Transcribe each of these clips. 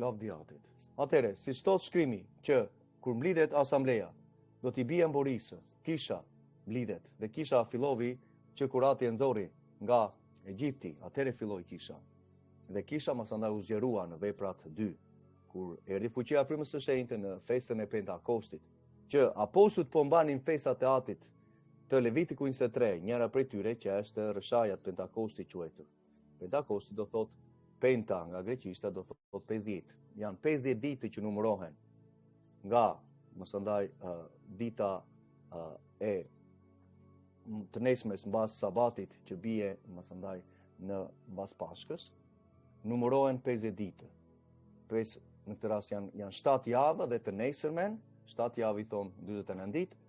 lavdiatit. Atëre, si thot shkrimi që kur mblidhet asambleja, do t'i bien Borisë, kisha mblidhet dhe kisha fillovi që kurati e nxorri nga Egjipti, atëre filloi kisha. Dhe kisha masandaj u zgjerua në veprat 2, kur erdhi fuqia e frymës së shenjtë në festën e Pentakostit, që apostujt po mbanin festat e Atit të Levitiku 23, njëra prej tyre që është rëshaja të Pentakostit quajtur. Pentakosti do thot penta nga greqishta do thot 50. Janë 50 ditë që numërohen nga mësandaj dita e të nesmes mbas sabatit që bie mësandaj në mbas Pashkës, numërohen 50 ditë. Në këtë rast janë 7 javë dhe të nesërmen, 7 javë i thon 49 ditë,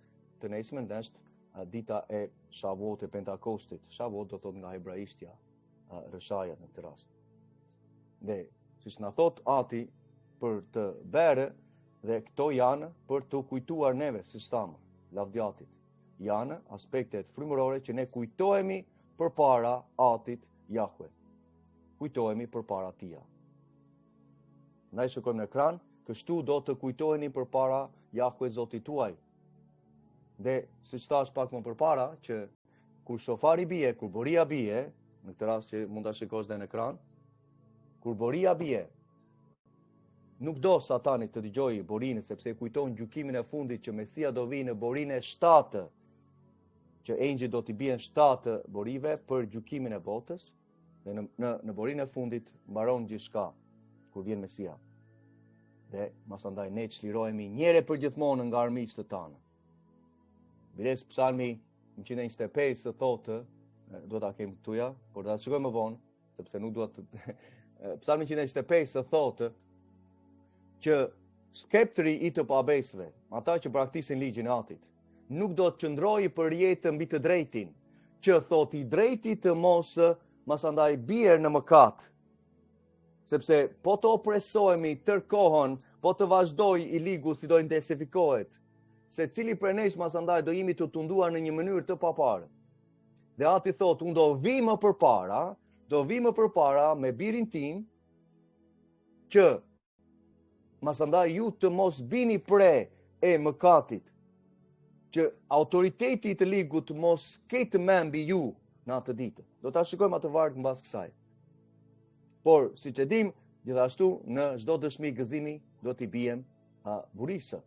të nesërmen është dita e Shavot e Pentakostit. Shavot do thot nga hebraishtja rëshaja në këtë rast. Dhe siç na thot Ati për të bere, dhe këto janë për të kujtuar neve si stamër, lavdiatit. Janë aspektet frymërore që ne kujtohemi përpara Atit Jahve. Kujtohemi përpara Tia. Ndaj shikojmë në ekran, kështu do të kujtoheni përpara Jahve Zotit tuaj. Dhe siç thash pak më përpara që kur shofari bie, kur boria bie, në këtë rast që mund ta shikosh dhe në ekran, kur boria bie, nuk do Satani të dëgjojë borinë sepse kujton gjykimin e fundit që Mesia do vi në borinë e 7, që engjëjt do t'i bien 7 borive për gjykimin e botës, dhe në borinë e fundit mbaron gjithçka kur vjen Mesia. Dhe masandaj ne çlirohemi njëre për gjithmonë nga armiqtë tanë. Biles Psalmi 125 thotë, do ta kem këtuja, por do ta shikojmë më vonë, sepse nuk dua të Psalmi 125 thotë që skeptri i të pabesëve, ata që braktisin ligjin e Atit, nuk do të qëndrojë për jetë mbi të drejtin, që thot i drejti të mos masandaj bjerë në mëkat. Sepse po të opresohemi tërkohën, po të vazhdoj i ligu si do intensifikohet, se cili prej nesh masandaj do jemi të tunduar në një mënyrë të paparë. Dhe Ati thot, unë do vi më përpara me birin tim, që masandaj ju të mos bini pre e mëkatit, që autoriteti të ligut mos ketë mbi ju në atë ditë. Do ta shikojmë atë varg mbas kësaj. Por, siç e dim, gjithashtu në çdo dëshmi gëzimi do t'i bijem burisë.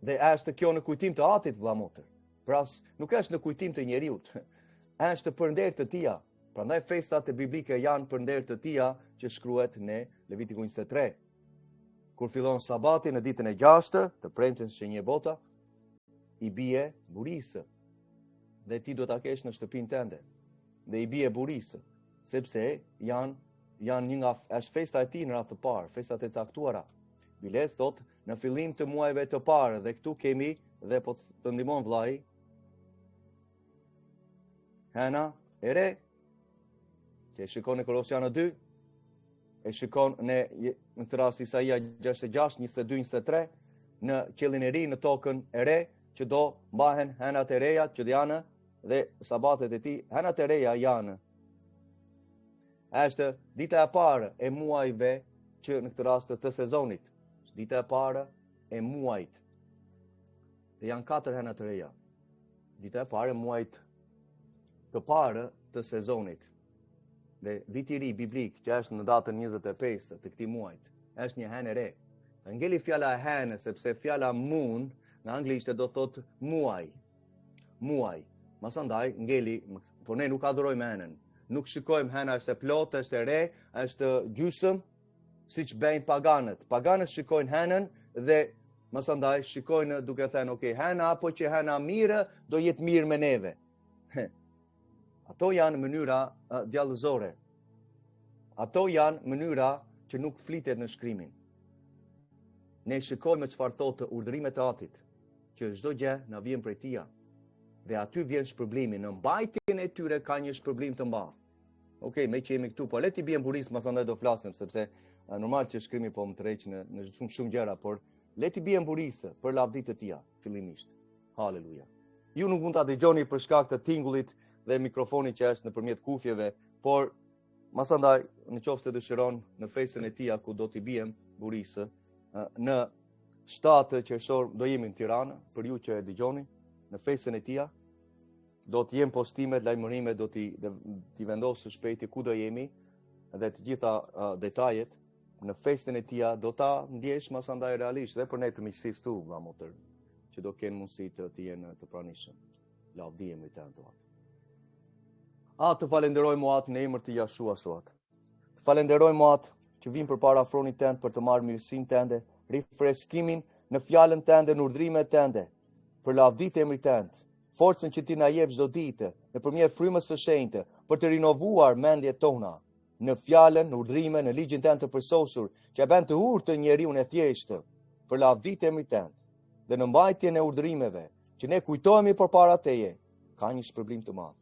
Dhe është kjo në kujtim të Atit vëllai. Pra nuk është në kujtim të njeriut. Është për nder të Tia. Prandaj festat e biblike janë për nder të Tia që shkruhet në Levitiku 23. Kur fillon sabati në ditën e 6 të premtes që një bota, i bie burisë. Dhe ti do ta kesh në shtëpinë tënde. Dhe i bie burisë, sepse janë një nga është festa e tij në radhë të parë, festat e caktuara. Biles thot në fillim të muajve të parë dhe këtu kemi dhe po të ndihmon vllai. Hena e re, që e shikon në Kolosianë 2, e shikon në këtë rast Isaia 66, 22, 23, në qiellin e ri, në tokën e re, që do mbahen henat e reja që janë dhe sabatet e tij, henat e reja janë. Është dita e parë e muajve që në këtë rast të sezonit. Dita e parë e muajit. Dhe janë 4 hena të reja. Dita e parë e muajit të parë të sezonit. Dhe viti i ri biblik, që është në datën 25 të këtij muajit, është një henë e re. Ngeli fjala e henë sepse fjala moon në anglisht do thot muaj. Muaj. Masandaj ngeli, por ne nuk adhurojmë henën. Nuk shikojmë hena është e plotë, është e re, është gjysmë, siç bëjnë paganët. Paganët shikojnë henën dhe masandaj shikojnë duke thënë, ok, hena apo që hena mirë do jetë mirë me neve. Ato janë mënyra djallëzore. Ato janë mënyra që nuk flitet në shkrimin. Ne shikojmë çfarë thotë urdhërimet e Atit, që çdo gjë na vjen prej Tij. Dhe aty vjen shpërblimi, në mbajtjen e tyre ka një shpërblim të mbarë. Okej, me që jemi këtu, po le t'i bien burisë, masandaj do flasim, sepse normal që shkrimi po më tërheq në shumë gjëra, por le t'i bien burisë për lavditë të Tij, fillimisht. Haleluja. Ju nuk mund ta dëgjoni për shkak të tingullit dhe mikrofonit që është nëpërmjet kufjeve, por Masandaj, në qoftë se dëshiron në fesën e tia ku do t'i bijem burisë, në 7 qershor do jemi në Tiranë, për ju që e dëgjoni, në fesën e tia, do t'jem postimet, lajmërimet, do t'i vendosë shpejti ku do jemi, dhe të gjitha detajet, në fesën e tia do ta ndjesh masandaj realisht, dhe për ne të miqësisë tu, vëlla motër, që do kenë mundësi të jenë të pranishëm. Lavdijem i të atë. Të falenderojmë atë në emër të Jashua sot. Të falenderojmë atë që vim përpara afronit tënd për të marrë mirësinë tënde, rifreskimin në fjalën tënde, në urdhrimet tënde, për lavdit e emrit tënd, forcën që ti na jep çdo ditë, nëpërmjet frymës së shenjtë, për të rinovuar mendjet tona në fjalën, në urdhrime, në ligjin tënd të përsosur, që e bën të urtë njeriu e thjeshtë, për lavdit e emrit tënd, dhe në mbajtjen e urdhrimeve që ne kujtohemi përpara teje, ka një shpërblim të madh.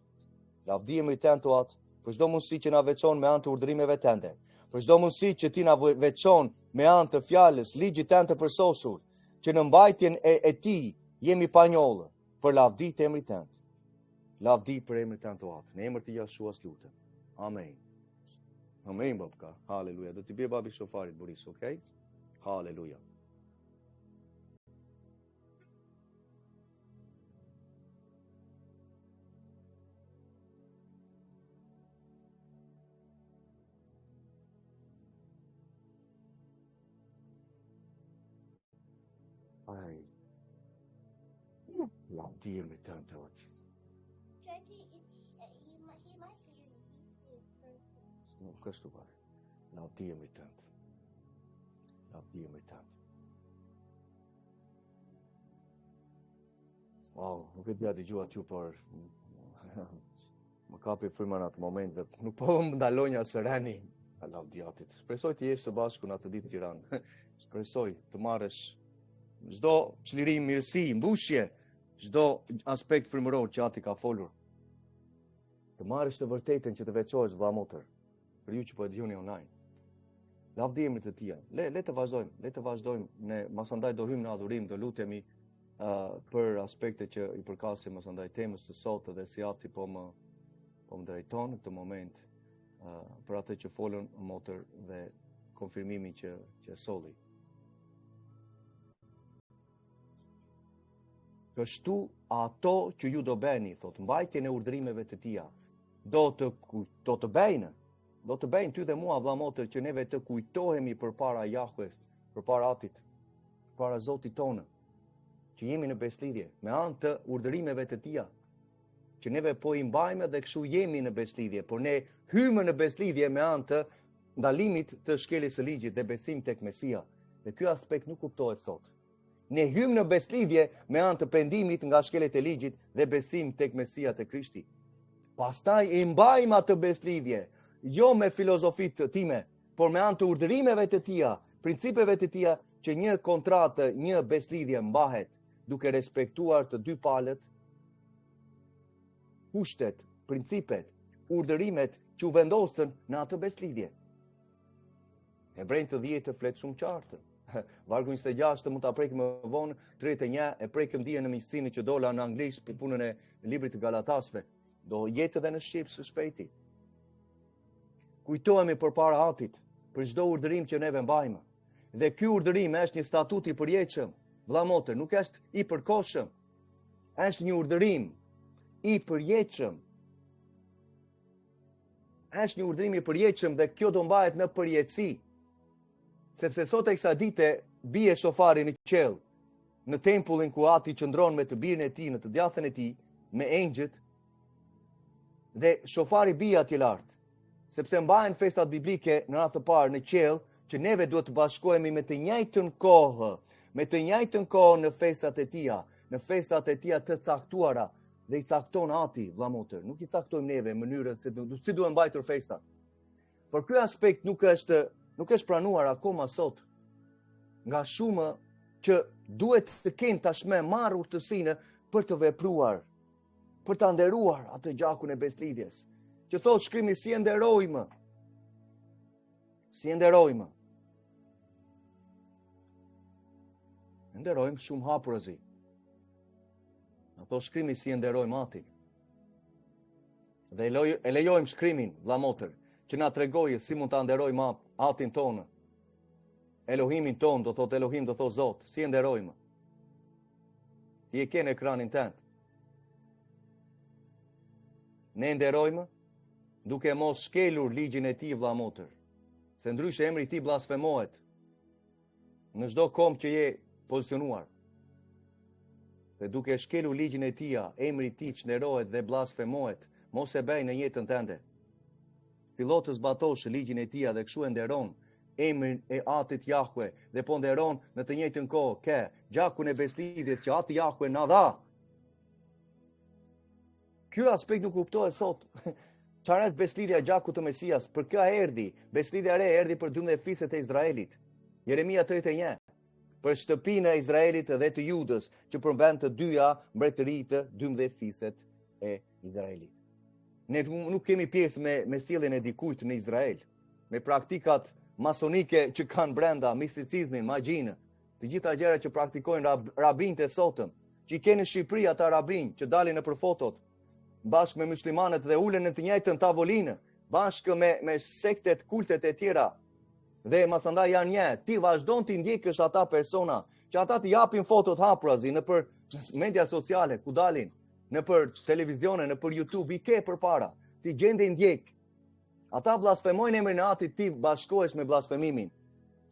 Lavdimi i tënd atë, për çdo mundësi që na veçon me anë të urdhrimeve tënde, për çdo mundësi që ti na veçon me anë të fjalës, ligjit tënd të përsosur, që në mbajtjen e ti jemi pa njollë, për lavdi të emrit tënd. Lavdi për emrin tënd atë, në emër të Jashuas lutem. Amen. Amen, babka. Haleluja. Do t'i bie babi shofarit Boris, okay? Haleluja. Ai. Lavdi emrit tënd atë. Nuk kështu pare. Lavdi emrit tënd. Lavdi emrit tënd. Wow, nuk e dija dëgjua t'ju, por më kapi fryma në atë moment dhe nuk po më ndalonja së reni a lavdiatit. Shpresoj të jesh së bashku në atë ditë Tiranë. Shpresoj të marrësh çdo çlirim, mirësi, mbushje, çdo aspekt frymëror që ati ka folur. Të marrësh të vërtetën që të veçohesh vëlla motër, për ju që po e dëgjoni online. Lavdi emrit të tij. Le të vazhdojmë, ne masandaj do hyjmë në adhurim, do lutemi për aspekte që i përkasin masandaj temës së sot dhe si ati po më drejton në këtë moment për atë që folën motër dhe konfirmimin që solli. Kështu ato që ju do bëni, thot, mbajtjen e urdhrimeve të tija, do të bëjnë ty dhe mua, vëlla motër, që neve të kujtohemi përpara Jahve, përpara Atit, përpara Zotit tonë, që jemi në beslidhje, me anë të urdhrimeve të tija, që neve po i mbajmë dhe kështu jemi në beslidhje, por ne hymë në beslidhje me anë të ndalimit të shkeljes së ligjit dhe besim tek Mesia. Dhe ky aspekt nuk kuptohet sot. Ne hymë në beslidhje me anë të pendimit nga shkeljet e ligjit dhe besim tek Mesia te Krishti. Pastaj i mbajmë atë beslidhje, jo me filozofitë time, por me anë të urdhrimeve të tija, principeve të tija, që një kontratë, një beslidhje mbahet duke respektuar të dy palët, kushtet, principet, urdhërimet që u vendosën në atë beslidhje. Hebrejnë të 10 flet shumë qartë. Vargu 26 mund ta prekim më vonë, 31 e prekim dije në miqësinë që dola në anglisht për punën e librit të Galatasve. Do jetë edhe në shqip së shpejti. Kujtohemi përpara Atit për çdo urdhërim që neve mbajmë. Dhe ky urdhërim është një statut i përjetshëm. Vëlla motër, nuk është i përkohshëm. Është një urdhërim i përjetshëm. Është një urdhërim i përjetshëm dhe kjo do mbahet në përjetësi. Sepse sot e kësaj dite bie shofari në qiell, në tempullin ku Ati qëndron me të birin e tij, në të djathën e tij, me engjëjt, dhe shofari bie atje lart. Sepse mbahen festat biblike në radhë të parë në qiell, që neve duhet të bashkohemi me të njëjtën kohë në festat e tija, në festat e tija të caktuara, dhe i cakton Ati, vëlla motër, nuk i caktojmë neve mënyrën se si duhen mbajtur festat. Por ky aspekt nuk është pranuar akoma sot nga shumë që duhet të kenë tashmë marrë urtësinë për të vepruar, për ta nderuar atë gjakun e beslidhjes. Që thot shkrimi si e nderojmë. Si e nderojmë. Nderojmë shumë hapurëzi. Ato shkrimi si e nderojmë Atin. Dhe e lejojmë shkrimin, vëlla motër, që na tregojë si mund ta nderojmë atin tonë. Elohimin ton, do thot Elohim, do thot Zot, si e nderojmë? Ti e ke në ekranin tënd. Ne nderojmë duke mos shkelur ligjin e tij vëlla motër, se ndryshe emri i tij blasfemohet në çdo kom që je pozicionuar. Dhe duke shkelur ligjin e tij, emri i tij çnerohet dhe blasfemohet, mos e bëj në jetën tënde. Fillo të zbatosh ligjin e tij dhe kështu e nderon emrin e Atit Jahwe dhe po nderon në të njëjtën kohë ke gjakun e beslidhjes që Ati Jahwe na dha. Ky aspekt nuk kuptohet sot. Çfarë është beslidhja e gjakut të Mesias? Për kë erdhi? Beslidhja e re erdhi për 12 fiset e Izraelit. Jeremia 31. Për shtëpinë e Izraelit dhe të Judës, që përmban të dyja mbretëritë të 12 fiset e Izraelit. Ne nuk kemi pjesë me sjelljen e dikujt në Izrael, me praktikat masonike që kanë brenda, misticizmin, magjinë, të gjitha gjërat që praktikojnë rabinët e sotëm, që i kenë në Shqipëri ata rabin që dalin nëpër fotot, bashkë me muslimanët dhe ulen në të njëjtën tavolinë, bashkë me sektet, kultet e tjera. Dhe masandaj janë një, ti vazhdon të ndjekësh ata persona, që ata të japin fotot hapurazi nëpër media sociale, ku dalin, nëpër televizione, nëpër YouTube, i ke përpara, ti gjende ndjek. Ata blasfemojnë emrin e Atit ti bashkohesh me blasfemimin.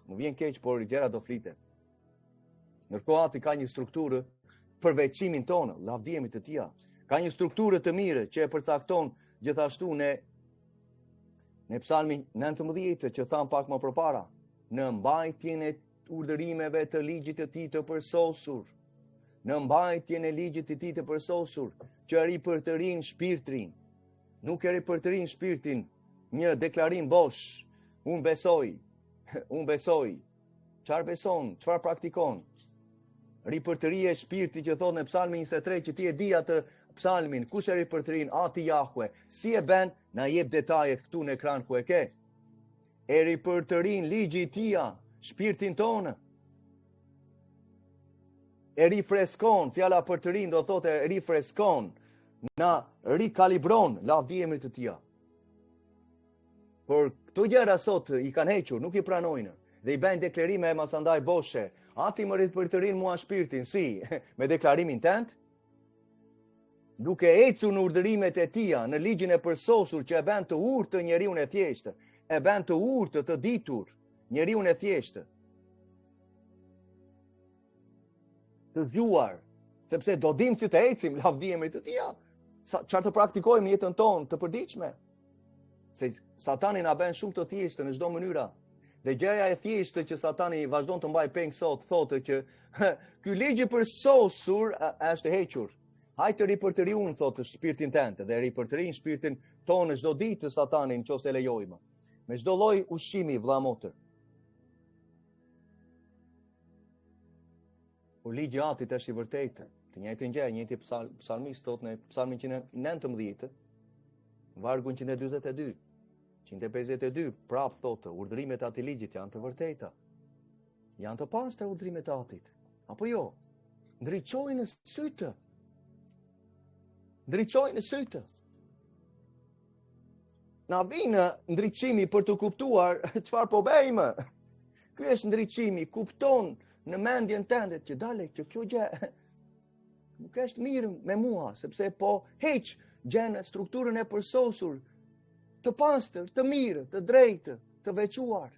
Më vjen keq, por gjëra do flitet. Ndërkohë Ati ka një strukturë për veçimin tonë, lavdijemi të tija. Ka një strukturë të mirë që e përcakton gjithashtu në Psalmin 19 që tham pak më përpara, në mbajtjen e urdhërimeve të ligjit të tij të përsosur, në mbajtjen e ligjit të tij të përsosur, që ripërtërin shpirtin, nuk e ripërtërin shpirtin një deklarim bosh, unë besoj, çfarë beson, çfarë praktikon, ripërtëria e shpirtit që thot në Psalmin 23 që ti e di atë psalmin, kush e ripërtërin? Ati Jahwe. Si e ben? Na jep detajet këtu në ekran ku e ke. E ripërtërin ligji i tija, shpirtin tonë. E rifreskon, fjala përtërin do thotë e rifreskon, na rikalibron lavdijemrit të tija. Por këto gjëra sot i kanë hequr, nuk i pranojnë dhe i bëjnë deklarime e masandaj boshe. Ati më ripërtërin mua shpirtin, si? Me deklarimin tënd? Duke ecur në urdhërimet e tija, në ligjin e përsosur që e bën të urtë njeriu e thjeshtë, e bën të urtë të ditur njeriu e thjeshtë. Të zgjuar, sepse do dim si të ecim lavdijemrit të tija. Çfarë të praktikojmë në jetën tonë të përditshme? Se Satani na bën shumë të thjeshtë në çdo mënyra. Dhe gjëja e thjeshtë që Satani vazhdon të mbaj peng sot, thotë që ky ligj i përsosur është e hequr. Hajtë ripërtëri unë, thotë, shpirtin tënde, dhe ripërtërin shpirtin tonë çdo ditë Satanin nëse e lejojmë. Me çdo lloj ushqimi, vëlla motër. Por ligji i Atit është i vërtetë. Të njëjtën gjë, njëjti psalmist thotë në Psalmin 119, vargu 142, 152, prap thotë, urdhërimet e atij ligjit janë të vërteta. Janë të pastra urdhërimet e Atit. Apo jo? Ndriçojnë sytë. Ndriçojnë sytë. Na vinë ndriçimi për të kuptuar çfarë po bëjmë. Ky është ndriçimi, kupton në mendjen tënde që dale që kjo gjë nuk është mirë me mua, sepse po heq gjën strukturën e përsosur, të pastër, të mirë, të drejtë, të veçuar.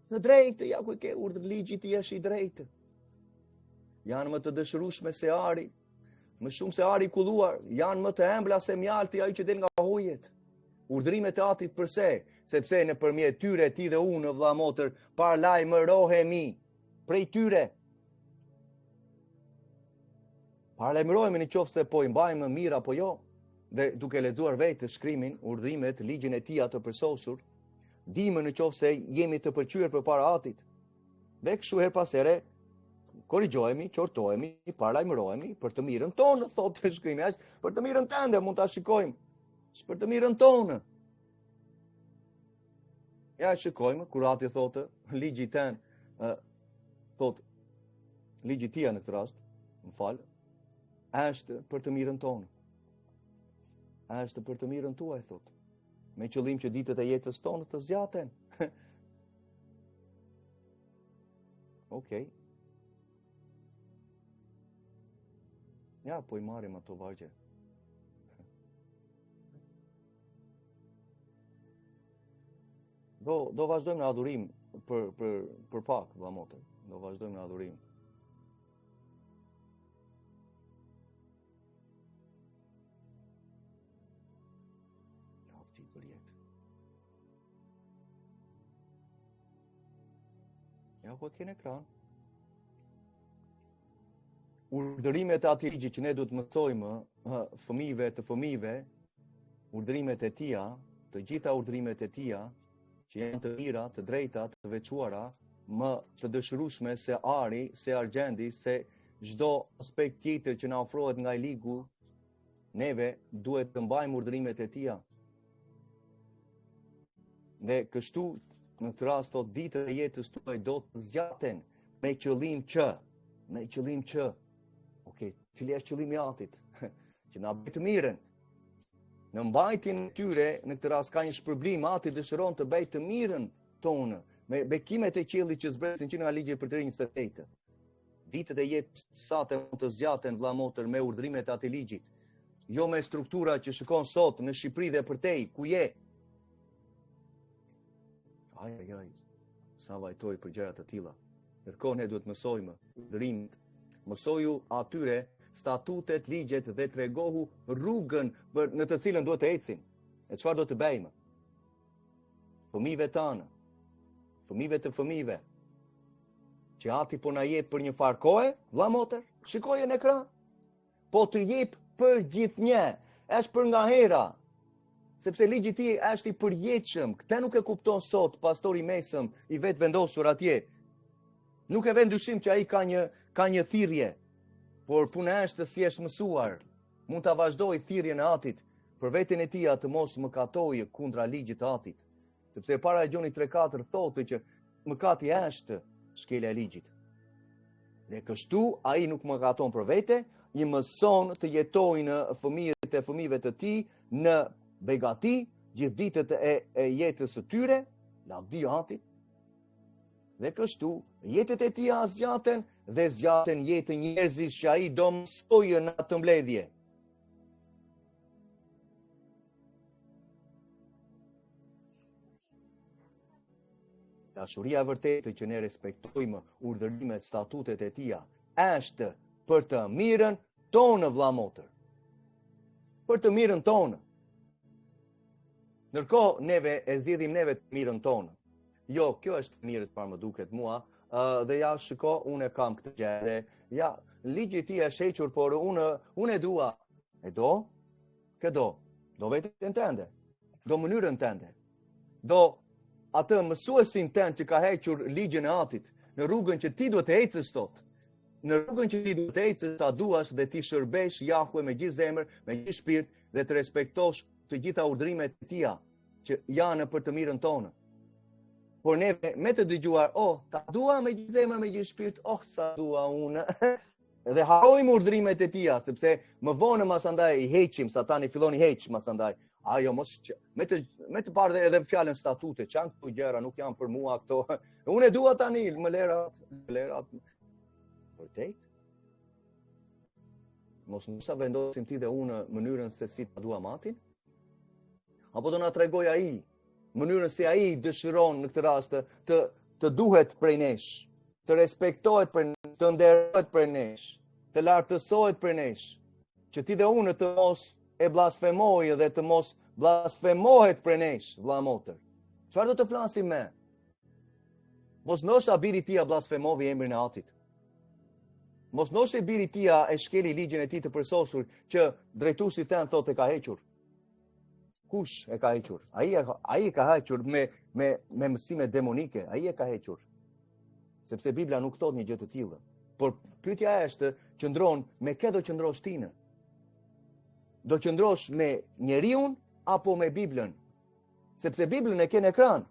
Të drejtë, ja ku ke urdhër ligji ti është i drejtë. Janë më të dëshirueshme se ari, më shumë se ari i kulluar, janë më të ëmbla se mjalti ai që del nga hujet. Urdhërimet e Atit përse? Sepse nëpërmjet tyre ti dhe unë, vëlla motër, paralajmërohemi prej tyre. Paralajmërohemi nëse po i mbajmë mirë apo jo. Dhe duke lexuar vetë shkrimin, urdhrimet, ligjin e tij të përsosur, dimë nëse jemi të pëlqyer përpara Atit. Dhe kështu her pas here korrigjohemi, qortohemi, paralajmërohemi për të mirën tonë, thotë shkrimi, është për të mirën tënde, mund ta shikojmë. Është për të mirën tonë. Ja shikojmë kur Ati thotë, ligji tën, thotë ligji tia në këtë rast, është për të mirën tonë. Është për të mirën tuaj, thotë. me qëllim që ditët e jetës tonë të zgjaten. Okej. Ja, po i marrim ato vargje. Do vazhdojmë në adhurim për pak, vëlla motor. Do vazhdojmë në adhurim. Për jetë. Ja, po kene ekran. Urdhërimet e atij ligji që ne duhet të mësojmë fëmijëve, urdhërimet e tija, të gjitha urdhërimet e tija, që janë të mira, të drejta, të veçuara, më të dëshirueshme se ari, se argjendi, se çdo aspekt tjetër që na ofrohet nga i ligu, neve duhet të mbajmë urdhërimet e tija. Dhe kështu, në këtë rast, të ditët e jetës tuaj do të zgjaten me qëllim që, okej, cili është qëllimi i atit? Që na bëj të mirën. Në mbajtjen e tyre, në këtë rast ka një shpërblim, ati dëshiron të bëj të mirën tonë, me bekimet e qiellit që zbresin që nga ligji i Përtëri 28. Ditët e jetës sa të zgjaten, vëlla motër, me urdhrimet e atij ligjit. Jo me struktura që shikon sot në Shqipëri dhe përtej, ku je. Ajajaj, sa vajtoj për gjërat të tilla. Ndërkohë ne duhet mësojmë urdhërimet. Mësoju atyre statutet, ligjet dhe tregohu rrugën në të cilën duhet të ecim. E çfarë do të bëjmë? Fëmijëve tanë, fëmijëve të fëmijëve, që ati po na jep për një farë kohe, vëlla motër, shikoje në ekran. Po të jep për gjithnjë, është për nga hera. Sepse ligji i tij është i përjetshëm. Këtë nuk e kupton sot pastori mesëm i vetë vendosur atje. Nuk e vën dyshim që ai ka një thirrje, por puna është si është mësuar. Mund ta vazhdoj thirrjen e atit për veten e tij të mos mëkatojë kundra ligjit të atit. Sepse para e Gjoni 3:4 thotë që mëkati është shkelja e ligjit. Dhe kështu ai nuk mëkaton për vete, i mëson të jetojnë fëmijët e fëmijëve të tij në begati, gjithë ditët e jetës së tyre, lavdi atit. Dhe kështu, jetët e tija zgjaten dhe zgjaten jetën njerëzish që ai do mësojë në atë mbledhje. Dashuria e vërtetë që ne respektojmë urdhërimet, statutet e tija, është për të mirën tonë, vëlla motër. Për të mirën tonë. Ndërkohë neve e zgjidhim neve të mirën tonë. Jo, kjo është mirë të parë më duket mua, dhe ja shiko, unë e kam këtë gjë. Dhe ja, ligji i tij është hequr, por unë e dua. E do? Kë do? Do vetën tënde. Do mënyrën tënde. Do atë mësuesin tënd që ka hequr ligjin e atit, në rrugën që ti duhet të ecësh sot. Në rrugën që ti duhet të ecësh, ta duash dhe ti shërbesh Jahue me gjithë zemër, me gjithë shpirt dhe të respektosh të gjitha urdhrimet e tija që janë për të mirën tonë. Por ne me të dëgjuar, ta dua me gjithë zemër, me gjithë shpirt, sa dua unë. Dhe harrojmë urdhrimet e tija, sepse më vonë masandaj i heqim, Satani fillon i heq masandaj. Ajo mos me të parë edhe fjalën statute, çan këto gjëra nuk janë për mua këto. Unë e dua tani, më lerat. Vërtet? Mos sa vendosim ti dhe unë mënyrën se si ta dua matin? Apo do na tregoj ai mënyrën se ai dëshiron në këtë rast të duhet prej nesh, të respektohet për nesh, të nderohet për nesh, të lartësohet për nesh, që ti dhe unë të mos e blasfemojë dhe të mos blasfemohet për nesh, vëlla motër. Çfarë do të flasim me? Mos ndoshta biri tia blasfemovi emrin e atit. Mos ndoshta biri tia e shkeli ligjin e tij të përsosur që drejtuesi tën thotë e ka hequr. Kush e ka hequr? Ai e ka hequr me mësime demonike, ai e ka hequr. Sepse Bibla nuk thot një gjë të tillë. Por pyetja është, qëndron me kë do qëndrosh ti? Do qëndrosh me njeriu apo me Biblën? Sepse Biblën e ke në ekran.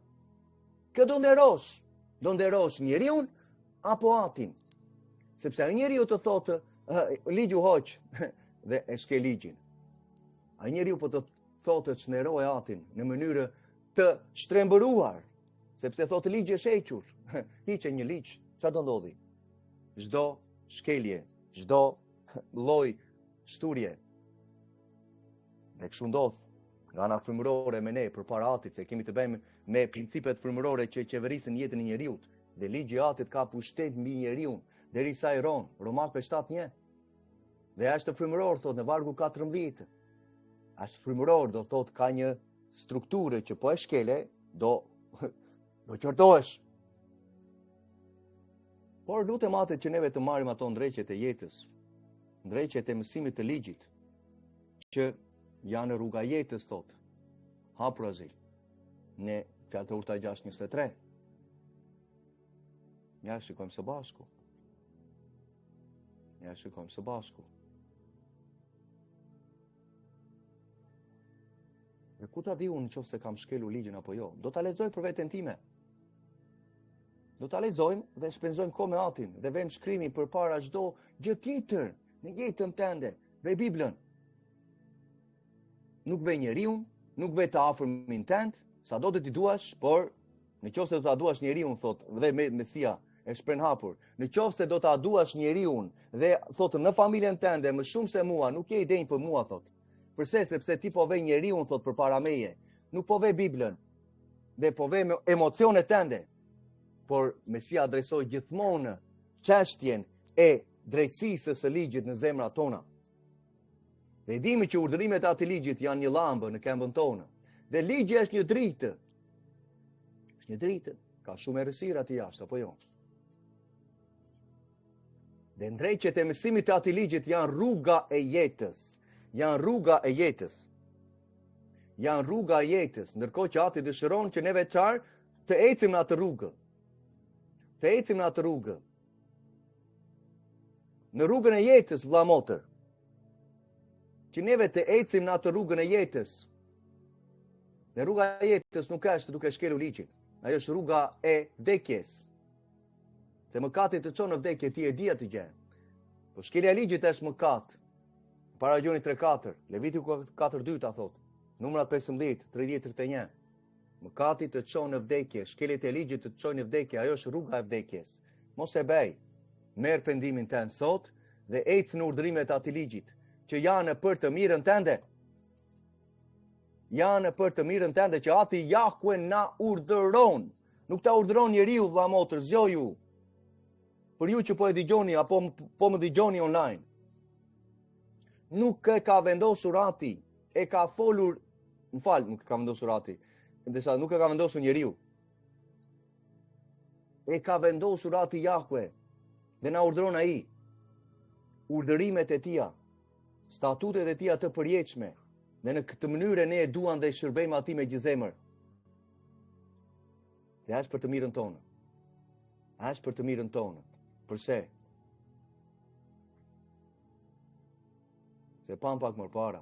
Kë do nderosh? Do nderosh njeriu apo atin? Sepse ai njeriu të thotë ligju hoq dhe e shkel ligjin. Ai njeriu po të thotë të çneroj atin në mënyrë të shtrembëruar, sepse thotë ligji është hequr. Hiqe një ligj, çfarë do ndodhi? Çdo shkelje, çdo lloj shturje. Ne kështu ndodh nga ana frymërore me ne përpara atit, se kemi të bëjmë me principet frymërore që qeverisin jetën e njeriut. Dhe ligji i atit ka pushtet mbi njeriu derisa i ron. Romakëve 7:1. Dhe është frymëror, thot në vargu 14. Është frymëror, do thot ka një strukturë që po e shkele, do qortohesh. Por lutem atë që neve të marrim ato ndreqet e jetës, ndreqet e mësimit të ligjit, që janë rruga jetës, thot. Hapur azil. Ne fjalë të urta 6:23. Ja shikojmë së bashku. Ja shikojmë së bashku. Dhe ku ta di unë nëse kam shkelur ligjin apo jo? Do ta lexoj për veten time. Do ta lexojmë dhe shpenzojmë kohë me atin dhe vëmë shkrimin përpara çdo gjë tjetër në jetën tënde, ve Biblën. Nuk ve njeriu, nuk ve të afërmin tënd, sado të t'i duash, por nëse do ta duash njeriu, thot, dhe Mesia e shpren hapur. Nëse do ta duash njeriu dhe thot në familjen tënde më shumë se mua, nuk je i denjë për mua, thot. Përse? Sepse ti po ve njeriu, thot, përpara meje. Nuk po ve Biblën. Dhe po ve emocionet tënde. Por Mesia adresoi gjithmonë çështjen e drejtësisë së ligjit në zemrat tona. Dhe dimi që urdhërimet e atij ligjit janë një llambë në këmbën tonë. Dhe ligji është një dritë. Është një dritë. Ka shumë errësira aty jashtë, apo jo? Dhe ndreqet e mësimit të atij ligjit janë rruga e jetës. Janë rruga e jetës. Janë rruga e jetës, ndërkohë që Ati dëshiron që neve të ecim në atë rrugë. Të ecim në atë rrugë. Në rrugën e jetës, vëlla motër. Që neve të ecim në atë rrugën e jetës. Dhe rruga e jetës nuk është duke shkelur ligjin. Ajo është rruga e vdekjes. Se mëkati të çon në vdekje, ti e di atë gjë. Po shkelja e ligjit është mëkat. Para Gjoni 3:4, Levitiku 4:2 ta thot. Numrat 15, 30-31. Mëkati të çon në vdekje, shkeljet e ligjit të çojnë në vdekje, ajo është rruga e vdekjes. Mos e bëj. Merr pendimin tënd sot dhe ec në urdhërimet e atij ligjit, që janë për të mirën tënde. Janë për të mirën tënde që Ati Jahwe na urdhëron. Nuk ta urdhëron njeriu, vëlla motër, zjo ju. Për ju që po e dëgjoni apo po më dëgjoni online. Nuk e ka vendosur Ati, e ka folur, nuk e ka vendosur Ati, ndërsa nuk e ka vendosur njeriu. E ka vendosur Ati Jahwe dhe na urdhëron ai. Urdhërimet e Tija, statutet e Tija të përjetshme, dhe në këtë mënyrë ne e duam dhe shërbejmë Ati me gjithë zemër. Dhe është për të mirën tonë. Është për të mirën tonë. Përse? Se pam pak më para,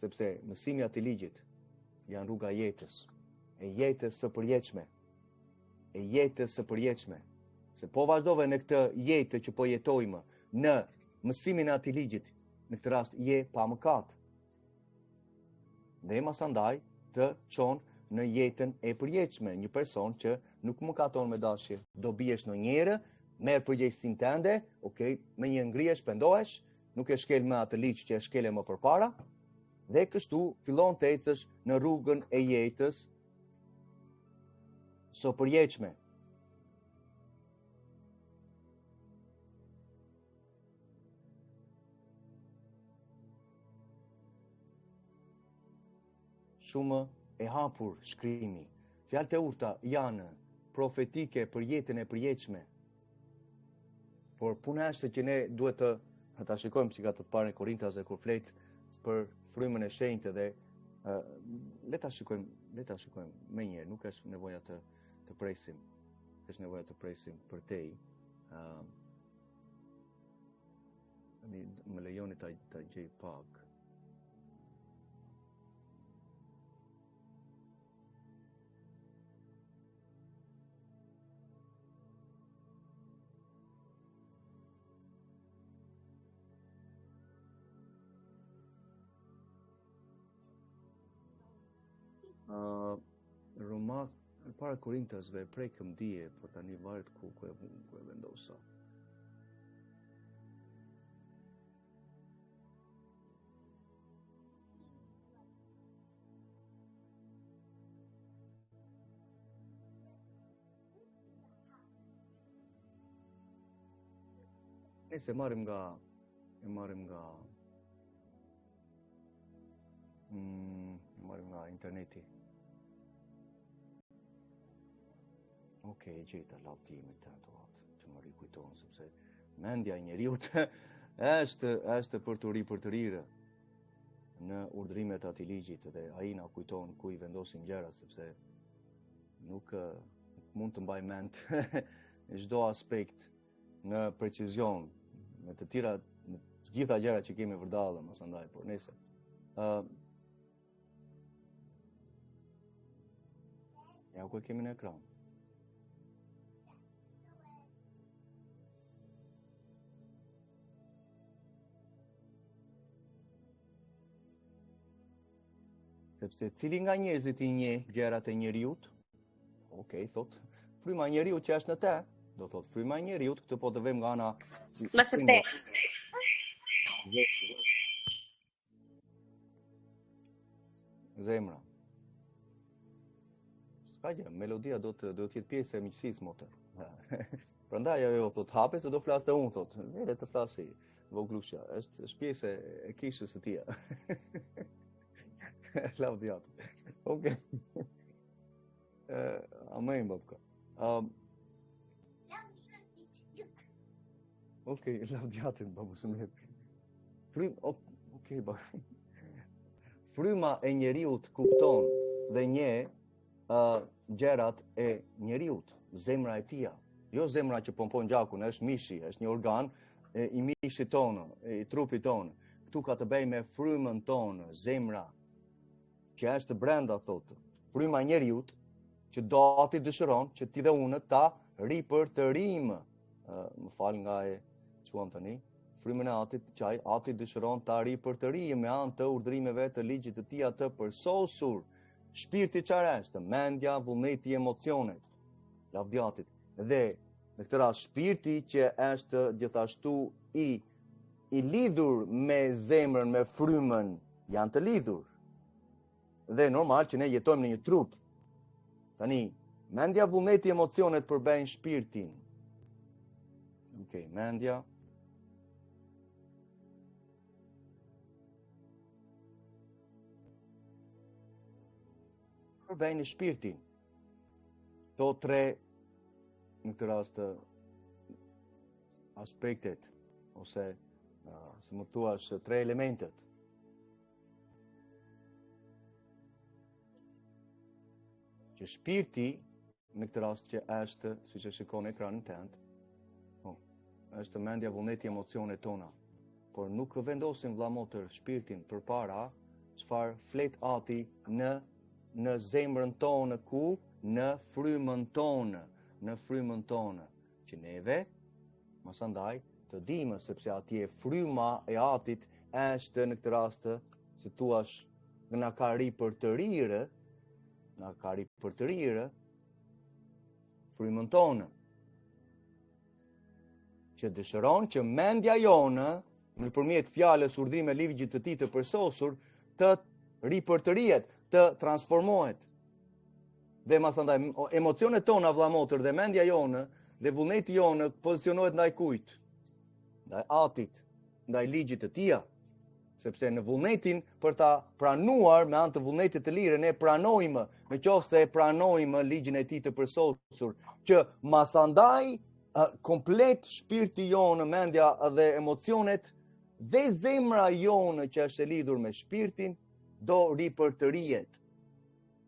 sepse mësimi i atij ligjit janë rruga e jetës, e jetës së përjetshme. E jetës së përjetshme. Se po vazhdove në këtë jetë që po jetojmë, në mësimin e atij ligjit, në këtë rast je pa mëkat. Dhe masandaj të çon në jetën e përjetshme, një person që nuk mëkaton me dashje. Do biesh në njëherë, merr përgjegjësinë tënde, okay, me një ngrihesh, pendohesh, nuk e shkel me atë ligj që e shkele më përpara, dhe kështu fillon të ecësh në rrugën e jetës së përjetshme. Shumë e hapur shkrimi. Fjalët e urta janë profetike për jetën e përjetshme. Por puna është që ne duhet të ta shikojmë si ka të parë në Korintasve kur flet për frymën e shenjtë dhe le ta shikojmë më njëherë, nuk është nevoja të presim. Është nevoja të presim për tej. Më lejoni ta gjej pak. Romak, para Korintasve prekëm dije, por tani varet ku e vendosa. Nëse marrim nga interneti. Okej, gjeta lavdimit të atë që më rikujton, sepse mendja e njeriut është për të ripërtërirë në urdhrimet e atij ligjit dhe ai na kujton ku i vendosim gjëra, sepse nuk mund të mbaj mend çdo aspekt në precizion, me të tjera, me të gjitha gjërat që kemi vërdallë, mos andaj, por nëse ja ku kemi në ekran. Sepse cili nga njerëzit i njeh gjërat e njeriut, okej, thot, fryma e njeriut që është në te, do thot fryma e njeriut, këtë po të vëmë nga ana zemra. S'ka gjë, melodia do të jetë pjesë e miqësisë motor. Prandaj ajo thot hape se do flaste unë, thot. Vere të flasi voglusha, është pjesë e kishës së tia. Lavdiat. Okej. Amen, babka. Okej, lavdiatin babusë më okej, ba. Fryma e njeriut kupton dhe nje gjërat e njeriut, zemra e tia. Jo zemra që pompon gjakun, është mishi, është një organ i mishit tonë, i trupit tonë. Këtu ka të bëjë me frymën tonë, zemra, që është brenda, thotë. Fryma e njeriut, që do ati dëshiron, që ti dhe unë ta ripërtërim. Më fal nga e quam tani. Frymën e atit, që ati dëshiron ta ripërtërim me anë të urdhrimeve të ligjit të tij të përsosur. Shpirti çfarë është? Mendja, vullneti, emocionet. Lavdiatit. Dhe në këtë rast shpirti që është gjithashtu i lidhur me zemrën, me frymën, janë të lidhur. Dhe normal që ne jetojmë në një trup. Tani, mendja, vullneti, emocionet përbëjnë shpirtin. Okej, mendja. Përbëjnë shpirtin. To tre, në këtë rast, aspektet, ose, se më thuash, tre elementet. Që shpirti, në këtë rast që është, si që shikon ekranin tënd, është mendja, vullneti, emocionet tona. Por nuk vendosim vëllazër shpirtin përpara çfarë flet ati në zemrën tonë, ku në frymën tonë, që neve mos andaj të dimë, sepse atje fryma e atit është në këtë rast, si thuash, na ka ripërtërirë frymën tonë, që dëshiron që mendja jonë, nëpërmjet fjalës, urdhrime, ligjit të tij të përsosur, të ripërtërihet, të transformohet. Dhe masandaj emocionet tona, vëllazër, dhe mendja jonë, dhe vullneti jonë pozicionohet ndaj kujt? Ndaj atit, ndaj ligjit të tij. Sepse në vullnetin për ta pranuar, me anë të vullnetit të lirë, ne pranojmë, me qoftë se pranojmë ligjin e tij të përsosur, që masandaj komplet shpirti jonë, mendja dhe emocionet dhe zemra jonë që është e lidhur me shpirtin do ripërtërihet.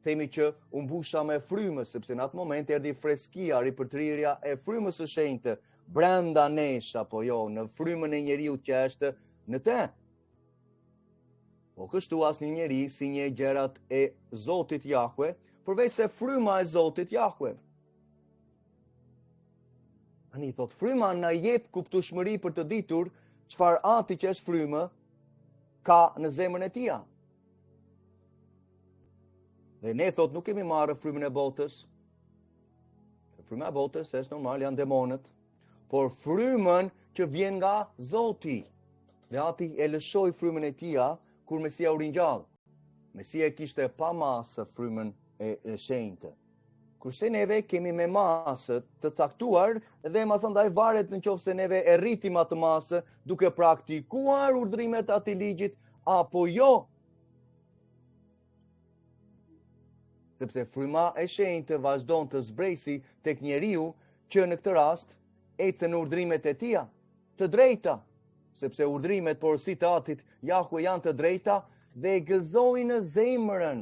Themi që u mbusha me frymë, sepse në atë moment erdhi freskia, ripërtërirja e frymës së shenjtë brenda nesh, apo jo, në frymën e njeriu që është në te. Po kështu asnjë njeri si një gjërat e Zotit Jahwe, përveç se fryma e Zotit Jahwe. Tani thot fryma na jep kuptueshmëri për të ditur çfarë ati që është frymë ka në zemrën e tij. Dhe ne thot nuk kemi marrë frymën e botës. Fryma e botës është normal, janë demonët, por frymën që vjen nga Zoti. Dhe ati e lëshoi frymën e tia kur Mesia u ringjall. Mesia e kishte pa masë frymën e shenjtë. Kurse neve kemi me masë të caktuar dhe masandaj varet në qoftë se neve e rritim atë masë duke praktikuar urdhrimet atij ligjit apo jo. Sepse fryma e shenjtë vazhdon të zbrejsi tek njeriu që në këtë rast ecën në urdhrimet e tia, të drejta, sepse urdhrimet porositë të Atit Jahwe janë të drejta dhe gëzojnë zemrën,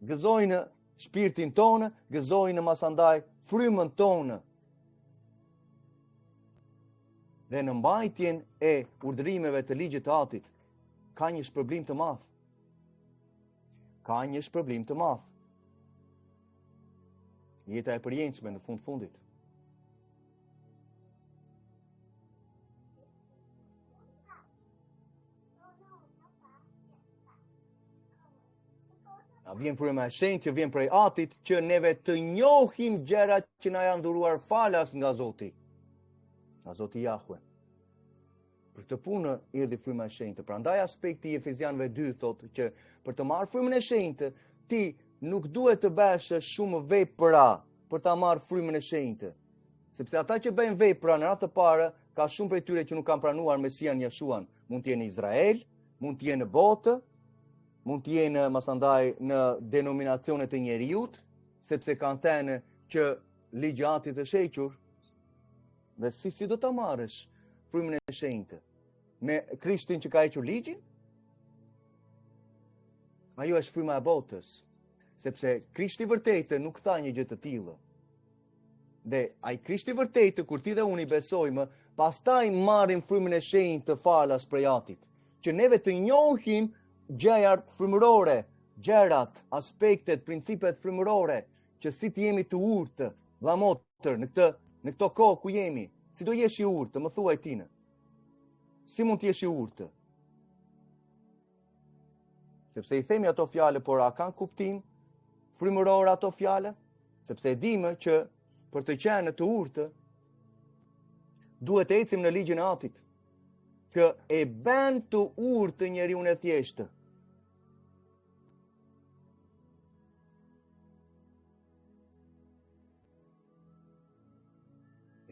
gëzojnë shpirtin tonë, gëzojnë masandaj frymën tonë. Dhe në mbajtjen e urdhrimeve të ligjit të Atit ka një shpërblim të madh. Ka një shpërblim të madh. Jeta e përjetshme në fundit. Vjen fryma e shenjtë që vjen prej Atit që neve të njohim gjërat që na janë dhuruar falas nga Zoti. Nga Zoti Jahwe. Për këtë punë erdhi fryma e shenjtë. Prandaj aspekti i Efezianëve 2 thotë që për të marrë frymën e shenjtë, ti nuk duhet të bësh shumë vepra për ta marrë frymën e shenjtë. Sepse ata që bëjnë vepra në radhë të parë, ka shumë prej tyre që nuk kanë pranuar Mesian Jeshuan. Mund të jenë në Izrael, mund të jenë në botë, mund të jenë masandaj në denominacionet e njeriut, sepse kanë thënë që ligji i Atit është hequr. Dhe si do ta marrësh frymën e shenjtë? Me Krishtin që ka hequr ligjin? Ajo është fryma e botës, sepse Krishti i vërtetë nuk tha një gjë të tillë. Dhe ai Krishti i vërtetë kur ti dhe unë i besojmë, pastaj marrim frymën e shenjtë të falas prej Atit, që neve të njohim gjërat frymërore, gjërat, aspektet, principet frymërore, që si të jemi të urtë, vlla motër, në këto kohë ku jemi, si do jesh i urtë, më thuaj tinë. Si mund të jesh i urtë? Sepse i themi ato fjalë, por a kanë kuptim frymëror ato fjalë? Sepse e dimë që për të qenë të urtë, duhet të ecim në ligjin e Atit, që e bën të urtë njeriu e thjeshtë.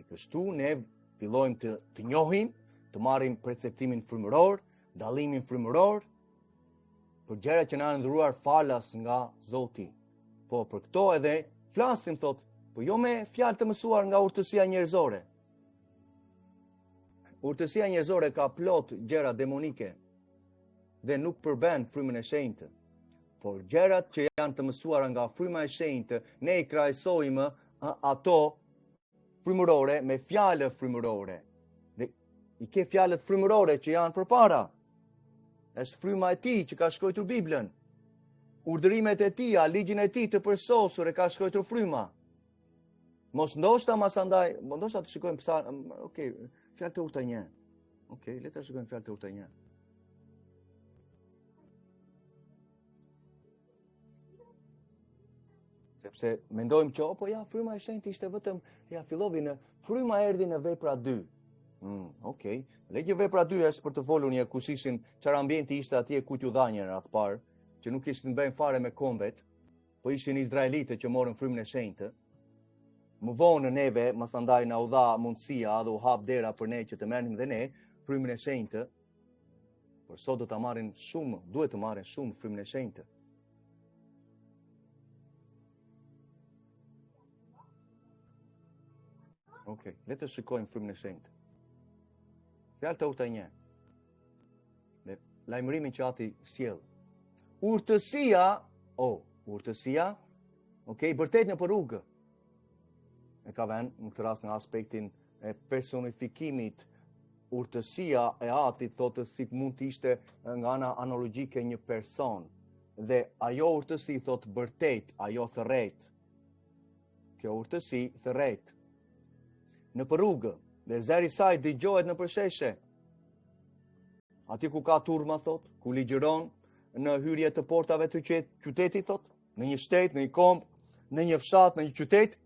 E kështu ne fillojmë të njohim, të marrim perceptimin frymëror, dallimin frymëror për gjërat që na janë dhuruar falas nga Zoti. Po për këto edhe flasim thot, po jo me fjalë të mësuar nga urtësia njerëzore. Urtësia njerëzore ka plot gjëra demonike dhe nuk përben frymën e shenjtë. Por gjërat që janë të mësuara nga fryma e shenjtë, ne i krahasojmë ato frymërore me fjalë frymërore. Dhe i ke fjalët frymërore që janë përpara. Është fryma e tij që ka shkruar Biblën. Urdhërimet e tij, ligjin e tij të përsosur e ka shkruar fryma. Mos ndoshta masandaj, ndoshta të shikojmë okay, fjalë të urta 1. Okay, le të shikojmë fjalë të urta 1. Sepse mendojmë që po ja fryma e shenjtë ishte vetëm fillovi në fryma erdhi në vepra 2. Okay. Legji vepra 2 është për të folur një kush ishin çfarë ambienti ishte atje ku t'ju dhanjen radh parë, që nuk kishin të bëjnë fare me kombet, po ishin izraelitë që morën frymën e shenjtë. Më vonë neve masandaj na u dha mundësia dhe u hap dera për ne që të merrim dhe ne frymën e shenjtë. Por sot do ta marrin shumë, duhet të marrin shumë frymën e shenjtë. Okay, le të shikojmë frymën e shenjtë. Fjalë të urta 1. Me lajmërimin që Ati sjell. Urtësia, urtësia, bërtet në rrugë. E ka vënë në këtë rast në aspektin e personifikimit. Urtësia e Atit thotë si mund të ishte nga ana analogjike një person. Dhe ajo urtësi thotë bërtet, ajo thërret. Kjo urtësi thërret. Në rrugë, dhe zëri saj dëgjohet në përsheshe. Ati ku ka turma thot, ku ligjëron, në hyrje të portave të qytetit, thot, në një shtet, në një komb, në një fshat, në një qytet,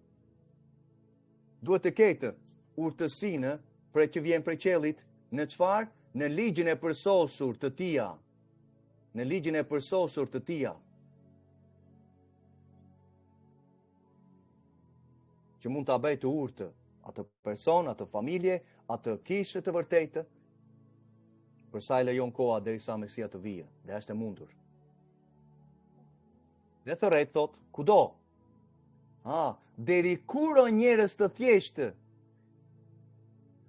duhet të ketë urtësinë për që vjen prej qellit, në çfarë? Në ligjin e përsosur të tia. Në ligjin e përsosur të tia. Që mund të abej të urtë atë person, atë familje, atë kishë të vërtetë, përsa i lejon koha derisa Mesia të vijë, dhe është e mundur. Dhe thërret thot, kudo? Deri kur o njerëz të thjeshtë,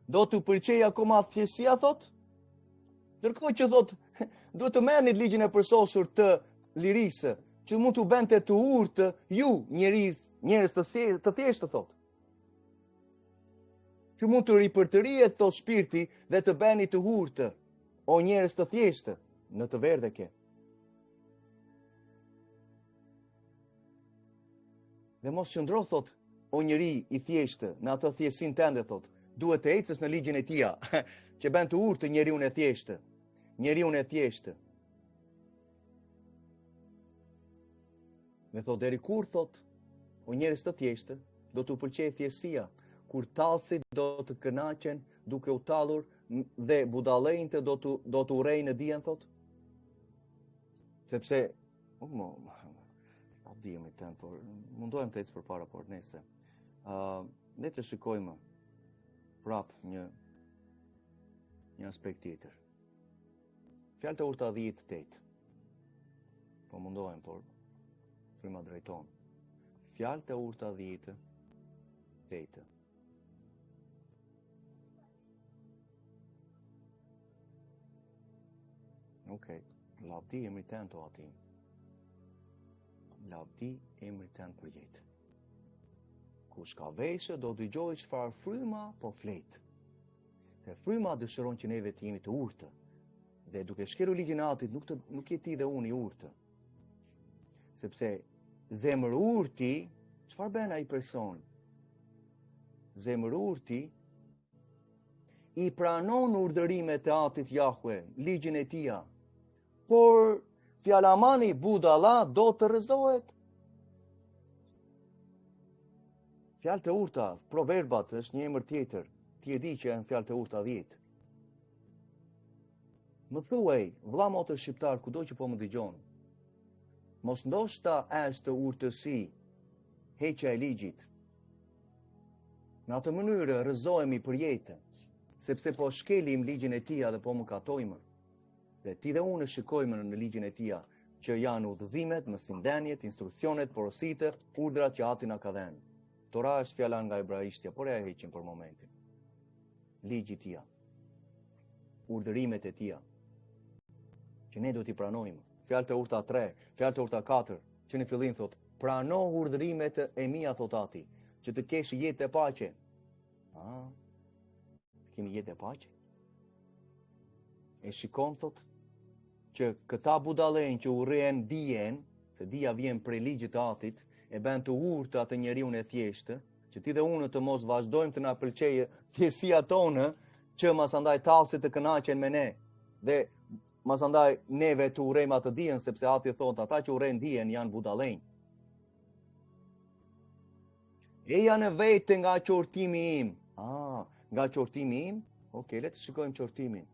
do të pëlqej akoma thjeshtësia, thot? Ndërkohë që thot, duhet të merrni ligjin e përsosur të lirisë, që mund të bënte të urtë ju, njerëz të thjeshtë, thot. Që mund të ripërtërihet thot shpirti dhe të bëni të urtë, o njerëz të thjeshtë, në të verdheke. Dhe mos qëndro, thot, o njeri i thjeshtë, në atë thjeshin tënde, thot, duhet të ecësh në ligjin e tia, që bën të urtë njeriun e thjeshtë. Njeriun e thjeshtë. Me thot, deri kur, thot, o njerëz të thjeshtë, do të pëlqejë thjeshtësia, kur tallësit do të kënaqen duke u tallur dhe budallënjtë do të urrejnë në dijen, thot. Sepse dihemi ten, por mundohem të ecë përpara, por nëse. Le të shikojmë prap një aspekt tjetër. Fjalët e urta 10:8. Po mundohem, por fryma drejton. Fjalët e urta 10:8. Okej, lavdi emri ten të ati. Lavdi emri ten për jetë. Kush ka veshë, do dëgjoj çfarë fryma po flet. Dhe fryma dëshiron që neve të jemi të urtë. Dhe duke shkelur ligjin e Atit, nuk je ti dhe unë i urtë. Sepse zemër urti, çfarë bën ai person? Zemër urti i pranon urdhërimet e Atit Jahwe, ligjin e Tij. Por fjalamani budalla do të rrëzohet. Fjalët e urta, proverbat është një emër tjetër. Ti e di që janë fjalët e urta 10. Më thuaj, vëlla motë shqiptar, kudo që po më dëgjon, mos ndoshta është urtësi, heqja e ligjit. Në atë mënyrë rrëzohemi për jetën, sepse po shkelim ligjin e Tij dhe po më katojmë. Dhe ti dhe unë shikojmë në ligjin e Tij që janë udhëzimet, mësimdhenjet, instruksionet, porositë, urdhrat që Ati na ka dhënë. Tora është fjala nga hebraishtja, por e heqim për momentin. Ligji i Tij. Urdhërimet e Tij. Që ne do t'i pranojmë. Fjalët e urta 3, fjalët e urta 4, që në fillim thot, prano urdhërimet e mia, thot Ati, që të kesh jetë e paqe. Kemi jetë e paqe? E shikon, thot, që këta budallën që urren dijen, se dija vjen prej ligjit të Atit, e bën të urtë atë njeriu e thjeshtë, që ti dhe unë të mos vazhdojmë të na pëlqejë thjeshtësia tonë, që masandaj tallësit të kënaqen me ne, dhe masandaj neve të urrejmë atë dijen, sepse Ati thot, ata që urren dijen janë budallën. Eja në vete nga qortimi im. Nga qortimi im? Okej, le të shikojmë qortimin.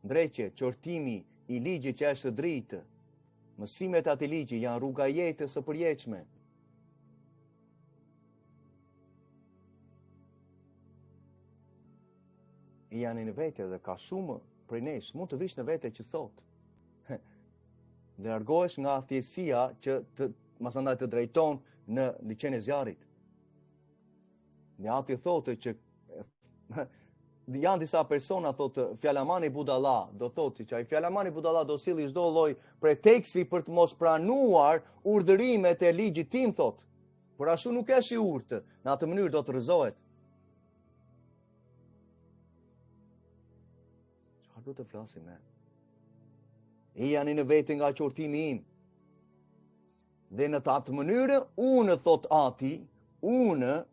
Ndreqe, qortimi i ligjit që është dritë, mësimet ati ligji janë rruga jetës së përjetshme. Janë në vete dhe ka shumë prej nesh, mund të vish në vete që sot. Dhe largohesh nga thjesësia që masandaj të drejton në liçen e zjarrit. Dhe Ati thotë që janë disa persona, thotë, fjalamani budalla, do thotë që ai fjalamani budalla do silli çdo lloj preteksti për të mos pranuar urdhërimet e ligjit tim, thotë. Por ashtu nuk është i urtë, në atë mënyrë do të rrëzohet. Çfarë do të flasim ne? E janë në vete nga qortimi im. Dhe në atë mënyrë, unë, thot Ati, unë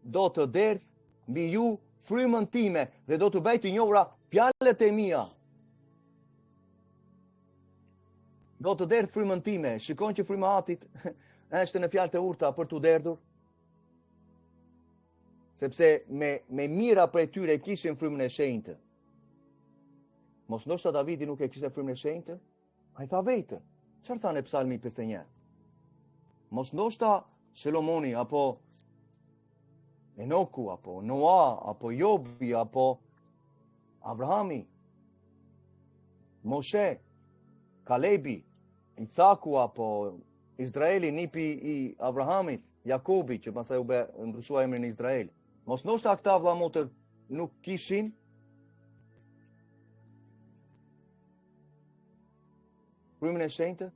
do të derdh mbi ju frymën time dhe do të bëj të njohura fjalët e mia. Do të derdh frymën time, shikon që fryma atit është në fjalët e urta për t'u derdhur. Sepse me mira prej tyre kishin frymën e shenjtë. Mos ndoshta Davidi nuk e kishte frymën e shenjtë? Ai tha vetë. Çfarë tha në Psalmi 51? Mos ndoshta Shalomoni apo Enoku apo Noa apo Jobi apo Abrahami, Moshe, Kalebi, Isaku apo Izraeli, nipi i Abrahamit, Jakobi, që pastaj u bë ndryshua emrin në Izrael. Mos ndoshta këta vëlla motër nuk kishin frymën e shenjtë?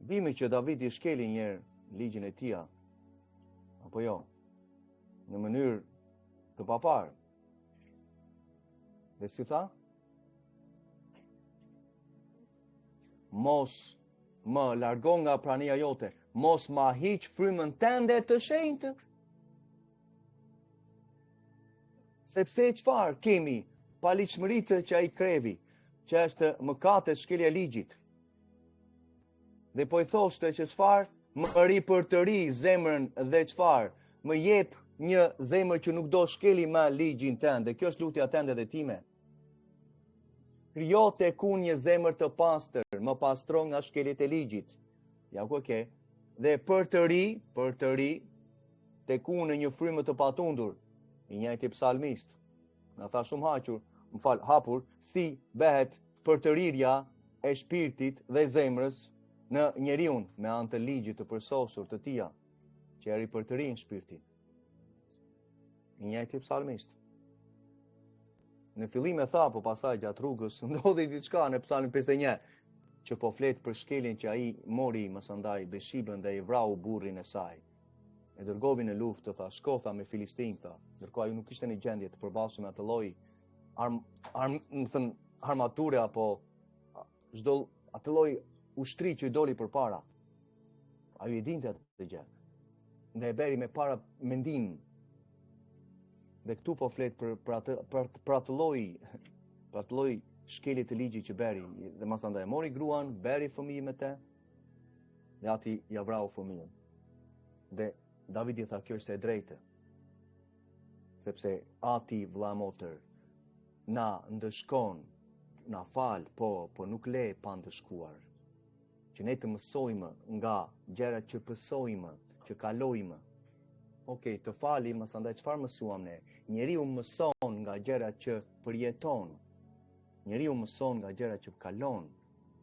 Dimi që Davidi shkeli njerë ligjin e tia, apo jo, në mënyrë të paparë. Dhe si tha? Mos më largo nga prania jote, mos ma hiq frymën tënde të shenjtë. Sepse çfarë kemi paligjshmëritë që ai krevi, që është mëkate shkelja e ligjit. Dhe po i thoshte që çfarë më ri për të ri zemrën dhe çfarë më jep një zemër që nuk do shkeli më ligjin tënd. Dhe kjo është lutja tënde dhe time. Krijo tekun një zemër të pastër, më pastro nga shkeljet e ligjit. Ja ku e ke. Dhe për të ri tekun në një frymë të patundur. I njëjti psalmist na tha shumë hapur si bëhet përtërirja e shpirtit dhe zemrës në njeriu me anë të ligjit të përsosur të tija, që e ripërtërin shpirtin. I njëjti psalmist. Në fillim e tha, po pasaj gjatë rrugës, ndodhi diçka në Psalmin 51, që po flet për shkeljen që ai mori mësandaj Beshibën dhe i vrau burrin e saj. E dërgovi në luftë, tha, shkotha me Filistin, tha, ndërkohë ai nuk ishte në gjendje të përballshëm me atë lloj armature apo çdo atë lloj ushtri që i doli përpara. Ai i dinte atë gjë. Dhe e beri me para mendim. Dhe këtu po flet për atë lloj shkelje të ligjit që beri, dhe masandaj mori gruan, beri fëmijë me te, dhe ati ja vrau fëmijën. Dhe Davidi tha, kjo është e drejtë, sepse ati vëlla motër na ndëshkon, na fal, po nuk le pa ndëshkuar, që ne të mësojmë nga gjërat që pësojmë, që kalojmë. Okej, të falim, mësandaj çfarë mësuam ne? Njeriu mëson nga gjërat që përjeton. Njeriu mëson nga gjërat që kalon,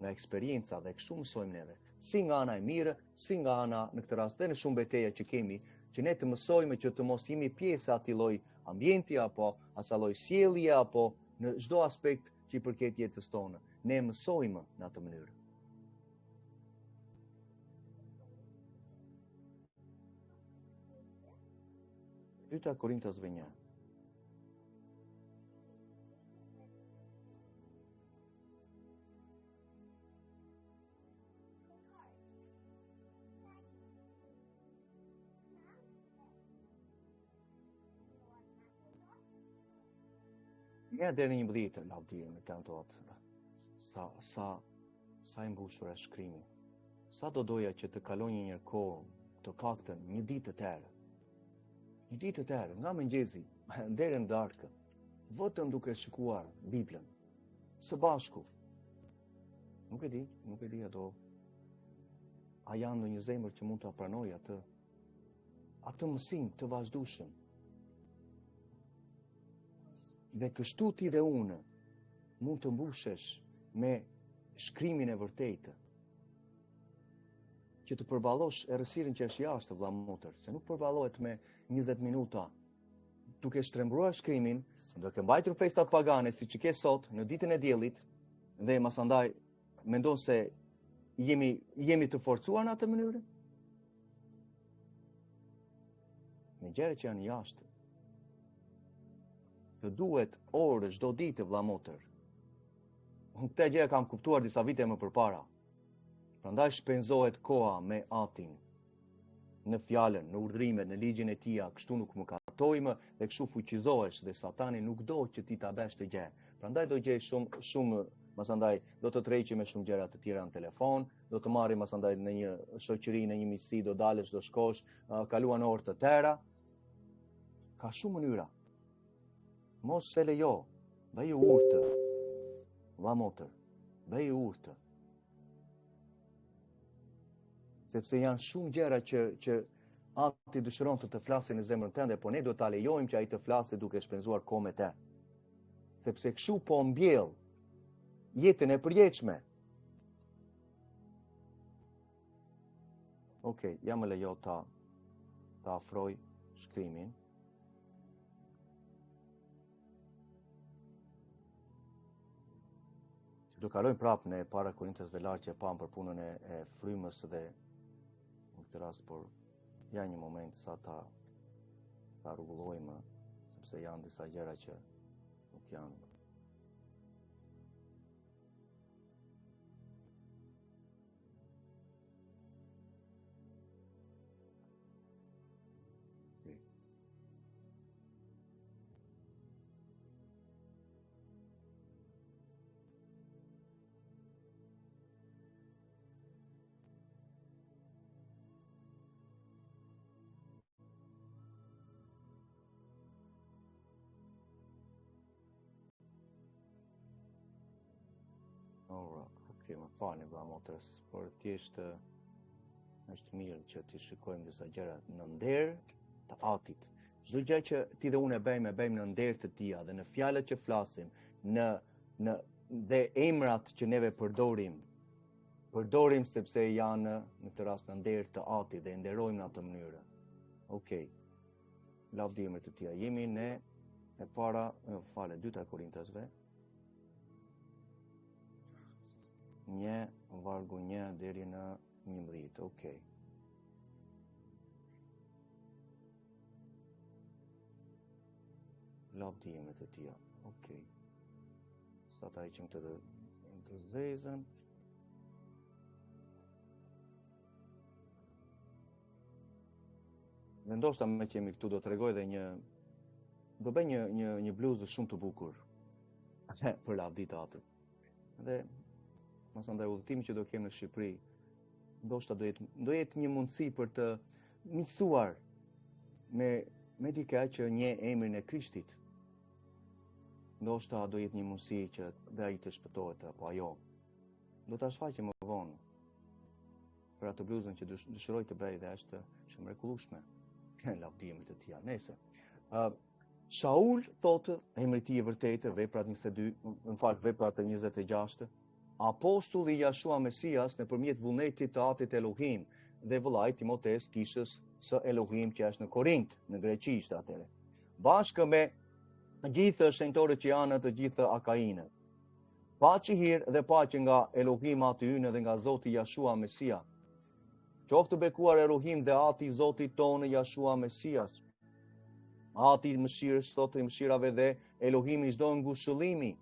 nga eksperjenca, dhe kështu mësojmë neve. Si nga ana e mirë, si nga ana në këtë rast dhe në shumë betejë që kemi, që ne të mësojmë që të mos jemi pjesë atij lloj ambienti apo asaj lloj sjellje apo në çdo aspekt që i përket jetës tonë. Ne mësojmë në atë mënyrë. Dyta Korintasve 1. Nga deri një 11 lavdi me tanto atë. Sa i mbushur është shkrimi. Sa do doja që të kaloj një kohë, të paktën një ditë të tërë. Një ditë të tërë, nga mëngjesi deri në darkë, vetëm duke shikuar Biblën, së bashku. Nuk e di ato. A janë në një zemër që mund të pranoj atë mësim të vazhdueshëm. Dhe kështu ti dhe unë mund të mbushesh me shkrimin e vërtetë, që të përballosh errësirën që është jashtë, vëlla motër, se nuk përballohet me 20 minuta duke shtrembruar shkrimin, duke mbajtur festat pagane siç i ke sot në ditën e diellit, dhe masandaj mendon se jemi të forcuar në atë mënyrë? Në gjëra që janë jashtë, të duhet orë çdo ditë, vëlla motër. Unë këtë gjë kam kuptuar disa vite më përpara. Prandaj shpenzohet koha me atin. në fjalën, në urdhrimet, në ligjin e tij, kështu nuk mëkatojmë dhe kështu fuqizohesh dhe Satani nuk do që ti ta bësh të gjë. Prandaj do gjej shumë masandaj do të tërheqim me shumë gjëra të tjera në telefon, do të marrim masandaj në një shoqëri, në një miqësi, do dalësh, do shkosh, kaluan orë të tëra. Ka shumë mënyra. Mos se lejo, bëj urtë. Va motër, bëj urtë. Sepse janë shumë gjëra që Ati dëshiron të flasë në zemrën tënde, po ne do ta lejojmë që ai të flasë duke shpenzuar kohë me te. Sepse kështu po mbjell jetën e përjetshme. Okej, ja më lejo ta afroj shkrimin. Do kalojmë prapë në para Korintës velar që e pam për punën e frymës dhe në këtë rast, por ja një moment sa ta rregullojmë, sepse janë disa gjëra që nuk janë. Okej, më falni vëlla motërës, por thjesht është mirë që ti shikojmë disa gjëra në nder të Atit. Çdo gjë që ti dhe unë e bëjmë në nder të Tij dhe në fjalët që flasim, në dhe emrat që neve përdorim sepse janë në këtë rast në nder të Atit dhe nderojmë në atë mënyrë. Okej. Lavdi emrit të Tij. Jemi ne e para, dyta Korintasve. 1:1 deri në 11. Okej. Lavdi emrit të Tij. Okej. Sa ta heqim të zezën. Dhe ndoshta me që jemi këtu do t'rregoj dhe do bëj një bluzë shumë të bukur për lavdi të Atit. Dhe masandaj udhëtimi që do kemë në Shqipëri, ndoshta do jetë një mundësi për të miqësuar me dikë që njeh emrin e Krishtit. Ndoshta do jetë një mundësi që dhe ai të shpëtohet apo ajo. Do ta shfaqem më vonë për atë bluzën që dëshiroj të bëj dhe është shumë mrekullueshme. Lavdi emrit të Tij. Nëse Shaul thotë emri i tij i vërtetë, veprat 22, veprat 26. Apostulli Jashua Mesias nëpërmjet vullnetit të Atit Elohim dhe vëllait Timoteus kishës së Elohim që është në Korint, në greqisht atëre. Bashkë me gjithë shenjtorët që janë të gjithë Akainë. Paqi hir dhe paqe nga Elohim Ati ynë dhe nga Zoti Jashua Mesia. Qoftë bekuar Elohim dhe Ati i Zotit tonë Jashua Mesias. Ati i mëshirës, thotë i mëshirave dhe Elohim i çdo ngushëllimi,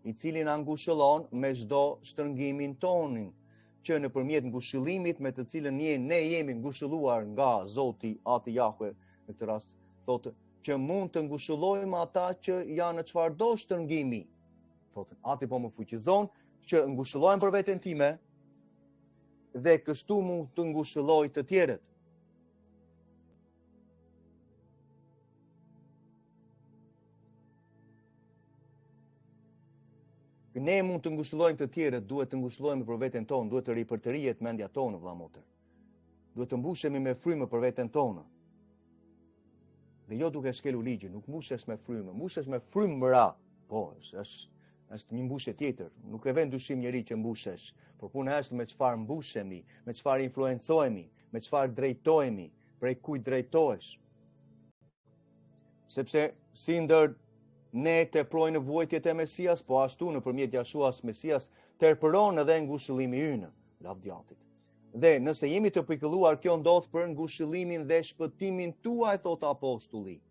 i cili na ngushëllon me çdo shtrëngimin tonin, që nëpërmjet ngushëllimit me të cilën ne jemi ngushëlluar nga Zoti Ati Jahve, në këtë rast thotë që mund të ngushëllojmë ata që janë në çfarëdo shtrëngimi. Thotë Ati po më fuqizon që ngushëllohem për veten time dhe kështu mund të ngushëlloj të tjerët. Ne mund të ngushëllojmë të tjerët, duhet të ngushëllojmë për veten tonë, duhet të ripërtërihet mendja tonë, vëlla motër. Duhet të mbushemi me frymë për veten tonë. Dhe jo duke shkelur ligjin, nuk mbushesh me frymë, mbushesh me frymëra. Po, është një mbushje tjetër, nuk e vën dyshim njeri që mbushesh, por puna është me çfarë mbushemi, me çfarë influencohemi, me çfarë drejtohemi, prej kujt drejtohesh. Sepse si ndër ne teprojnë nevojtjet e Mesias, po ashtu nëpërmjet Jashuas Mesias tepron edhe ngushëllimi ynë, lavdi Atit. Dhe nëse jemi të pikëlluar, kjo ndodh për ngushëllimin dhe shpëtimin tuaj, thot apostulli.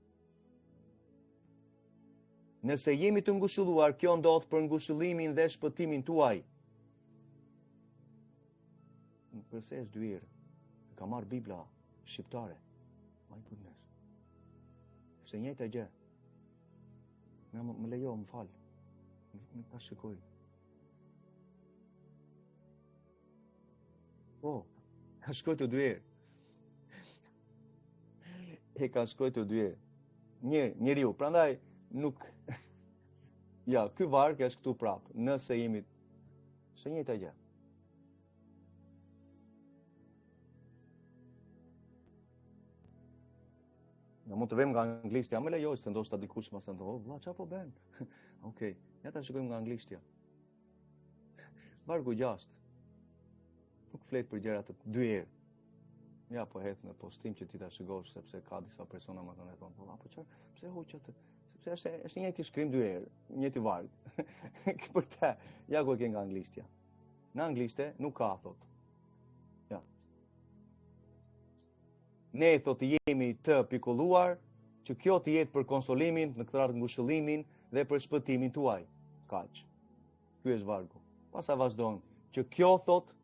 Nëse jemi të ngushëlluar, kjo ndodh për ngushëllimin dhe shpëtimin tuaj. Përse është dyer? Ka marr Bibla shqiptare. My goodness. Se njëjta gjë. Më lejo, më fal. Nuk ta shikoj. Po, ka shkruar 2 herë. E ka shkruar 2 herë. Njeriu, prandaj nuk ja, ky varg është këtu prapë. Nëse jemi së njëjta gjë. Ja mund të vëmë nga anglishtja, më lejoj se ndoshta dikush më thënë, "Oh, vlla, çfarë po bën?" Okej, ja ta shikojmë nga anglishtja. Vargu 6. Nuk flet për gjëra të 2 herë. Ja, po hedh në postim që ti ta shikosh sepse ka disa persona më kanë thonë, "Po, apo çfarë? Pse hoqët?" Sepse është njëjti shkrim 2 herë, njëjti varg. Për të, ja ku e ke nga anglishtja. Në anglishte nuk ka thot. Ja. Ne thot jemi të pikolluar që kjo të jetë për konsolimin, në këtë radhë ngushëllimin dhe për shpëtimin tuaj. Kaq. Ky është vargu. Pastaj vazhdon që kjo thot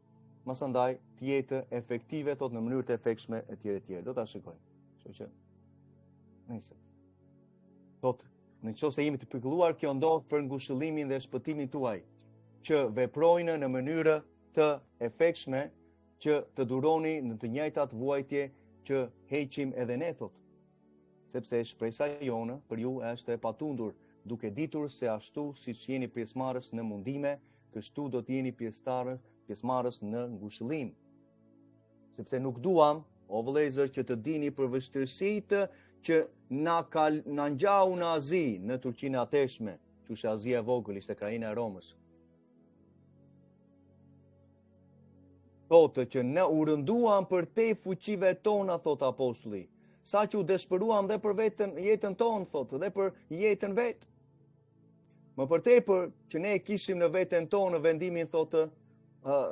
masandaj të jetë efektive thot në mënyrë të efektshme etj. Do ta shikojmë. Kështu që nice. Thot, nëse jemi të pikolluar, kjo ndodh për ngushëllimin dhe shpëtimin tuaj, që veprojnë në mënyrë të efektshme, që të duroni në të njëjtat vuajtje që heqim edhe ne thot. Sepse shpresa jonë për ju është e patundur, duke ditur se ashtu siç jeni pjesëmarrës në mundime, kështu do të jeni pjesëmarrës në ngushëllim. Sepse nuk duam, o vëllezër, që të dini për vështirësitë që na ngjau në Azi, në Turqinë e ateshme, që Azia e vogël ishte krajina e Romës. Thotë që ne u rënduam për te fuqive tona, thot apostulli, sa që u dëshpëruam dhe për jetën tonë, thot, dhe për jetën vetë. Më përtepër që ne kishim në veten tonë vendimin, thotë,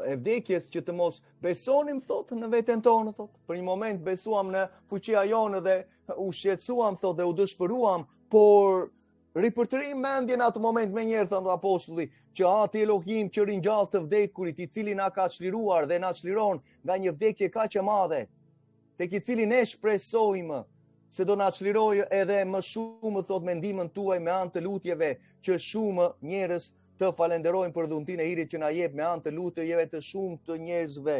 e vdekjes, që të mos besonim, thotë, në veten tonë, thotë. Për një moment besuam në fuqia jonë dhe u shqetësuam, thotë, dhe u dëshpëruam, por ripërtërim mendjen atë moment me njerë, thënë apostulli, që ati Elohim që ringjall të vdekurit, i cili na ka çliruar dhe na çliron nga një vdekje kaq e madhe, tek i cili ne shpresojmë se do na çlirojë edhe më shumë, thot, me ndihmën tuaj me anë të lutjeve, që shumë njerëz të falenderojnë për dhuntinë e Irit që na jep me anë të lutjeve të shumë të njerëzve.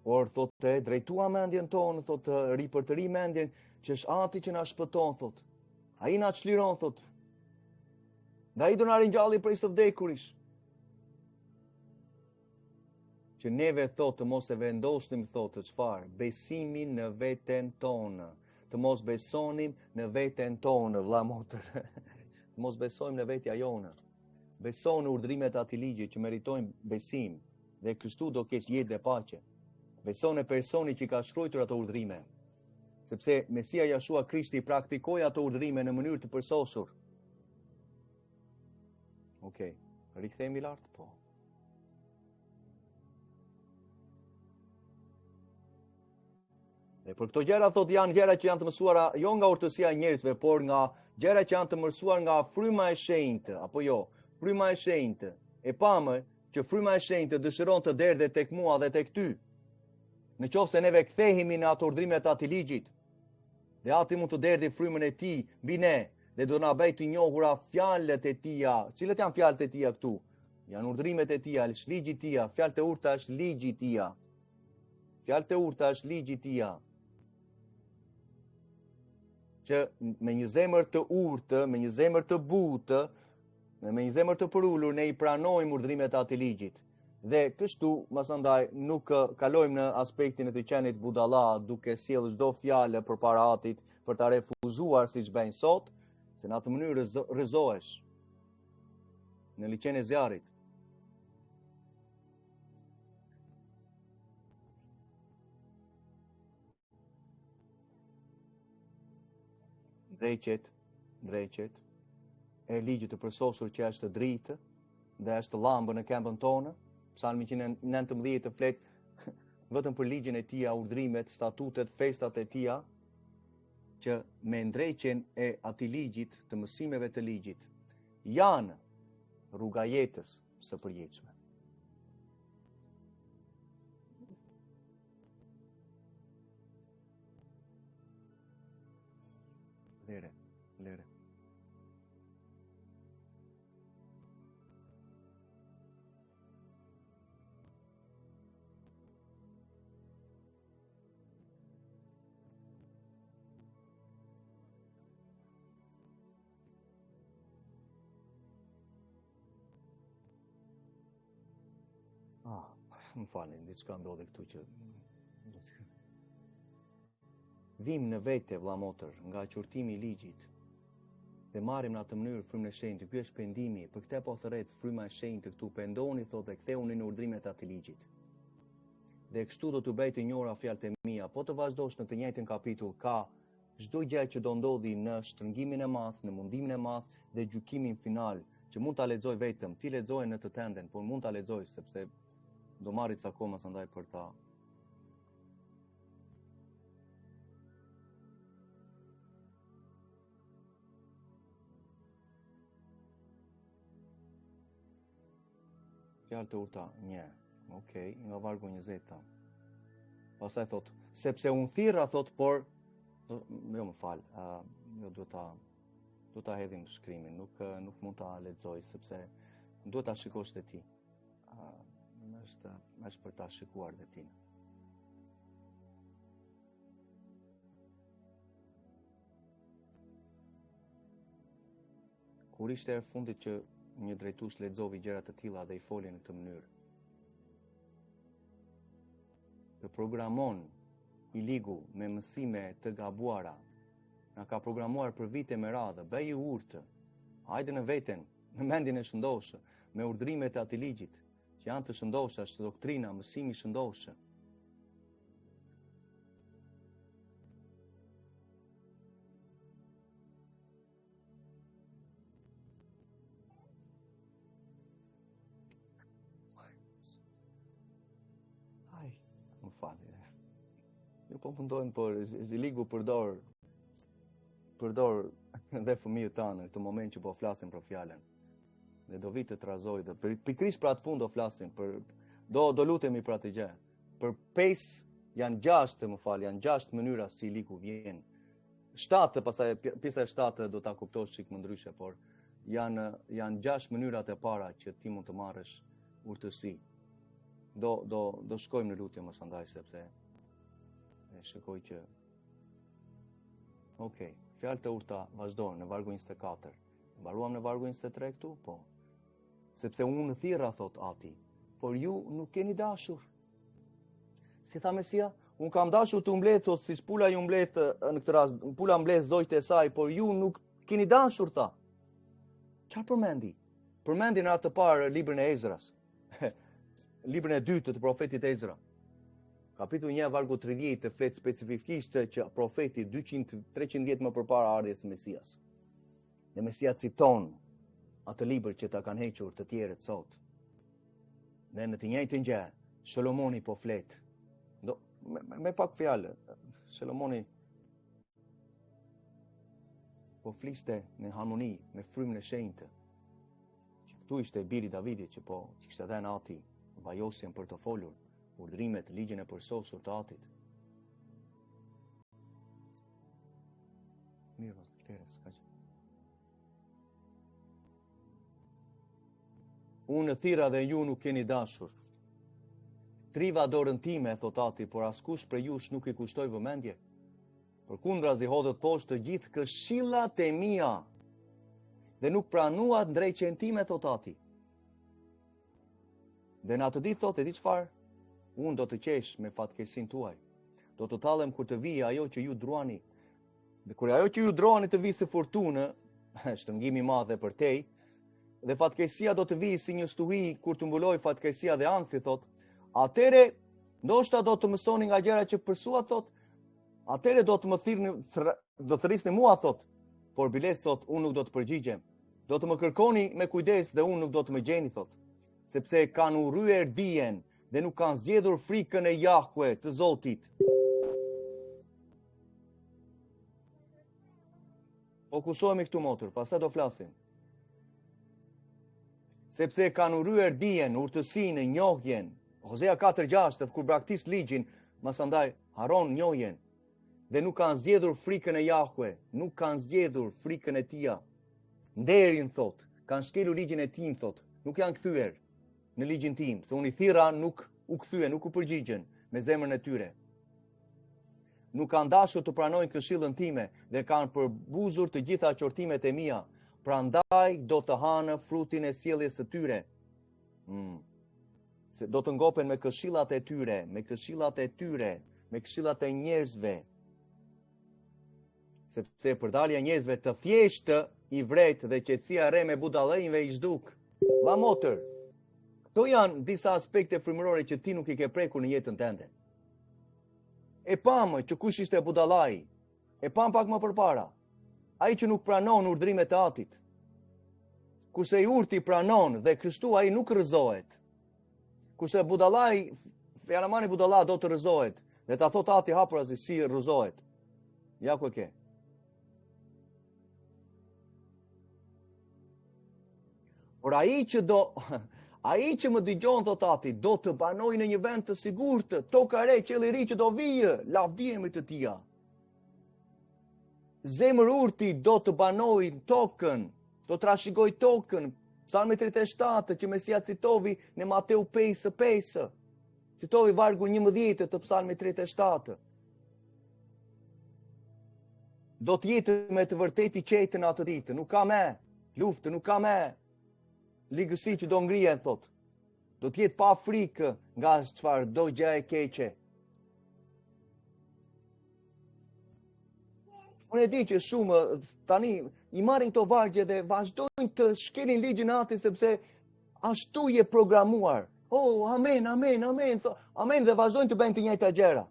Por thotë drejtua mendjen tonë, thotë ripërtëri mendjen që është Ati që na shpëton, thotë. Ai na çliron, thotë. Dhe ai do na ringjalli prej së vdekurish. Që neve, thotë, të mos e vendosnim, thotë, çfarë? Besimin në veten tonë. Të mos besonim në veten tonë, vëlla motër. Të mos besojmë në vetja jonë. Beso në urdhrimet e atij ligji që meritojnë besim, dhe kështu do kesh jetë dhe paqe. Beso në personi që ka shkruar ato urdhrime. Sepse Mesia Jashua Krishti praktikoi ato urdhrime në mënyrë të përsosur. Okej, rikthehemi lart, po. Dhe për këto gjëra, thot, janë gjëra që janë të mësuara jo nga urtësia e njerëzve, por nga gjëra që janë të mësuar nga fryma e shenjtë, apo jo, fryma e shenjtë. E pamë që fryma e shenjtë dëshiron të derdhe tek mua dhe tek ty. Në qoftë se neve kthehemi në ato urdhrime të atij ligjit, dhe Ati mund të derdhi frymën e tij mbi ne, dhe do na bëj të njohura fjalët e tija. Cilat janë fjalët e tija këtu? Janë urdhrimet e tija, është ligji i tija, fjalët e urta është ligji i tija. Fjalët e urta është ligji i tija. Që me një zemër të urtë, me një zemër të butë, me një zemër të përulur, ne i pranojmë urdhrimet e atij ligjit. Dhe kështu, masandaj, nuk kalojmë në aspektin e të qenit budalla, duke sjellë çdo fjalë përpara Atit për ta refuzuar siç bëjnë sot, se në atë mënyrë rrëzohesh në liçen e zjarrit. Drejqet e ligjit të përsosur që është dritë dhe është llambë në këmbën tonë. Psalmi 119 të flet vetëm për ligjin e tij, urdhrimet, statutet, festat e tij, që me ndrejqen e atij ligjit, të mësimeve të ligjit, janë rruga jetës së përjetshme. lere. Më falni, diçka ndodhi këtu që vim në vete, vlla motër, nga qortimi i ligjit dhe marrim në atë mënyrë frymën e shenjtë. Ky është pendimi, për këtë po thërret fryma e shenjtë këtu, pendoni thotë, ktheuni në urdhrimet e atij ligjit. Dhe kështu do të bëjë të njohura fjalët e mia, po të vazhdosh në të njëjtin kapitull, ka çdo gjë që do ndodhi në shtrëngimin e madh, në mundimin e madh dhe gjykimin final, që mund ta lexoj vetëm, ti lexoje në të tenden, por mund ta lexoj sepse do marrit ca kohë mas andaj për ta. Fjalë të urta, një. Okej, nga vargu 20. Pastaj thot, sepse unë thirra thot, por jo më fal, jo duhet ta hedhim shkrimin, nuk mund ta lexoj sepse duhet ta shikosh te ti. Është për ta shikuar dhe ti. Kur ishte herë fundit që një drejtues lexovi gjëra të tilla dhe i foli në këtë mënyrë? Të programon i ligu me mësime të gabuara, na ka programuar për vite me radhë, bëj i urtë, hajde në veten, në mendjen e shëndoshë, me urdhrimet e atij ligjit, që janë të shëndoshë, është doktrina, mësimi i shëndoshë. Ai, më fali. Jo po mundojmë, por ligu përdor dhe fëmijët tanë në këtë moment që po flasim për fjalën. Dhe do vi të trazoj dhe pikërisht për atë punë do flasim, do lutemi për atë gjë. Për 5 janë 6, më fal, janë 6 mënyra si liku vjen. 7, pastaj pjesa e 7 do ta kuptosh çik më ndryshe, por janë 6 mënyrat e para që ti mund të marrësh urtësi. Do shkojmë në lutje mos andaj sepse shikoj që Okej, fjalë të urta vazhdojnë në vargu 24. Mbaruam në vargu 23 këtu? Po. Sepse unë thirra, thot Ati, por ju nuk keni dashur. Si tha Mesia, unë kam dashur të mbledh, thot, si pula ju mbledh në këtë rast, pula mbledh zojtë e saj, por ju nuk keni dashur, tha. Çfarë përmendi? Përmendi në atë të parë librin e Ezras. Librin e dytë të profetit Ezra. Kapitulli 1 vargu 30 të flet specifikisht që profeti 200-300 vjet më përpara ardhjes së Mesias. Dhe Mesia citon atë libër që ta kanë hequr të tjerët sot. Dhe në të njëjtën gjë, Solomoni po flet. Me pak fjalë, Solomoni po fliste në harmoni me frymën e shenjtë. Që këtu ishte biri Davidit që kishte dhënë Ati vajosjen për të folur urdhrimet, ligjin e përsosur të Atit. Mirë, Kleres, kaq. Unë thirra dhe ju nuk keni dashur. Triva dorën time, thot Ati, por askush për jush nuk i kushtoj vëmendje. Përkundrazi hodhët poshtë të gjithë këshillat e mia dhe nuk pranuat ndrejqen time, thot Ati. Dhe në atë ditë, thot, e di çfarë? Unë do të qesh me fatkeqësinë tuaj. Do të tallem kur të vijë ajo që ju druani. Dhe kur ajo që ju druani të vijë si fortunë, shtrëngimi i madh për tej, dhe fatkeqësia do të vijë si një stuhi kur të mbuloj fatkeqësia dhe ankthi, thot. Atëre ndoshta do të mësoni nga gjërat që përsua, thot. Atëre do të më thirrni, do thërrisni mua, thot. Por biles, thot, unë nuk do të përgjigjem. Do të më kërkoni me kujdes dhe unë nuk do të më gjeni, thot. Sepse kanë urryer dijen dhe nuk kanë zgjedhur frikën e Jahve të Zotit. Fokusohemi këtu motër, pastaj do flasim. Sepse kanë urryer dijen, urtësinë, njohjen. Hosea 4:6, kur braktis ligjin, mas andaj haron njohjen. dhe nuk kanë zgjedhur frikën e Jahve, nuk kanë zgjedhur frikën e Tij. Nderin thot, kanë shkelur ligjin e Tij thot, nuk janë kthyer në ligjin tim, se unë i thirra nuk u kthyen, nuk u përgjigjen me zemrën e tyre. Nuk kanë dashur të pranojnë këshillën time dhe kanë përbuzur të gjitha qortimet e mia. Prandaj do të hanë frutin e sjelljes së tyre. Se do të ngopen me këshillat e tyre, me këshillat e tyre, me këshillat e njerëzve. Sepse përdalja e njerëzve të thjeshtë i vret dhe qetësia e re me budallënjve i zhduk. Vlla motër, këto janë disa aspekte frymërore që ti nuk i ke prekur në jetën tënde. E pamë që kush ishte budallai, e pam pak më përpara. Ai që nuk pranon urdhrimet e Atit. Kurse i urti pranon dhe kështu ai nuk rrëzohet. Kurse budallai, fjalamani budalla do të rrëzohet, dhe ta thot Ati hapurazi si rrëzohet. Ja ku e ke. Por ai që më dëgjon thot Ati, do të banoj në një vend të sigurt, toka e re, qielli i ri që do vijë, lavdi emrit të Tij. Zemër urti do të banoj tokën, do të trashëgoj tokën. Psalmi 37 që Mesia citovi në Mateu 5:5. Citovi vargu 11 të Psalmi 37. Do të jetë me të vërtetë i qetë në atë ditë, nuk ka më luftë, nuk ka më ligësi që do ngrihen thot. Do të jetë pa frikë nga çfarë do gjë e keqe. Unë e di që shumë tani i marrin këto vargje dhe vazhdojnë të shkelin ligjin e Atit sepse ashtu je programuar. Oh, amen, amen, amen, amen dhe vazhdojnë të bëjnë të njëjta gjëra.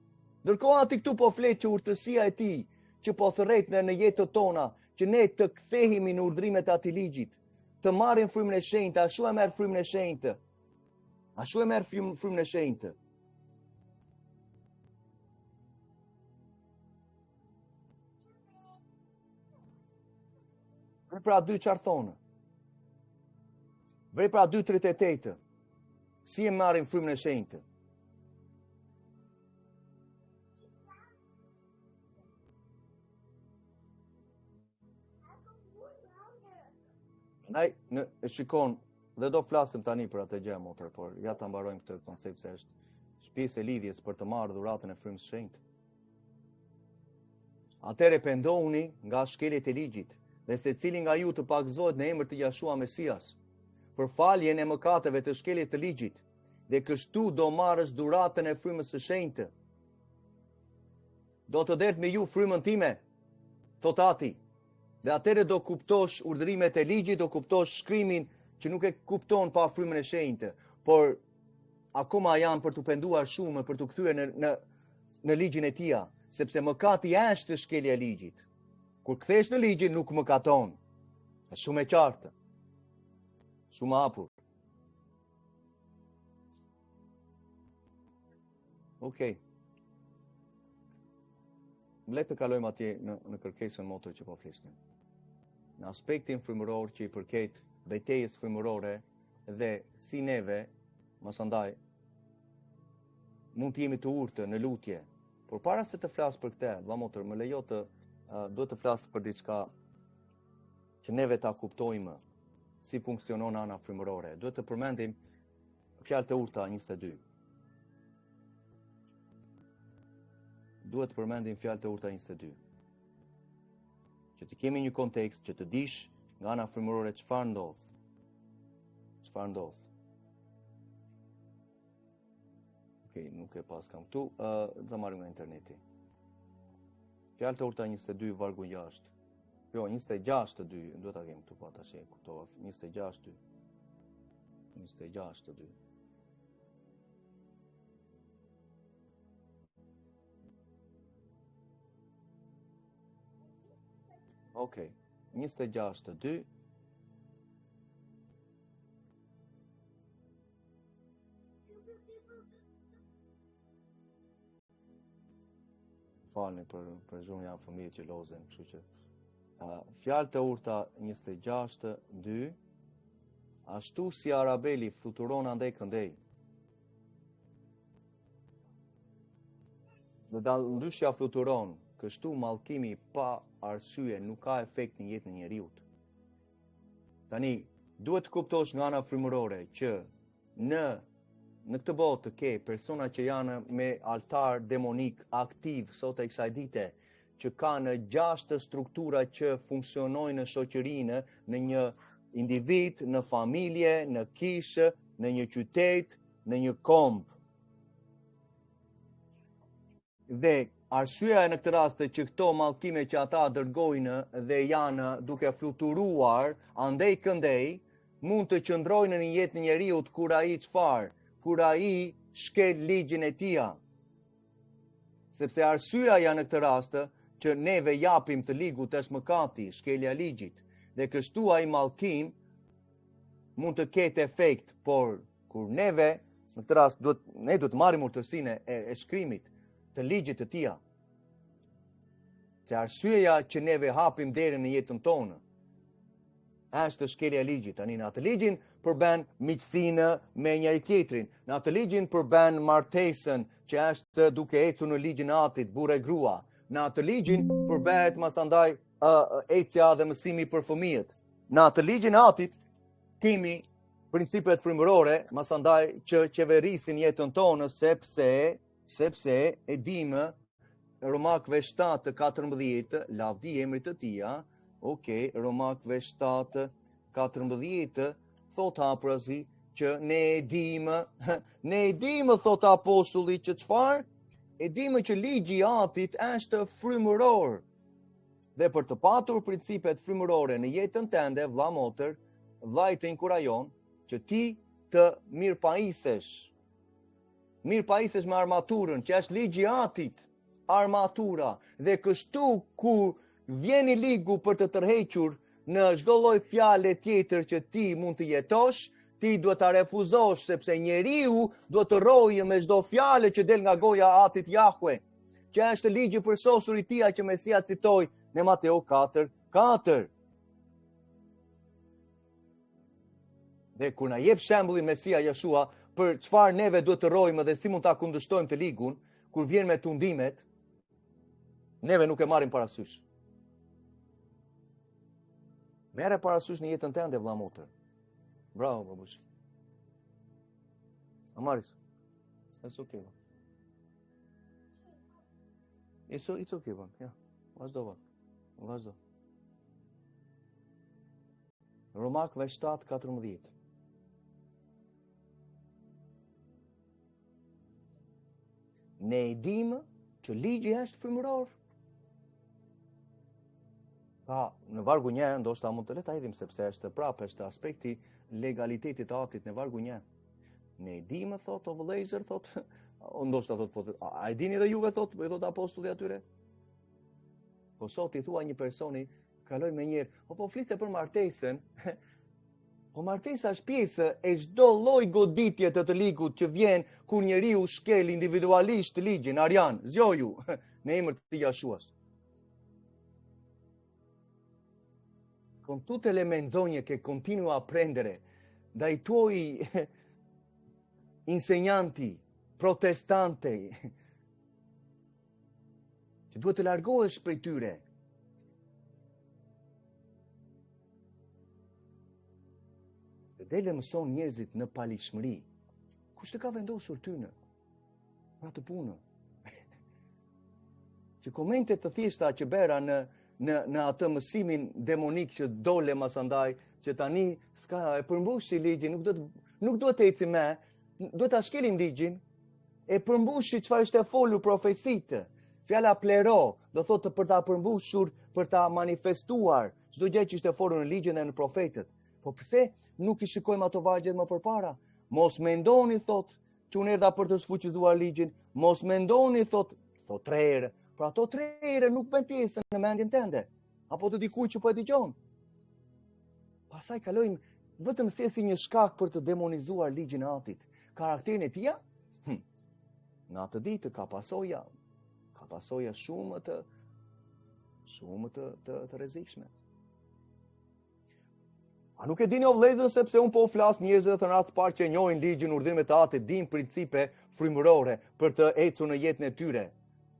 Ndërkohë Ati këtu po flet që urtësia e Tij që po thërret në jetët tona, që ne të kthehemi në urdhrimet e Atij ligjit, të marrim frymën e shenjtë, ashtu e merr frymën e shenjtë. Ashtu e merr frymën e shenjtë. Vepra 2 çfarë thonë? Vepra 2:38. Si e marrim frymën e shenjtë? Ai e shikon dhe do flasim tani për atë gjë motor, por ja ta mbarojmë këtë koncept se është pjesë e lidhjes për të marrë dhuratën e frymës së shenjtë. Atëre pendohuni nga shkeljet e ligjit dhe secili nga ju të pagëzohet në emër të Jashua Mesias, për faljen e mëkateve të shkeljes të ligjit, dhe kështu do marrësh dhuratën e frymës së shenjtë. Do të derdh me ju frymën time, thot Ati, dhe atëre do kuptosh urdhrimet e ligjit, do kuptosh shkrimin që nuk e kupton pa frymën e shenjtë, por akoma janë për të penduar shumë, për të kthyer në ligjin e Tij, sepse mëkati është shkelja e ligjit. Kur kthesh në ligjin nuk mëkaton. Është shumë e qartë. Shumë hapur. Okej. Le të kalojmë atje në kërkesën motor që po flisnim. Në aspektin frymëror që i përket betejës frymërore dhe si neve, mësandaj, mund të jemi të urtë në lutje. Por para se të flas për këtë, vëlla motor, më lejo duhet të flas për diçka që neve ta kuptojmë si funksionon ana frymërore. Duhet të përmendim fjalët e urta 22. Duhet të përmendim fjalët e urta 22. Që të kemi një kontekst, që të dish nga ana frymërore çfarë ndodh. Çfarë ndodh. Okej, nuk e pas kam këtu, do marrim nga interneti. Fjalët e urta 22 vargu 6. Jo, 26:2, duhet ta kem këtu pa tash e kuptova. 26:2. 26:2. Okej, 26:2. Falni për zhurmë janë fëmijë që lozen, kështu që fjalët e urta 26:2. Ashtu si Arabeli fluturon andej këndej. Dhe ndryshja fluturon kështu mallkimi pa arsye nuk ka efekt në jetën e njeriut. Tani, duhet të kuptosh nga ana frymërore që në këtë botë të ke persona që janë me altar demonik aktiv sot e kësaj dite, që kanë 6 struktura që funksionojnë në shoqërinë, në një individ, në familje, në kishë, në një qytet, në një komb. Dhe arsyeja në këtë rast që këto mallkime që ata dërgojnë dhe janë duke fluturuar andej këndej, mund të qëndrojnë në jetën e njeriu kur ai çfarë? Kur ai shkel ligjin e tij. Sepse arsyeja në këtë rast që neve japim të ligut është mëkati, shkelja e ligjit. Dhe kështu ai mallkim mund të ketë efekt, por kur neve në këtë rast ne duhet të marrim urtësinë e shkrimit të ligjit të tij. Se arsyeja që neve hapim derën në jetën tonë është shkelja e ligjit. Tani në atë ligjin përben miqësinë me njëri tjetrin. Në atë ligjin përben martesën që është duke ecur në ligjin e atit, burrë e grua. Në atë ligjin përbehet masandaj ecja dhe mësimi për fëmijët. Në atë ligjin e atit kemi principet frymërore, masandaj që qeverisin jetën tonë sepse e dimë Romakëve 7:14, lavdi emrit të tij. Romakëve 7:14 thot hapërazi që ne e dimë thot apostulli që çfarë? E dimë që ligji i atit është frymëror. Dhe për të patur principet frymërore në jetën tënde, vlla motër, vllai të inkurajon që ti të mirëpaisesh me armaturën, që është ligji i atit, armatura. Dhe kështu kur vjen i ligu për të tërhequr në çdo lloj fjale tjetër që ti mund të jetosh, ti duhet ta refuzosh, sepse njeriu duhet të rrojë me çdo fjalë që del nga goja e atit Jahwe, që është ligji përsosur i tij që Mesia citoi në Mateo 4:4. Dhe kur na jep shembullin Mesia Jeshua për çfarë neve duhet të rrojmë dhe si mund ta kundërshtojmë të ligun, kur vjen me tundimet, neve nuk e marrim parasysh. Merre parasysh në jetën tënde, vlla motër. Bravo, babush. Amaris. It's okay. It's okay, man. Yeah. Vazhdo. Romakëve 7:14. Ne e dimë që ligji është frymëror. Në vargu 1, ndoshta mund të le ta hedhim sepse është është aspekti legalitetit të atit në vargu 1. Ne e dimë, thot o vëllezër, thot, ndoshta thot, a e dini dhe juve, thot, i thot apostulli atyre? Po sot i thua një personi, kaloj me njerë, po flitse për martesën, po martesa është pjesë e çdo lloj goditje të ligut që vjen kur njeriu shkel individualisht ligjin, Arian, zgjoju, në emër të Jashuas. Con tutte le menzogne che continua a prendere dai tuoi insegnanti protestanti, që duhet të largohesh prej tyre. Dhe dele mëson njerëzit në palishmëri. Kush të ka vendosur ty në atë punë? Që komentet të thjeshta që bera në atë mësimin demonik që dole masandaj, që tani s'ka e përmbushi ligjin, nuk duhet të eci me, duhet ta shkelim ligjin, e përmbushi çfarë është e folur profesitë. Fjala plero do thotë për ta përmbushur, për ta manifestuar çdo gjë që ishte folur në ligjin dhe në profetët. Po pse nuk i shikojmë ato vargjet më përpara? Mos mendoni, thot, që unë erdha për të sfuqizuar ligjin. Mos mendoni, thot 3 herë. Pra ato 3 herë nuk bën pjesë në mendjen tënde, apo të dikujt që po e dëgjon. Pastaj kalojmë vetëm si një shkak për të demonizuar ligjin e atit. Karakterin e tij, në atë ditë ka pasoja shumë të rrezikshme. A nuk e dini o vëllezër sepse unë po flas njerëzve të natë parë që njohin ligjin, urdhrimet e atit, din principe frymërore për të ecur në jetën e tyre.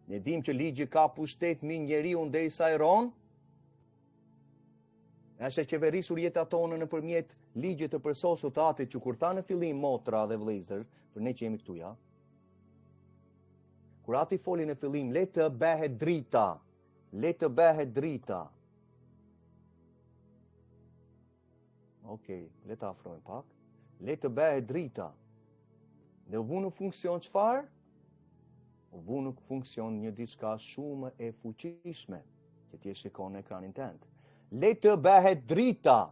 Ne dim që ligji ka pushtet mbi njeriu derisa e ron. Është qeverisur jeta tonë nëpërmjet ligjit të përsosur të Atit që kur tha në fillim motra dhe vëllezër, për ne që jemi këtu ja. Kur Ati foli në fillim, le të bëhet drita, le të bëhet drita. Okej, le të afrojmë pak. Le të bëhet drita. Dhe u vu në funksion çfarë? U vu në funksion një diçka shumë e fuqishme, që ti e shikon në ekranin tënd. Le të bëhet drita.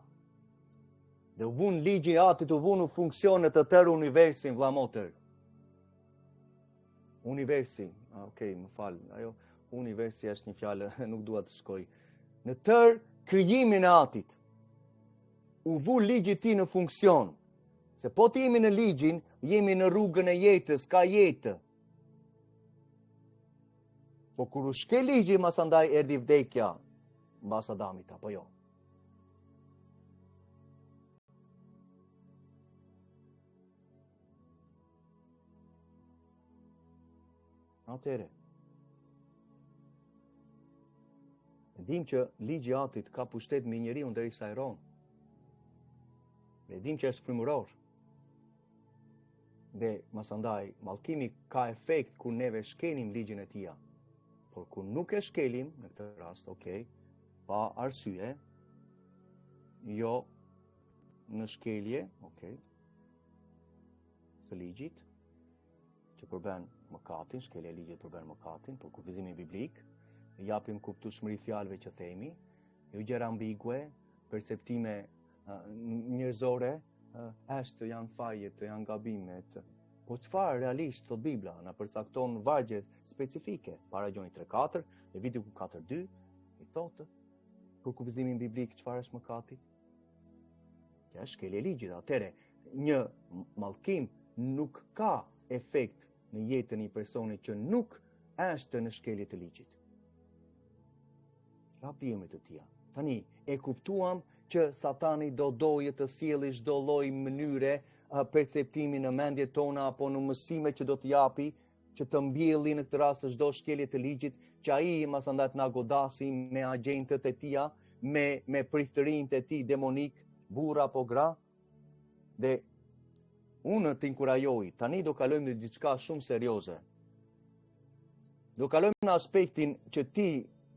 Dhe u vu në ligji i Atit, u vu në funksionet të tërë universin, vëlla motër. Universi, okej, më fal, ajo universi është një fjalë, nuk dua të shkoj. Në tërë krijimin e Atit, u vu ligji i tij në funksion. Se po të jemi në ligjin, jemi në rrugën e jetës, ka jetë. Po kur u shkel ligji, mas andaj erdhi vdekja mbas Adamit, apo jo? Atëre. Ne dim që ligji i Atit ka pushtet mbi njeriu derisa e ron. Ne dim që është frymëror. Dhe masandaj, mallkimi ka efekt kur neve shkelim ligjin e tij. Por kur nuk e shkelim, në këtë rast, okay, pa arsye, jo në shkelje, okay, të ligjit, që përben mëkatin, shkelja e ligjit përben mëkatin, për kufizimin biblik, japim kuptueshmëri fjalëve që themi, jo gjëra ambigue, perceptime njerëzore, është janë fajet, janë gabimet. Po çfarë realisht thot Bibla, na përcakton vargje specifike, para Gjonit 3:4, Levitiku 4:2, i thotë për kufizimin biblik çfarë është mëkati? Që është shkelja e ligjit. Atëre, një mallkim nuk ka efekt në jetën e një personi që nuk është në shkelje të ligjit. Rapime të tija. Tani, e kuptuam që Satani do doje të sjellë çdo lloj mënyre perceptimi në mendjet tona apo në mësime që do të japi, që të mbjelli në këtë rast çdo shkelje të ligjit, që ai masandaj na godasi me agjentët e tija, me priftërinë e tij demonik, burra apo gra. Dhe unë të inkurajoj, tani do kalojmë në diçka shumë serioze. Do kalojmë në aspektin që ti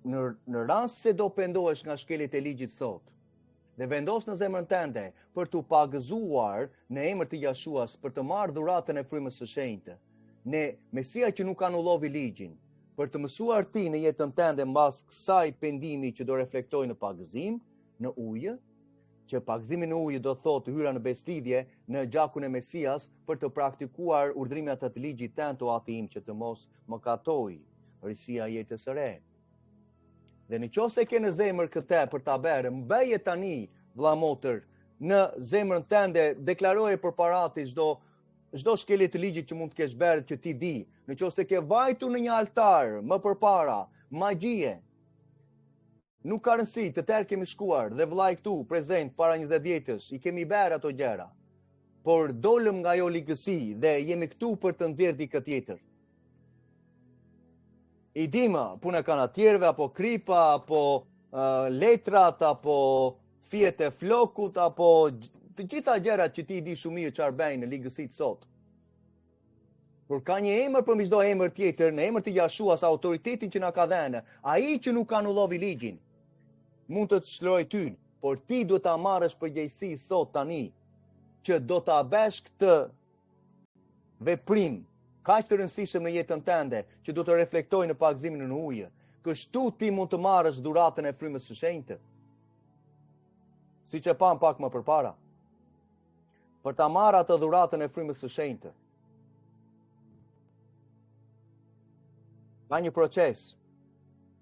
në rast se do pendohesh nga shkeljet e ligjit sot, dhe vendos në zemrën tënde për të pagëzuar në emër të Jashuas për të marrë dhuratën e frymës së shenjtë, në Mesia që nuk anullovi ligjin, për të mësuar ti në jetën tënde mbas kësaj pendimi që do reflektoj në pagëzim, në ujë, që pagëzimi në ujë do thotë hyra në beslidhje në gjakun e Mesias për të praktikuar urdhrimet e ligjit tënd o ati im që të mos mëkatoj risia jetës së re. Dhe në qoftë se ke në zemër këtë për ta bërë, mbëje tani, vëlla motër, në zemrën tënde deklaroje përpara Ati çdo shkelje të ligjit që mund të kesh bërë që ti di. Në qoftë se ke vajtur në një altar më përpara, magjie, nuk ka rëndësi, të tërë kemi shkuar dhe vëllai këtu prezent para 20 vjetësh, i kemi bërë ato gjëra. Por dolëm nga ajo ligësi dhe jemi këtu për të nxjerrë dikë tjetër. I dima, puna kanë atjerve, apo kripa, apo letrat, apo fjet e flokut, apo të gjitha gjërat që ti di shumë mirë çfarë bëjnë në ligësit sot. Por ka një emër për çdo emër tjetër, në emër të Jashuas, autoritetin që na ka dhënë, ai që nuk anullovi ligjin, mund të të shlojë ty, por ti duhet ta marrësh përgjegjësi sot tani, që do ta bësh këtë veprim kaq të rëndësishëm në jetën tënde, që do të reflektoj në pagëzimin në ujë. Kështu ti mund të marrësh dhuratën e frymës së shenjtë. Siç e pam pak më përpara. Për ta marrë atë dhuratën e frymës së shenjtë, ka një proces.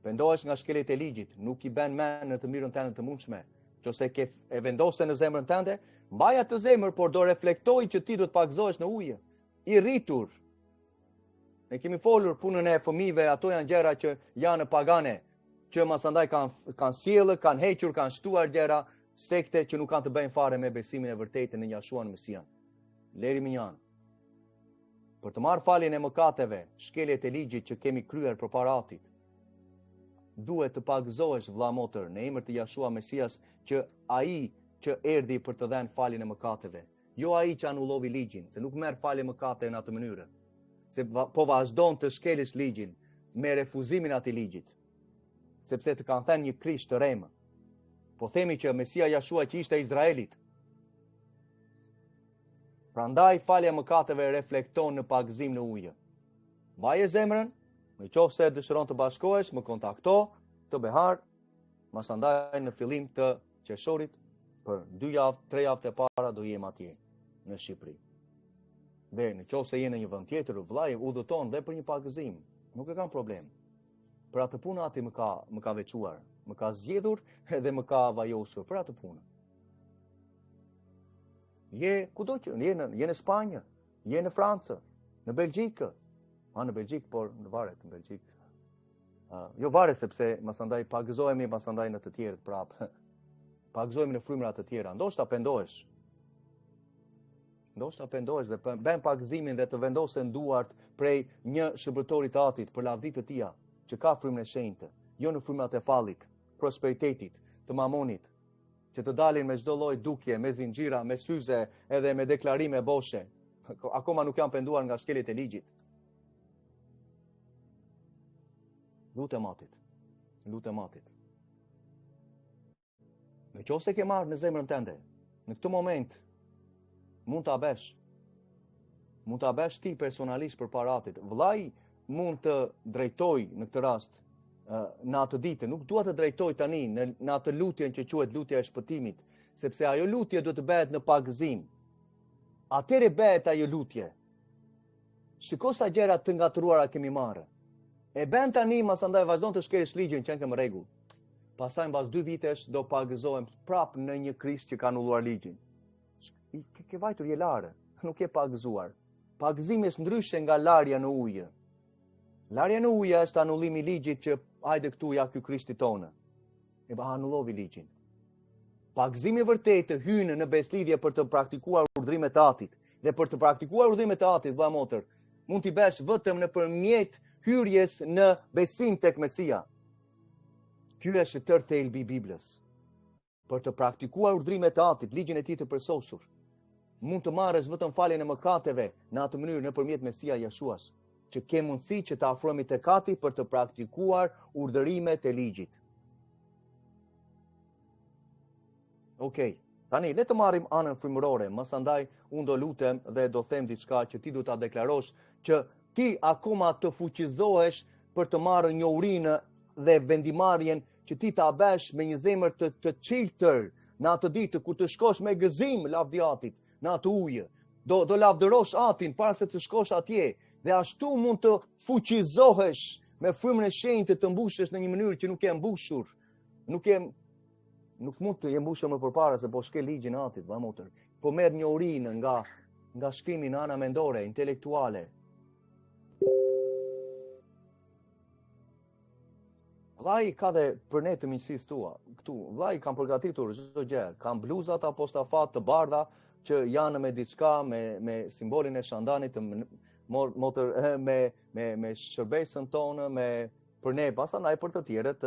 Pendohesh nga shkeljet e ligjit, nuk i bën mend në të mirën tënde të mundshme. Nëse ke e vendose në zemrën tënde, mbaj atë zemër, por do reflektoj që ti do të pagëzohesh në ujë. I rritur. Ne kemi folur punën e fëmijëve, ato janë gjëra që janë pagane, që masandaj kanë sjellë, kanë hequr, kanë shtuar gjëra, sekte që nuk kanë të bëjnë fare me besimin e vërtetë në Jashuan Mesian. Leri Minjan. Për të marrë faljen e mëkateve, shkeljet e ligjit që kemi kryer përpara Atit, duhet të pagëzohesh vëlla motër në emër të Jashua Mesias, që ai që erdhi për të dhënë faljen e mëkateve, jo ai që anullovi ligjin, se nuk merr falje mëkate në atë mënyrë, se po vazhdon të shkelësh ligjin me refuzimin e atij ligjit, sepse të kanë thënë një Krisht të remë. Po themi që Mesia Jashua që ishte Izraelit. Prandaj falja e mëkateve reflekton në pagëzim në ujë. Mbaje zemrën, në qoftë se dëshiron të bashkohesh, më kontakto të behar, masandaj në fillim të qershorit, për 2 javë, 3 javë të para do jem atje në Shqipëri. Dhe në qoftë se je në një vend tjetër, vllai udhëton dhe për një pagëzim, nuk e kam problem. Për atë punë Ati më ka veçuar, më ka zgjedhur edhe më ka vajosur për atë punë. Je kudo që, je në Spanjë, je në Francë, në Belgjikë. Në Belgjikë, por në varet në Belgjikë. Jo varet sepse masandaj pagëzohemi masandaj në të tjerët prapë. Pagëzohemi në frymëra të tjera. Ndoshta pendohesh. Dhe bën pagëzimin dhe të vendosen duart prej një shërbëtori të Atit për lavditë të tija, që ka frymën e shenjtë, jo në frymërat e fallit, prosperitetit, të mamonit, që të dalin me çdo lloj dukje, me zinxhira, me syze, edhe me deklarime boshe. Akoma nuk janë penduar nga shkeljet e ligjit. Lutem Atit. Në qoftë se ke marrë në zemrën tënde, në këtë moment mund ta bësh ti personalisht përpara Atit. Vllai mund të drejtoj në këtë rast në atë ditë, nuk dua të drejtoj tani në atë lutjen që quhet lutja e shpëtimit, sepse ajo lutje duhet të bëhet në pagëzim. Atëre bëhet ajo lutje. Shiko sa gjëra të ngatruara kemi marrë. E bën tani, masandaj vazhdon të shkelësh ligjin që në rregull. Pastaj mbas 2 vitesh do pagëzohem prapë në një Krisht që ka anulluar ligjin. Ke vajtur je larë, nuk je pagëzuar. Pagëzimi është ndryshe nga larja në ujë. Larja në ujë është anullimi i ligjit që hajde këtu ja ky Krishti tonë. E ba anullovi ligjin. Pagëzimi vërtet të hynë në beslidhje për të praktikuar urdhrimet e Atit. Dhe për të praktikuar urdhrimet e Atit, vëlla motër, mund t'i bësh vetëm nëpërmjet hyrjes në besim tek Mesia. Ky është tërë thelbi i Biblës. Për të praktikuar urdhrimet e Atit, ligjin e Tij të përsosur, mund të marrësh vetëm faljen e mëkateve në atë mënyrë nëpërmjet Mesia Jashuas, që ke mundësi që të afrohemi tek Ati për të praktikuar urdhërimet e ligjit. Okej, tani le të marrim anën frymërore, mësandaj unë do lutem dhe do them diçka që ti do ta deklarosh, që ti akoma të fuqizohesh për të marrë njohurinë dhe vendimarrjen që ti ta bësh me një zemër të çiltër në atë ditë kur të shkosh me gëzim lavdi Atit në atë ujë. Do lavdërosh Atin para se të shkosh atje. Dhe ashtu mund të fuqizohesh me frymën e shenjtë të mbushesh në një mënyrë që nuk je mbushur. Nuk mund të je mbushur më përpara se po shkel ligjin e Atit, vëlla motër. Po merr njohurinë nga shkrimi në ana mendore, intelektuale. Vllai ka dhe për ne të miqësisë tua. Këtu, vllai kanë përgatitur çdo gjë. Kanë bluzat apostafat të bardha që janë me diçka me simbolin e Shandanit me shërbesën tonë, për ne, pasandaj për të tjerët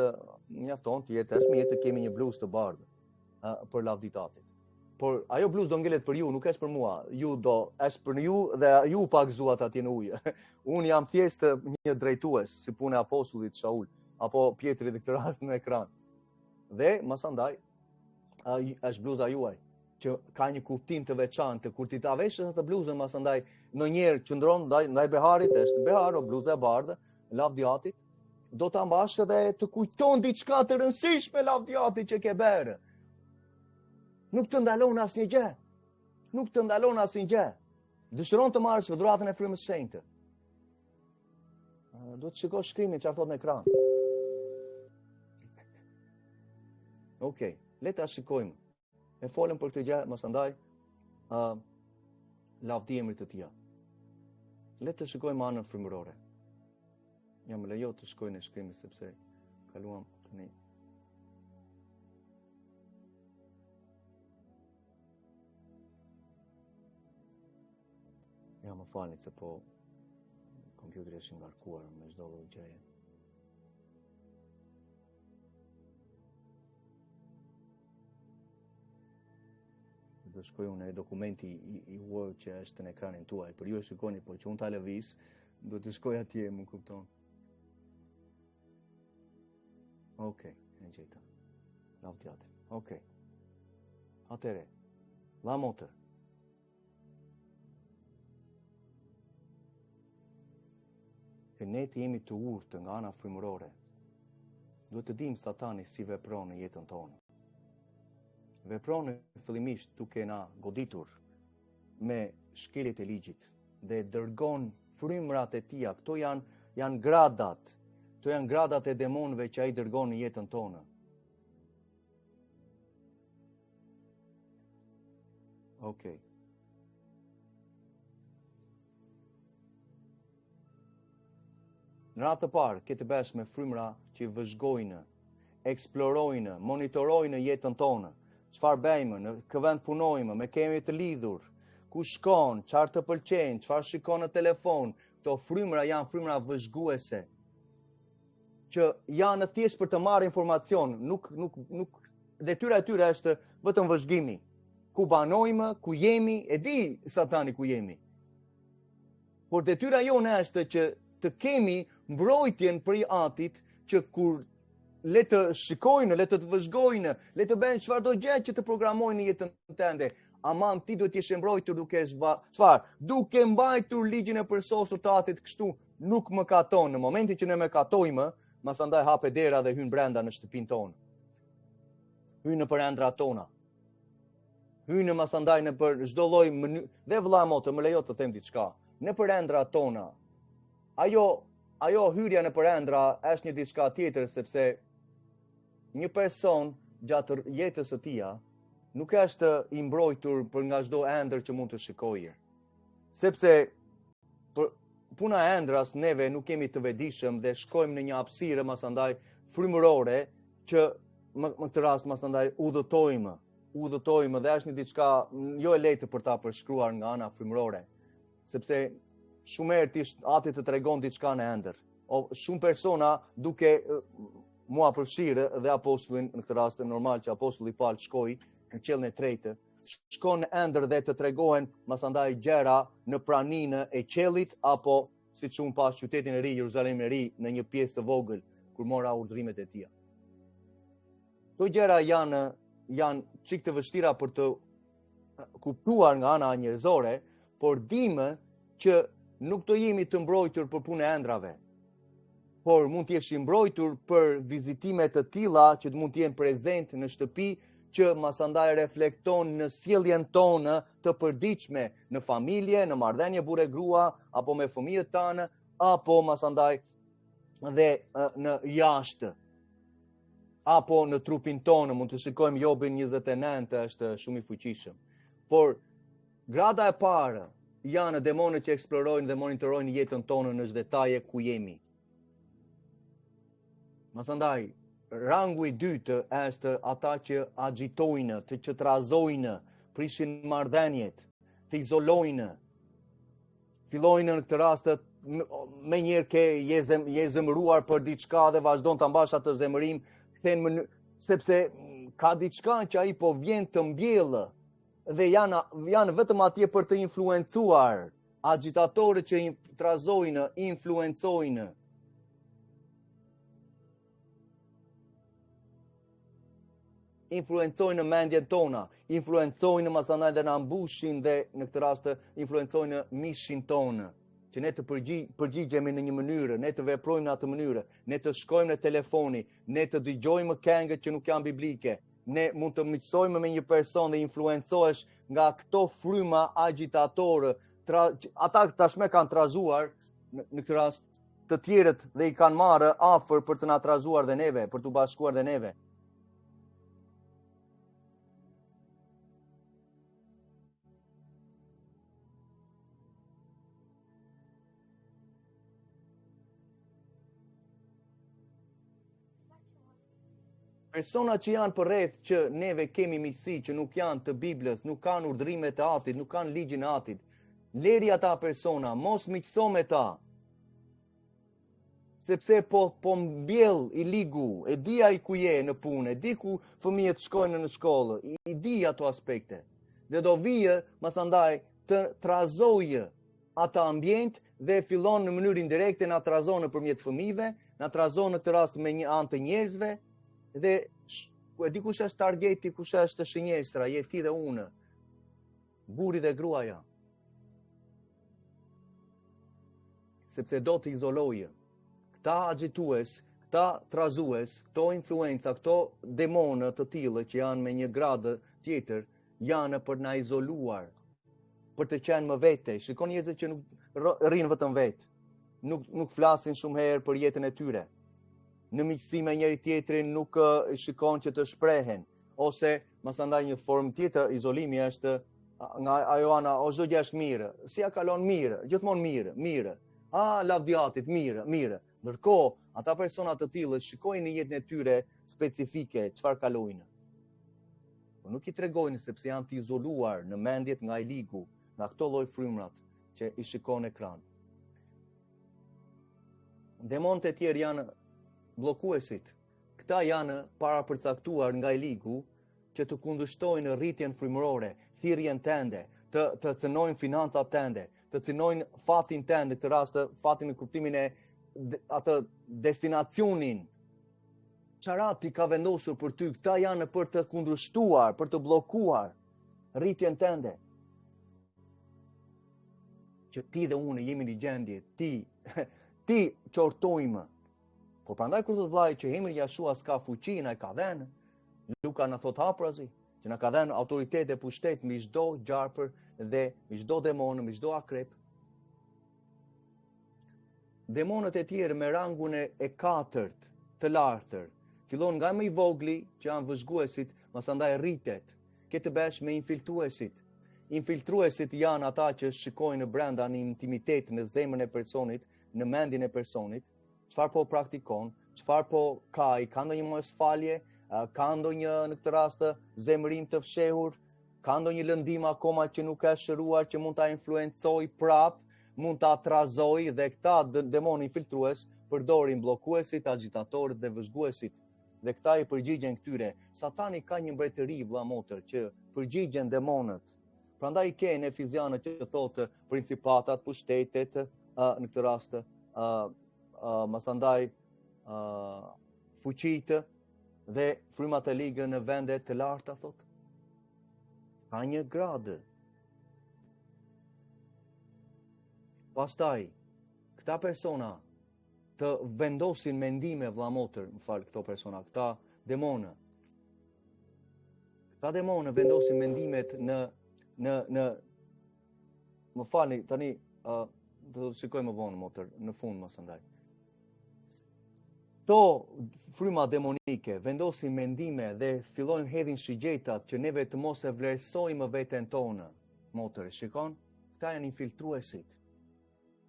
mjafton të jetë është mirë të kemi një bluzë të bardhë për lavditë Atit. Por ajo bluzë do ngelet për ju, nuk është për mua. Është për ju dhe ju pagëzuat atje në ujë. Unë jam thjesht një drejtues, si punë e apostullit Shaul, apo Pietri në këtë rast në ekran. Dhe masandaj është bluza juaj, që ka një kuptim të veçantë. Kur ti ta veshësh atë bluzën, masandaj ndonjëherë qëndron ndaj beharit, është behar o bluzë e bardhë, lavdi Atit, do ta mbash edhe të kujton diçka të rëndësishme lavdi Atit që ke bërë. Nuk të ndalon asnjë gjë. Dëshiron të marrësh dhuratën e frymës së shenjtë. Do të shikosh shkrimin çfarë thot në ekran. Okej, le ta shikojmë. E folëm për këtë gjë, masandaj lavdi emrit të Tij. Le të shikojmë anën frymërore. Ja më lejo të shkoj në shkrimin sepse kaluam tani. Ja më falni se po kompjuteri është ngarkuar me çdo lloj gjëje. Do shkoj unë dokumenti i Word që është në ekranin tuaj, për ju e shikoni, por që unë ta lëviz, do të shkoj atje, më kupton. Okej, e gjeta. Lavë teatri. Okej. Atëre, la motër. Që ne të jemi të urtë nga ana frymërore. Duhet të dim Satani si vepron në jetën tonë. Vepron fillimisht duke na goditur me shkeljet e ligjit dhe dërgon frymrat e tija. Këto janë gradat. Këto janë gradat e demonëve që ai dërgon në jetën tonë. Okej. Në radhë të parë, ke të bësh me frymra që vëzhgojnë, eksplorojnë, monitorojnë jetën tonë. Çfarë bëjmë, në kë vend punojmë, me kemi të lidhur, ku shkon, çfarë të pëlqen, çfarë shikon në telefon. Këto frymra janë frymra vëzhguese, që janë thjesht për të marrë informacion, nuk detyra e tyre është vetëm vëzhgimi. Ku banojmë, ku jemi, e di Satani ku jemi. Por detyra jone është që të kemi mbrojtjen prej atit që kur le të shikojnë, le të vëzhgojnë, le të bëjnë çfarëdo gjë që të programojnë në jetën tënde. Aman ti duhet të jesh mbrojtur duke mbajtur ligjin e përsosur të atit, kështu nuk më katon. Në momentin që ne më katojmë, masandaj hape dera dhe hyn brenda në shtëpinë tonë. Hyn në ëndrat tona. Hyn masandaj në për çdo lloj mënyrë. Dhe vëlla motë, më lejo të them diçka. Në ëndrat tona. Ajo hyrja në ëndra është një diçka tjetër, sepse një person gjatë jetës së tij nuk është i mbrojtur për nga çdo ëndër që mund të shikojë. Sepse puna e ëndras neve nuk kemi të vetëdijshëm dhe shkojmë në një hapësirë masandaj frymërore që në këtë rast masandaj udhëtojmë dhe është një diçka jo e lehtë për ta përshkruar nga ana frymërore. Sepse shumë herë ati të tregon diçka në ëndër. Shumë persona duke mua përfshirë dhe apostullin, në këtë rast normal që apostulli Paul shkoi në qiellin e tretë, shkon në ëndër dhe të tregohen masandaj gjëra në praninë e qiellit apo siç un pas qytetin e ri, Jeruzalemin e ri, në një pjesë të vogël kur mora urdhrimet e tija. Këto gjëra janë çik të vështira për të kuptuar nga ana njerëzore, por dimë që nuk do jemi të mbrojtur për punë e ëndrave, por mund të jesh i mbrojtur për vizitime të tilla që mund të jenë prezent në shtëpi, që masandaj reflekton në sjelljen tonë të përditshme në familje, në marrëdhënie burrë grua, apo me fëmijët tanë, apo masandaj dhe në jashtë, apo në trupin tonë. Mund të shikojmë Jobin 29, është shumë i fuqishëm. Por grada e parë janë demonët që eksplorojnë dhe monitorojnë jetën tonë në çdo detaje ku jemi. Masandaj, rangu i dytë është ata që agjitojnë, që trazojnë, prishin marrëdhëniet, të izolojnë. Fillojnë në këtë rast me njerë je zemëruar për diçka dhe vazhdon të ambash atë zemërim, sepse ka diçka që ai po vjen të mbjellë dhe janë vetëm atje për të influencuar. Agjitatorët që trazojnë, influencojnë. Influencojnë në mendjen tona, influencojnë masandaj dhe na mbushin dhe në këtë rast influencojnë mishin tonë, që ne të përgjigjemi në një mënyrë, ne të veprojmë në atë mënyrë, ne të shkojmë në telefoni, ne të dëgjojmë këngë që nuk janë biblike, ne mund të miqësojmë me një person dhe influencohesh nga këto fryma agjitatorë, ata tashmë kanë trazuar në këtë rast të tjerët dhe i kanë marrë afër për të na trazuar dhe neve, për të bashkuar dhe neve. Persona që janë përreth që neve kemi miqësi, që nuk janë të Biblës, nuk kanë urdhrimet e Atit, nuk kanë ligjin e Atit, leri ata persona, mos miqëso me ta. sepse po mbjell i ligu, e di ai ku je në punë, e di ku fëmijët shkojnë në shkollë, i di ato aspekte. Dhe do vijë, masandaj, të trazojë ata ambient dhe fillon në mënyrë indirekte na trazon nëpërmjet fëmijëve, na trazon në këtë rast me një anë të njerëzve dhe e di kush është targeti, kush është shënjestra, je ti dhe unë, burri dhe gruaja. Sepse do të izolojë. Këta agitues, këta trazues, këto influenca, këto demonë të tillë që janë me një gradë tjetër, janë për na izoluar, për të qenë më vete. Shikon njerëzit që nuk rrinë vetëm vetë, nuk flasin shumë herë për jetën e tyre. Në miqësi me njëri tjetrin nuk shikon që të shprehen, ose masandaj një formë tjetër izolimi është nga ajo ana, o çdo gjë është mirë, si ja kalon mirë, gjithmonë mirë. Lavdiatit, mirë. Ndërkohë, ata persona të tillë shikojnë në jetën e tyre specifike çfarë kalojnë. Po nuk i tregojnë sepse janë të izoluar në mendjet nga i ligu, nga këto lloj frymrat që i shikon në ekran. Demonët e tjerë janë bllokuesit. Këta janë parapërcaktuar nga i ligu që të kundërshtojnë rritjen frymërore, thirrjen tënde, të cënojnë financat tënde, të cënojnë fatin tënd, në këtë rast fatin në kuptimin e atë destinacionin. Çfarë ti ka vendosur për ty, këta janë për të kundërshtuar, për të bllokuar rritjen tënde. Që ti dhe unë jemi në gjendje, ti qortojmë. Por prandaj kur thot vllai që emri Jashua s'ka fuqi, na e ka dhënë, Luka na thot haprazi, që na ka dhënë autoritet dhe pushtet mbi çdo gjarpër dhe mbi çdo demon, mbi çdo akrep. Demonët e tjerë me rangun e katërt, të lartër, fillon nga më i vogli, që janë vëzhguesit, masandaj rritet, ke të bësh me infiltruesit. Infiltruesit janë ata që shikojnë në brenda në intimitet në zemrën e personit, në mendjen e personit, çfarë po praktikon, çfarë po ka ndonjë mosfalje, ka ndonjë në këtë rast zemërim të fshehur, ka ndonjë lëndim akoma që nuk ka shëruar, që mund ta influencoj prap, mund ta trazoj, dhe këta demonë infiltrues përdorin bllokuesit, agitatorët dhe vëzhguesit. Dhe këta i përgjigjen këtyre. Satani ka një mbretëri, vëlla motër, që përgjigjen demonët. Prandaj ke në Efezianët që thotë principatat, pushtetet, në këtë rast, masandaj fuqitë dhe frymat e ligë në vende të larta, thotë. Ka një gradë. Pastaj, këta persona të vendosin mendime, vëlla motër, këto persona, këta demonë. Këta demonë vendosin mendimet më falni, tani do të shikojmë më vonë motër, në fund masandaj. Këto fryma demonike vendosin mendime dhe fillojnë hedhin shigjetat që neve të mos e vlerësojmë veten tonë, motër, shikon? Këta janë infiltruesit.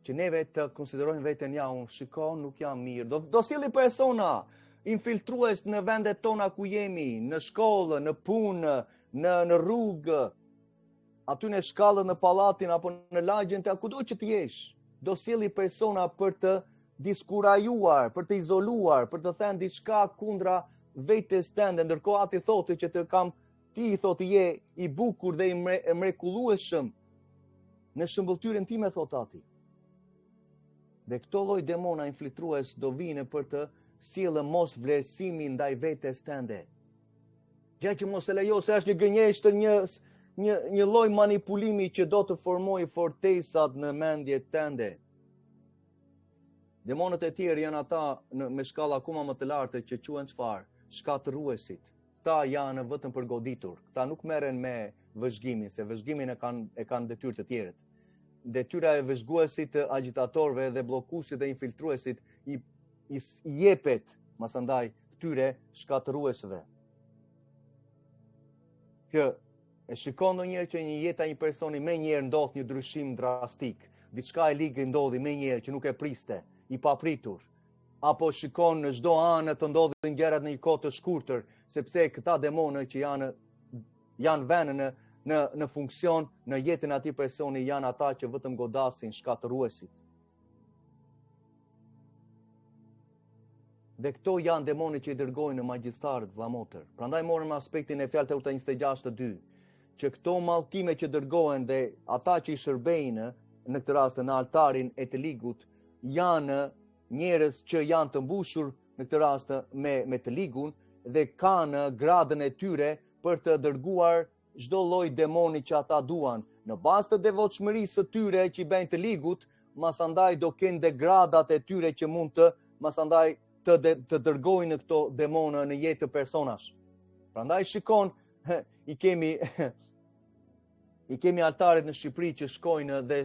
Që neve të konsiderojnë veten ja, unë shikon, nuk jam mirë. Do silli persona infiltrues në vendet tona ku jemi, në shkollë, në punë, në rrugë, aty në shkallën, në pallatin apo në lagjen, të kudo që të jesh. Do silli persona për të diskurajuar, për të izoluar, për të thënë diçka kundra vetes tënde, ndërkohë ati thotë që ti thotë je i bukur dhe i mrekullueshëm në shëmbëltyrën time, thotë ati. Dhe këto lloj demona infiltrues do vinë për të sjellë mos vlerësimin ndaj vetes tënde. Gjë që mos e lejo, se është një gënjeshtër, një lloj manipulimi që do të formojë fortesat në mendjet tënde. Demonët e tjerë janë ata me shkallë akoma më të lartë që quhen çfarë? Shkatërruesit. Këta janë vetëm për goditur. Këta nuk merren me vëzhgimin, se vëzhgimin e kanë detyrë të tjerët. Detyra e vëzhguesit, agitatorëve dhe bllokuesit dhe infiltruesit i jepet masandaj këtyre shkatëruesve. Që e shikon ndonjëherë që një jeta një personi me njëherë ndodh një ndryshim drastik, diçka e ligë ndodhi me njëherë që nuk e priste, i papritur, apo shikon në çdo anë të ndodhin gjërat në një kohë të shkurtër, sepse këta demonë që janë vënë në funksion në jetën e atij personi janë ata që vetëm godasin shkatëruesit. Dhe këto janë demonit që i dërgojnë në magjistarët vëllazër. Prandaj morëm aspektin e fjalët e Urta 26:2, që këto mallkime që dërgohen dhe ata që i shërbejnë në këtë rast në altarin e të ligut janë njerëz që janë të mbushur në këtë rast me të ligun dhe kanë gradën e tyre për të dërguar çdo lloj demoni që ata duan. Në bazë të devotshmërisë së tyre që i bëjnë të ligut, masandaj do kenë dhe gradat e tyre që mund të masandaj të dërgojnë këto demona në jetë të personash. Prandaj shikon, i kemi altaret në Shqipëri që shkojnë dhe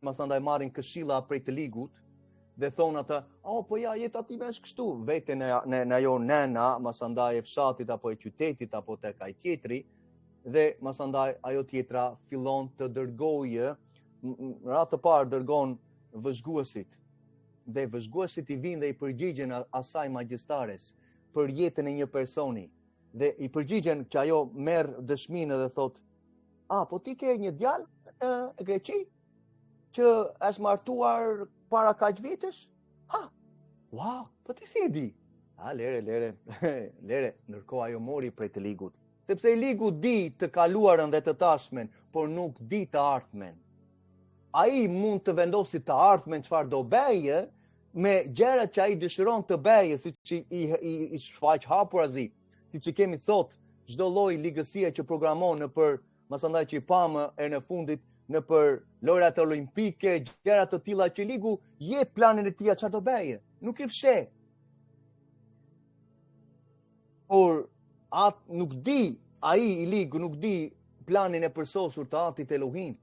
masandaj marrin këshilla prej të ligut dhe thonë ata, po ja, jeta time është kështu, vete në ajo nëna, masandaj e fshatit apo e qytetit apo tek ai tjetri, dhe masandaj ajo tjetra fillon të dërgojë, ratë të parë dërgon vëzhguesit, dhe vëzhguesit i vinë dhe i përgjigjen asaj magjistares për jetën e një personi, dhe i përgjigjen që ajo merr dëshminë dhe thot, po ti ke një djalë në Greqi që është martuar para kaq vitesh? Wow, po ti si e di? Lere, ndërkohë ajo mori prej të ligut. Sepse i ligu di të kaluarën dhe të tashmen, por nuk di të ardhmen. Ai mund të vendosi të ardhmen çfarë do bëjë me gjërat që ai dëshiron të bëjë, siç i shfaq hapurazi, siç kemi sot çdo lloj ligësie që programon në për masandaj që i pamë në fundit në për lojrat olimpike, gjëra të tilla që ligu jep planin e tij çfarë do bëjë. Nuk i fsheh. Por nuk di, ai i ligu nuk di planin e përsosur të Atit Elohim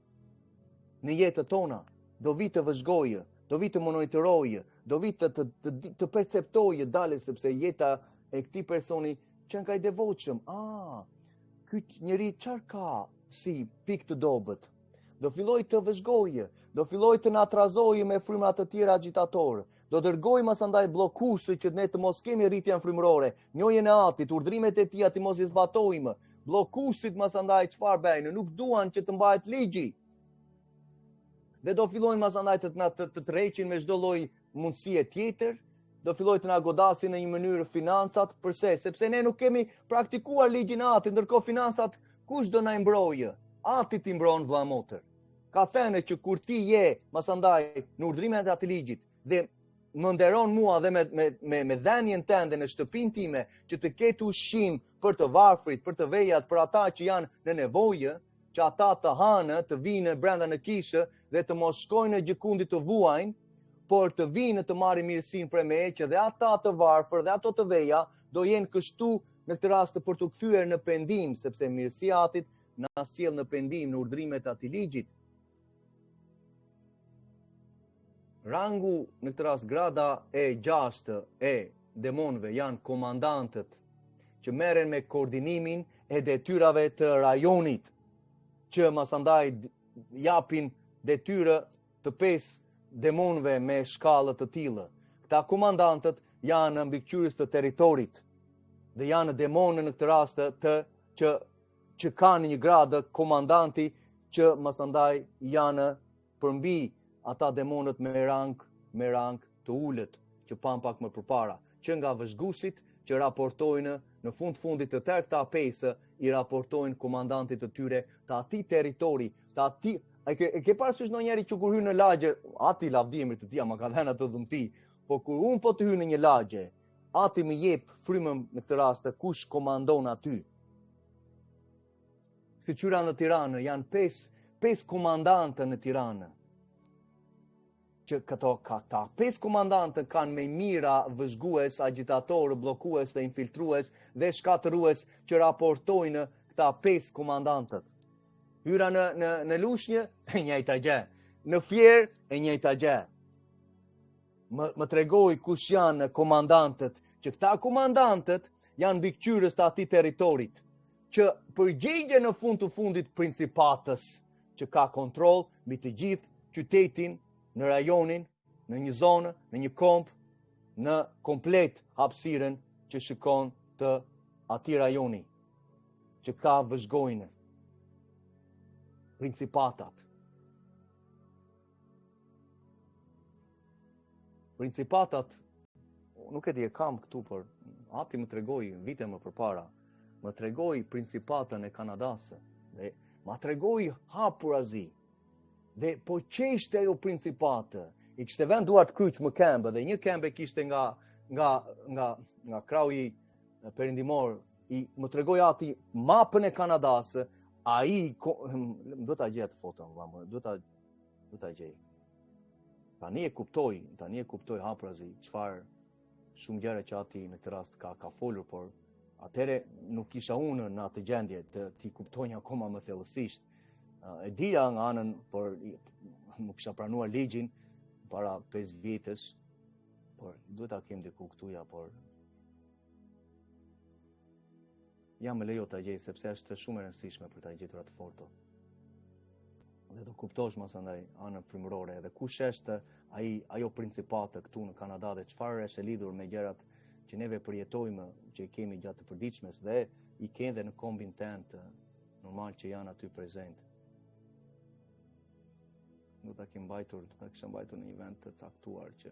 në jetën tona. Do vi të vëzhgojë, do vi të monitorojë, do vi të perceptojë dalë sepse jeta e këtij personi që ka i devotshëm. Ky njeri çfarë ka si pikë të dobët? Do filloj të vëzhgojë, do filloj të na trazojë me fryma të tjera agitatorë. Do dërgojmë asandaj bllokuesi që ne të mos kemi rritjen frymërore, njohjen e Atit, urdhrimet e tij të mos i zbatojmë. Bllokuesit masandaj çfarë bëjnë? Nuk duan që të mbahet ligji. Dhe do fillojnë masandaj të tërheqin me çdo lloj mundësie tjetër, do fillojnë të na godasin në një mënyrë financat, përse? Sepse ne nuk kemi praktikuar ligjin e Atit, ndërkohë financat kush do na mbrojë? Ati ti mbron vëlla motër. Ka thënë që kur ti je masandaj në urdhrimet e atij ligjit dhe më nderon mua dhe me dhenjen tënde në shtëpinë time që të ketë ushqim për të varfrit, për të vejat, për ata që janë në nevojë, që ata të hanë, të vinë brenda në kishë dhe të mos shkojnë në gjykundit të vuajnë, por të vinë të marrin mirësinë prej meje që dhe ata të varfër dhe ato të veja do jenë kështu në këtë rast për të kthyer në pendim, sepse mirësia e Atit na sjell në pendim në urdhrimet e atij ligjit. Rangu në këtë rast grada e 6 e demonëve janë komandantët që merren me koordinimin e detyrave të rajonit, që masandaj japin detyrë të 5 demonëve me shkallë të tilla. Këta komandantët janë mbikëqyrës të territorit dhe janë demonë në këtë rast që kanë një gradë komandanti që masandaj janë përmbi ata demonët me rang të ulët që pam pak më përpara, që nga vëzhguesit që raportojnë në fundit të tërë këta 5 i raportojnë komandantit të tyre të atij territori, të atij. E ke parasysh ndonjëri që kur hyn në lagje, Ati lavdimrit të tia, ma ka dhënë ato dhunti, po kur unë po të hy në një lagje, Ati më jep frymën në këtë rast kush komandon aty. Shkëlqyra në Tiranë janë 5 komandantë në Tiranë. Që këta 5 komandantë kanë me mira vëzhgues, agitatorë, bllokues dhe infiltrues dhe shkatërues që raportojnë këta 5 komandantët. Hyra në Lushnjë, e njëjta gjë. Në Fier, e njëjta gjë. Më tregoj kush janë komandantët, që këta komandantët janë mbikëqyrës të atij territorit, që përgjigjen në fund të fundit principatës, që ka kontroll mbi të gjithë qytetin, në rajonin, në një zonë, në një komp, në komplet hapësirën që shikon të atij rajoni, që ka vëzhgojnë principatat. Principatat, nuk e di e kam këtu, por ati më tregoi vite më përpara, më tregoi Principatën e Kanadasë, dhe ma tregoi hapurazi, dhe po qeshte ajo Principatë, i kishte vend duart kryq më këmbë, dhe një këmbë kishte nga krau i perindimor, më tregoi ati mapën e Kanadasë, ai do ta gjej atë foton, do ta gjej. Tani e kuptoj hapurazi çfarë shumë gjëra që ati në këtë rast ka folur, por atëre nuk isha unë në atë gjendje të t'i kuptonja akoma më thellësisht. E dija nga anën, por nuk kisha pranuar ligjin para 5 vjetës, por duhet ta kem diku këtuja, por jam me lejo ta gjej, sepse është shumë e rëndësishme për ta gjetur atë foto. Dhe do kuptosh mas andaj anën frymërore, edhe kush është ajo Principatë këtu në Kanada, dhe çfarë është e lidhur me gjërat që neve përjetojmë, që i kemi gjatë të përditshmes, dhe i kenë dhe në kombin tent, normal që janë aty prezent. Do ta kisha mbajtur në një vend të caktuar që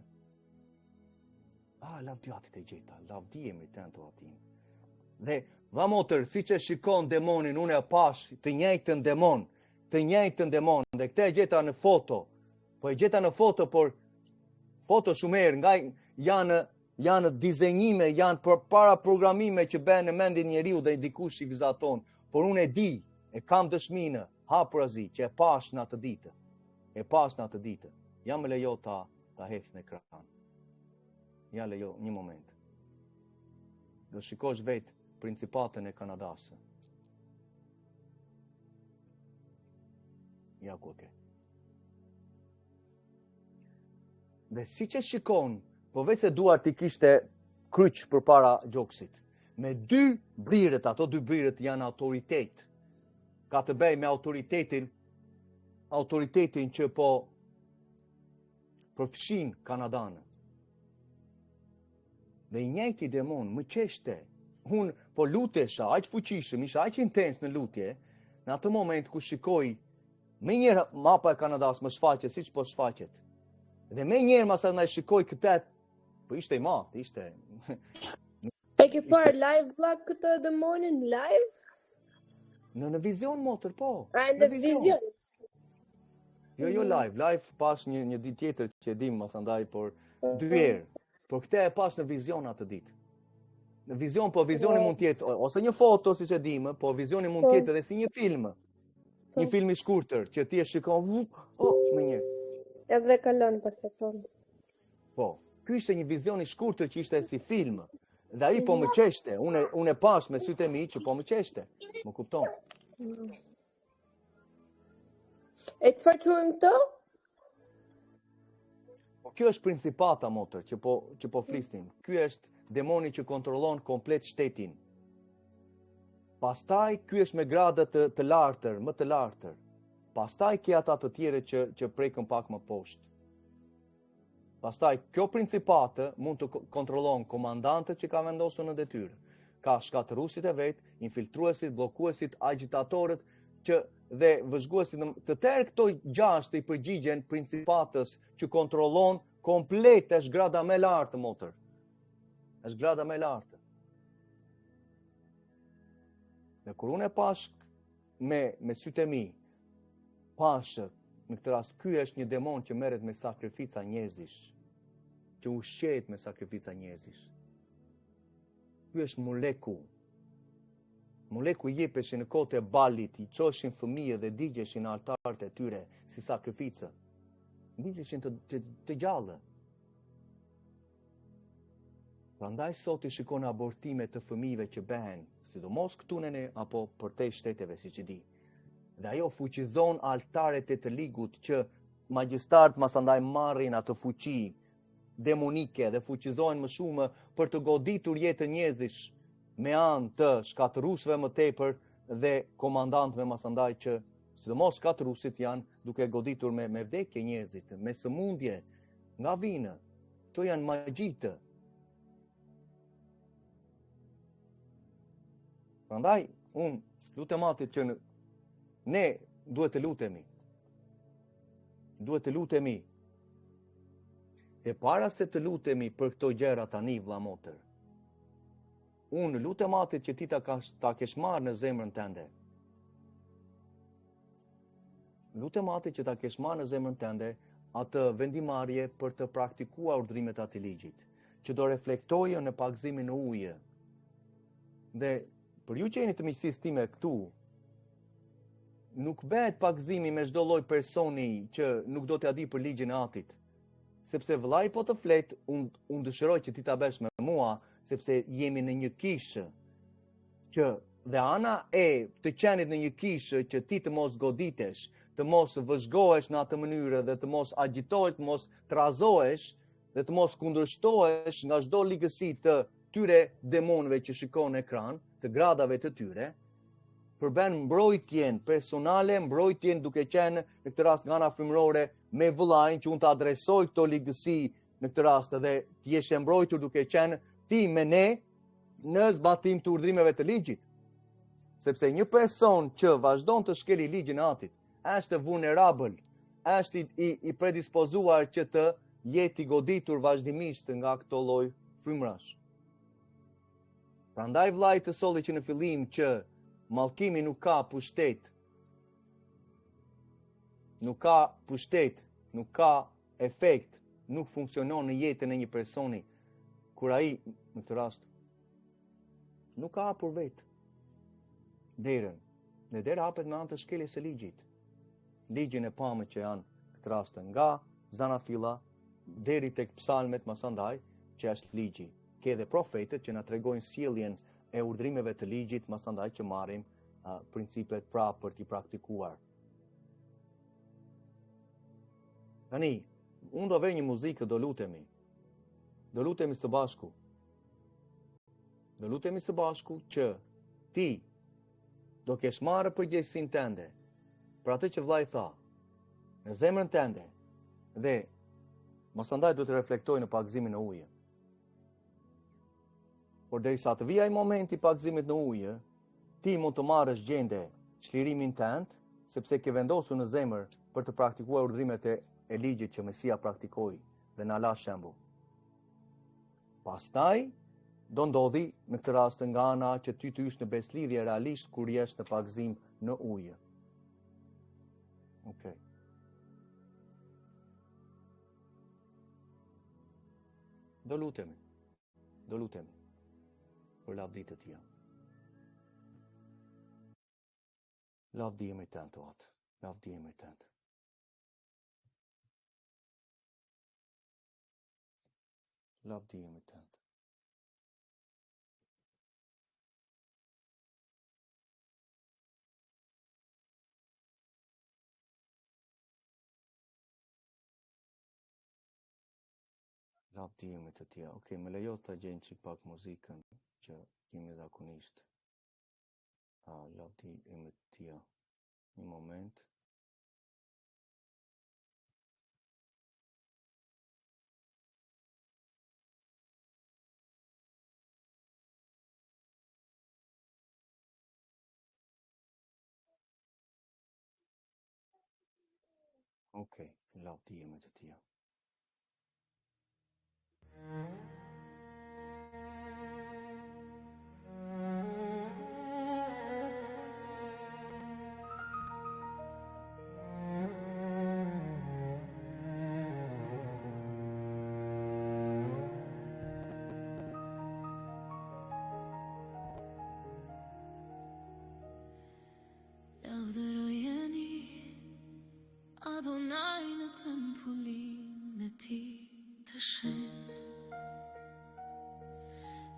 lavdiatit e gjeta, lavdi e mritento atin. Dhe motër, si që shikon demonin, unë e pash të njëjtën demon, dhe këte e gjeta në foto, por foto shumë herë, nga janë dizenjime, janë para programime që bën në mendin njeriu dhe dikush i vizaton, por unë e di, e kam dëshminë, hapurazi, që e pash në atë ditë. Jam me lejo ta hef në ekran. Ja lejo një moment. Do shikosh vetë Principatën e Kanadasë. Ja ku ke. Dhe si që shikon, po vetë se duart i kishte kryq përpara gjoksit. Me dy brirët, ato dy brirët janë autoritet. Ka të bëjë me autoritetin që po përfshin Kanadanë. Dhe i njëjti demon më qeshte. Unë po lutesha, aq fuqishëm, isha aq intens në lutje, në atë moment ku shikoj, me njerë mapa e Kanadas më shfaqet, si që po shfaqet. Dhe me njerë mas e shikoj këtë, po ishte i matë, ishte... E ke parë live vlog këtë demonin, live? Në vizion, motër, po. Në vizion? Jo live pas një ditë tjetër që e dim mas andaj, por 2 herë. Por këte e pas në vizion atë ditë. Në vizion, po vizioni mund tjetë, ose një foto, si që dimë, po vizioni mund tjetë edhe si një film. Një film i shkurtër, që ti e shikon, me një. Edhe kalon pas e po. Po, ky ishte një vizion i shkurtër që ishte si film. Dhe ai po më qeshte, unë e pas me sytë e mi që po më qeshte. Më kupton. E të faquen këto? Po, kjo është Principata, motër, që po flisnim. Ky është demoni që kontrollon komplet shtetin. Pastaj, ky është me gradët të lartër, më të lartër. Pastaj, ke ata të tjere që prekën pak më poshtë. Pastaj, kjo Principatë mund të kontrollon komandantët që ka vendosur në detyrë. Ka shkatëruesit e vet, infiltruesit, bllokuesit, agitatorët dhe vëzhguesit të tërë këto 6 i përgjigjen Principatës që kontrollon komplet, është grada më lartë, motër. Është grada më lartë. Dhe kur unë e pash me sytë e mi, pashë, në këtë rast, ky është një demon që merret me sakrifica njerëzish, që ushqehet me sakrifica njerëzish. Ky është Moleku. Moleku i jepeshin në kohët e Balit, i çoshin fëmijë dhe digjeshin në altarët e tyre si sakrificë. Digjeshin të gjallë. Prandaj sot i shikon abortime të fëmijëve që bëhen, sidomos këtu ne apo përtej shteteve, siç e di. Dhe ajo fuqizon altaret e të ligut që magjistarët masandaj marrin atë fuqi demonike dhe fuqizojnë më shumë për të goditur jetën njerëzish me anë të shkatërruesve më tepër dhe komandantëve masandaj që sidomos shkatërruesit janë duke goditur me vdekje njerëzit, me sëmundje, nga vinë. Këto janë magjitë. Prandaj, unë lutem atit që ne duhet të lutemi. E para se të lutemi për këto gjëra tani, vlla motër, unë lutem Atit që ti ta kesh marrë në zemrën tënde. Lutem Atit që ta kesh marrë në zemrën tënde atë vendimarrje për të praktikuar urdhrimet e atij ligjit, që do reflektojë në pagëzimin e ujë. Dhe për ju që jeni të miqësisë time këtu, nuk bëhet pagëzimi me çdo lloj personi që nuk do t'ia di për ligjin e Atit. Sepse vllai po të flet, unë dëshiroj që ti ta bësh me mua, sepse jemi në një kishë që dhe ana e të qenit në një kishë që ti të mos goditesh, të mos vëzhgohesh në atë mënyrë dhe të mos agjitohesh, të mos trazohesh dhe të mos kundërshtohesh nga çdo ligësi të tyre demonëve që shikon në ekran, të gradave të tyre, përben mbrojtjen personale, mbrojtjen duke qenë në këtë rast nga ana frymërore me vëllain që unë të adresoj këto ligësi në këtë rast dhe të jesh e mbrojtur duke qenë ti me ne në zbatim të urdhrimeve të ligjit. Sepse një person që vazhdon të shkeli ligjin e Atit, është vulnerabël, është i predispozuar që të jetë i goditur vazhdimisht nga këto lloj frymërash. Prandaj vllai të solli që në fillim që mallkimi nuk ka pushtet, nuk ka efekt, nuk funksionon në jetën e një personi, kur ai në këtë rast nuk ka hapur vetë derën, dhe dera hapet me anë të shkeljes së ligjit. Ligjin e pamë që janë këtë rast nga Zanafilla deri tek psalmet masandaj, që është ligji. Ke dhe profetët që na tregojnë sjelljen e urdhrimeve të ligjit, masandaj që marrim principet pra për t'i praktikuar. Tani, unë do vej një muzikë, do lutemi së bashku. Do lutemi së bashku që ti do kesh marrë përgjegjësinë tënde për atë që vllai tha në zemrën tënde dhe masandaj do të reflektoj në pagëzimin e ujë. Por derisa të vijë ai momenti i pagëzimit në ujë, ti mund të marrësh gjende çlirimin tënd, sepse ke vendosur në zemër për të praktikuar urdhrimet e ligjit që Mesia praktikoi dhe na la shembull. Pastaj do ndodhi në këtë rast nga ana që ty të ysh në beslidhje realisht kur jesh në pagëzim në ujë. Okay. Do lutemi për lavditë të tia. Lavdi emri tënd, o Atë, lavdi emri tënd. Lavdi emri tënd. Lavdi emri të tia. Okej, më lejo të gjejmë çik pak muzikën që kemi zakonisht. Lavdi emri të tia. Një moment. Okej, lavdi emri të tia. Lavdërojeni Adonai në tempullin e ti të shenjtë.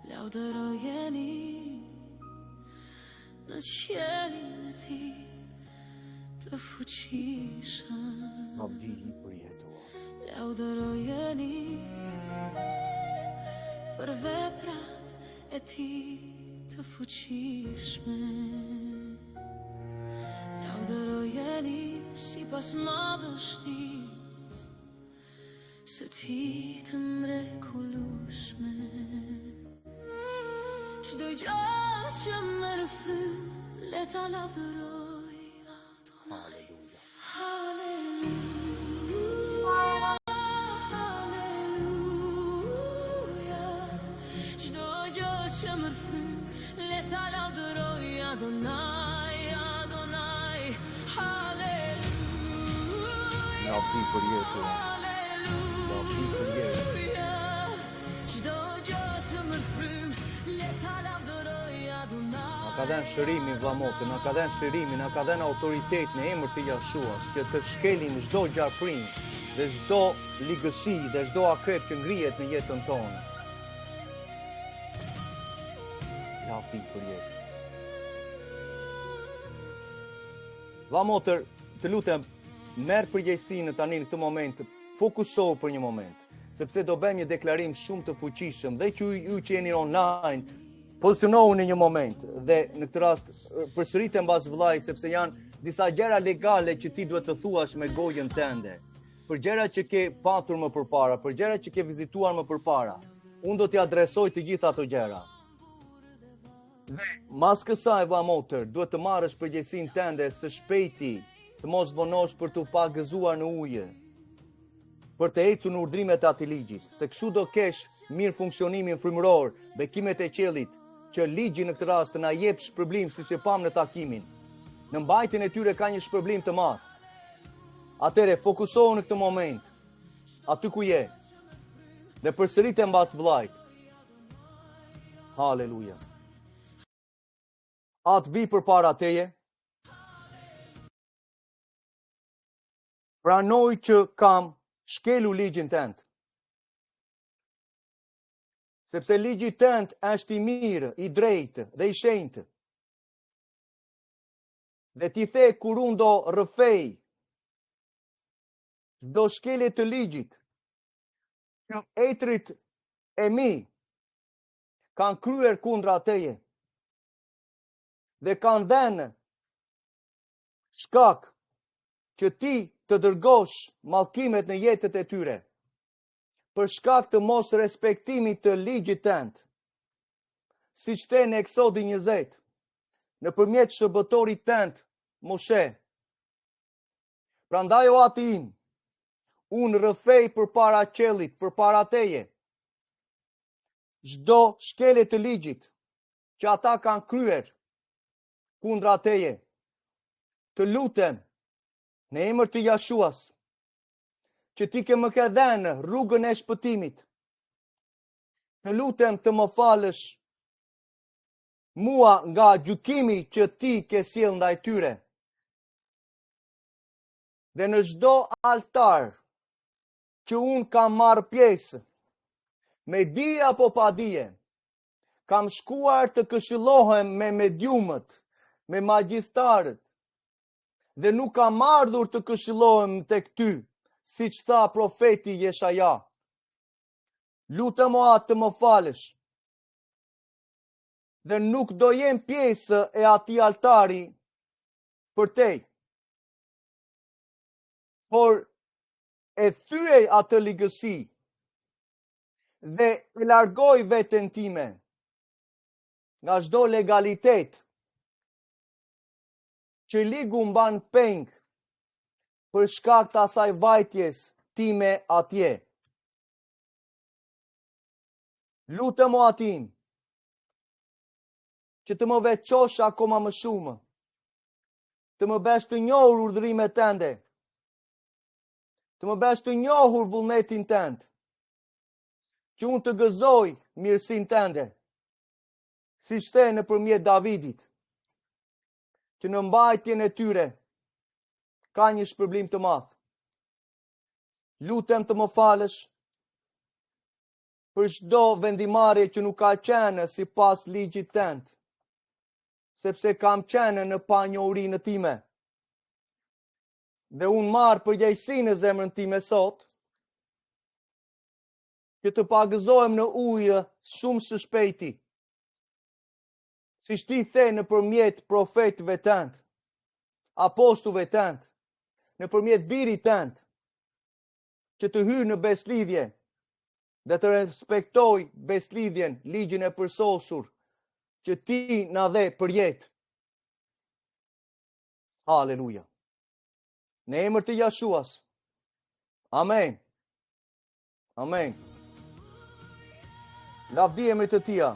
Lavdërojeni në qiellin e ti të fuqishëm. Lavdi për jetë, o Atë. Lavdërojeni për veprat e ti të fuqishme. Lavdërojeni sipas madhështisë së ti të mrekullueshme. Çdo gjë që merr frymë, le ta lavdëroj Adonai. Halleluja. Halleluja, halleluja. Lavdi për jetë. Lavdi për jetë. çdo gjë që më frym, le ta lavdëroj Adonai. Na ka dhënë shërimin vllamotë, na ka dhënë shërimin, na ka dhënë autoritet në emër të Jashuas, që të shkelim çdo gjarprim dhe çdo ligësi dhe çdo akrep që ngrihet në jetën tonë. Lavdi për jetë. Vlamotër, të lutem, merr përgjegjësinë tani në këtë moment, fokusohu për një moment, sepse do bëjmë një deklarim shumë të fuqishëm dhe që ju që jeni online, pozicionohu në një moment dhe në këtë rast përsëritem mbas vllajt sepse janë disa gjëra legale që ti duhet të thuash me gojën tënde. Për gjëra që ke patur më përpara, për gjëra që ke vizituar më përpara. Unë do t'i adresoj të gjitha ato gjëra. Dhe mas kësaj vlamotër, duhet të marrësh përgjegjësinë tënde së shpejti, të mos vonosh për të pagëzuar në ujë, për të ecur në urdhrimet e atij ligji, se kështu do kesh mirë funksionimin frymëror, bekimet e qiellit, që ligji në këtë rast të na jep shpërblim siç e pam në takimin. Në mbajtjen e tyre ka një shpërblim të madh. Atëre fokusohu në këtë moment, aty ku je, dhe përsërite mbas vllajt. Haleluja. Atë vi përpara teje. Pranoj që kam shkelu ligjin tënd. Sepse ligji tënd është i mirë, i drejtë dhe i shenjtë. Dhe ti the kur unë do rrëfej, do shkelje të ligjit, që etrit e mi kanë kryer kundra teje dhe kanë dhenë shkak që ti të dërgosh mallkimet në jetët e tyre, për shkak të mos respektimit të ligjit tënd, siç the në Eksodi 20, nëpërmjet shërbëtorit tënd, Moshe. Prandaj o ati im, unë rrëfej përpara qellit, përpara teje, çdo shkelje të ligjit që ata kanë kryer kundra teje. Të lutem në emër të Jashuas, që ti ke më ke dhënë rrugën e shpëtimit. Të lutem të më falësh mua nga gjykimi që ti ke sjell ndaj tyre. Dhe në çdo altar që unë kam marrë pjesë, me dije apo pa dije, kam shkuar të këshillohem me mediumët, me magjistarët, dhe nuk kam ardhur të këshillohem tek ty, siç tha profeti Jeshaja. Lutem o atë të më falësh. Dhe nuk do jem pjesë e atij altari për te. Por e thyej atë ligësi dhe e largoj veten time nga çdo legalitet që ligu mban peng për shkak të asaj vajtjes time atje. Lutem o atin që të më veçosh akoma më shumë, të më bësh të njohur urdhrimet tënde, të më bësh të njohur vullnetin tënd, që unë të gëzoj mirësinë tënde, siç the nëpërmjet Davidit, që në mbajtjen e tyre ka një shpërblim të madh. Lutem të më falësh për çdo vendimarrje që nuk ka qenë sipas ligjit tënd, sepse kam qenë në panjohurinë time. Dhe unë marr përgjegjësinë në zemrën time sot, që të pagëzohem në ujë shumë së shpejti, siç ti the nëpërmjet profetëve tënd, apostujve tënd, nëpërmjet birit tënd, që të hyj në beslidhje dhe të respektoj beslidhjen, ligjin e përsosur që ti na dhe për jetë. Haleluja. Në emër të Jashuas. Amen. Amen. Lavdi emrit të tia.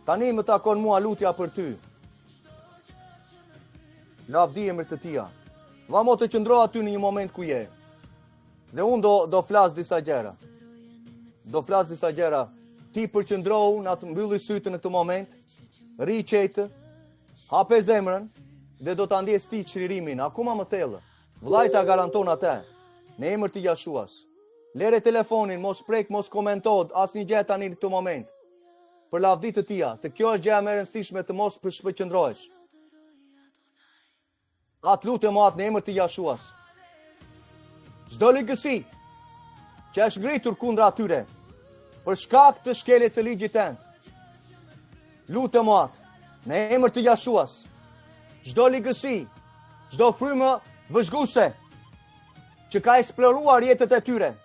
Tani më takon mua lutja për ty. Lavdi emrit të tia. Vamo të qëndro aty në një moment ku je. Dhe unë do flas disa gjëra. Do flas disa gjëra. Ti përqendrohu në atë mbylli sytë në këtë moment, ri qetë, hape zemrën dhe do ta ndjes ti çlirimin akoma më thellë. Vllai ta garanton atë në emër të Jashuas. Lere telefonin, mos prek, mos komentod asnjë gjë tani në këtë moment. Për lavdit të tia, se kjo është gjëja më e rëndësishme të mos përshpëqendrohesh. Atë lutem atë në emër të Jashuas. Çdo ligësi që është ngritur kundra atyre për shkak të shkeljes së ligjit tënd. Lutem atë në emër të Jashuas. Çdo ligësi, çdo frymë vëzhguese që ka eksploruar jetët e tyre,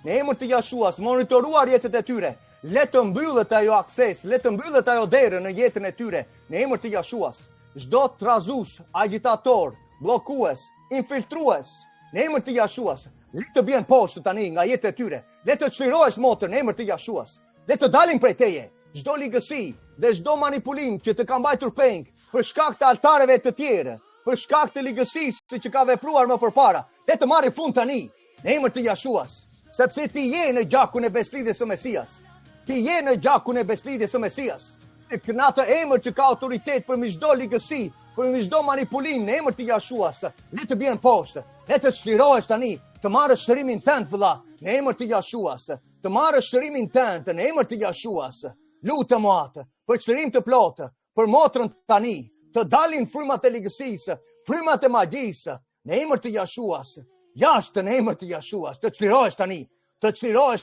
në emër të Jashuas, monitoruar jetët e tyre, le të mbyllet ajo akses, le të mbyllet ajo derë në jetën e tyre, në emër të Jashuas. Çdo trazus, agitator, bllokues, infiltrues, në emër të Jashuas, le të bien poshtë tani nga jetët e tyre, le të çlirohesh motër në emër të Jashuas, le të dalin prej teje, çdo ligësi dhe çdo manipulim që të ka mbajtur peng për shkak të altareve të tjerë, për shkak të ligësisë që ka vepruar më përpara, le të marrë fund tani në emër të Jashuas, sepse ti je në gjakun e beslidhjes së Mesias. Ti je në gjakun e beslidhjes së Mesias. Në atë emër që ka autoritet për çdo ligësi, për çdo manipulim në emër të Jashuas, le të bien poshtë, le të çlirohesh tani, të marrësh shërimin tënd vëlla, në emër të Jashuas, të marrësh shërimin tënd në emër të Jashuas. Lutem atë për çlirim të plotë, për motrën tani, të dalin frymat e ligësisë, frymat e magjisë, në emër të Jashuas. Jashtë në emër të Jashuas, të çlirohesh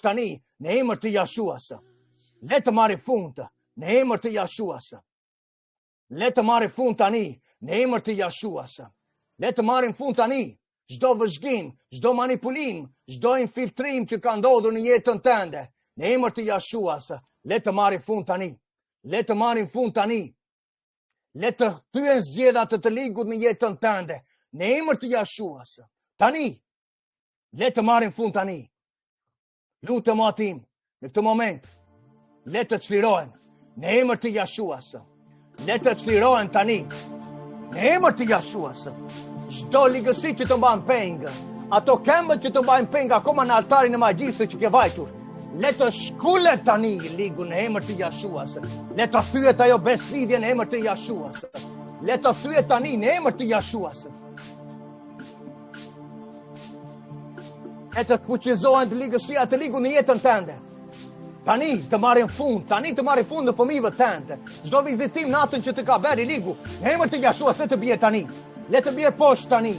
tani, në emër të Jashuas. Le të marrë fund në emër të Jashuas. Le të marrë fund tani në emër të Jashuas. Le të marrin fund tani çdo vëzhgim, çdo manipulim, çdo infiltrim që ka ndodhur në jetën tënde, në emër të Jashuas. Le të marrin fund tani. Le të marrin fund tani. Le të thyen zgjedhjet të ligut në jetën tënde, në emër të Jashuas. Tani, le të marrin fund tani. Lutem atim, në këtë moment, le të çlirohen në emër të Jashuas. Le të çlirohen tani, në emër të Jashuas. Çdo ligësi që të mban peng, ato këmbët që të mbajnë peng akoma në altarin e magjisë që ke vajtur, le të shkullet tani ligu në emër të Jashuas. Le të thyet ajo beslidhje në emër të Jashuas. Le të thyet tani në emër të Jashuas. E të fuqizohen të ligësia të ligu në jetën tënde. Tani të marrin fund në fëmijëve tënde. Çdo vizitim natën që të ka bërë ligu, në emër të Jashuas le të bie tani. Le të bie poshtë tani.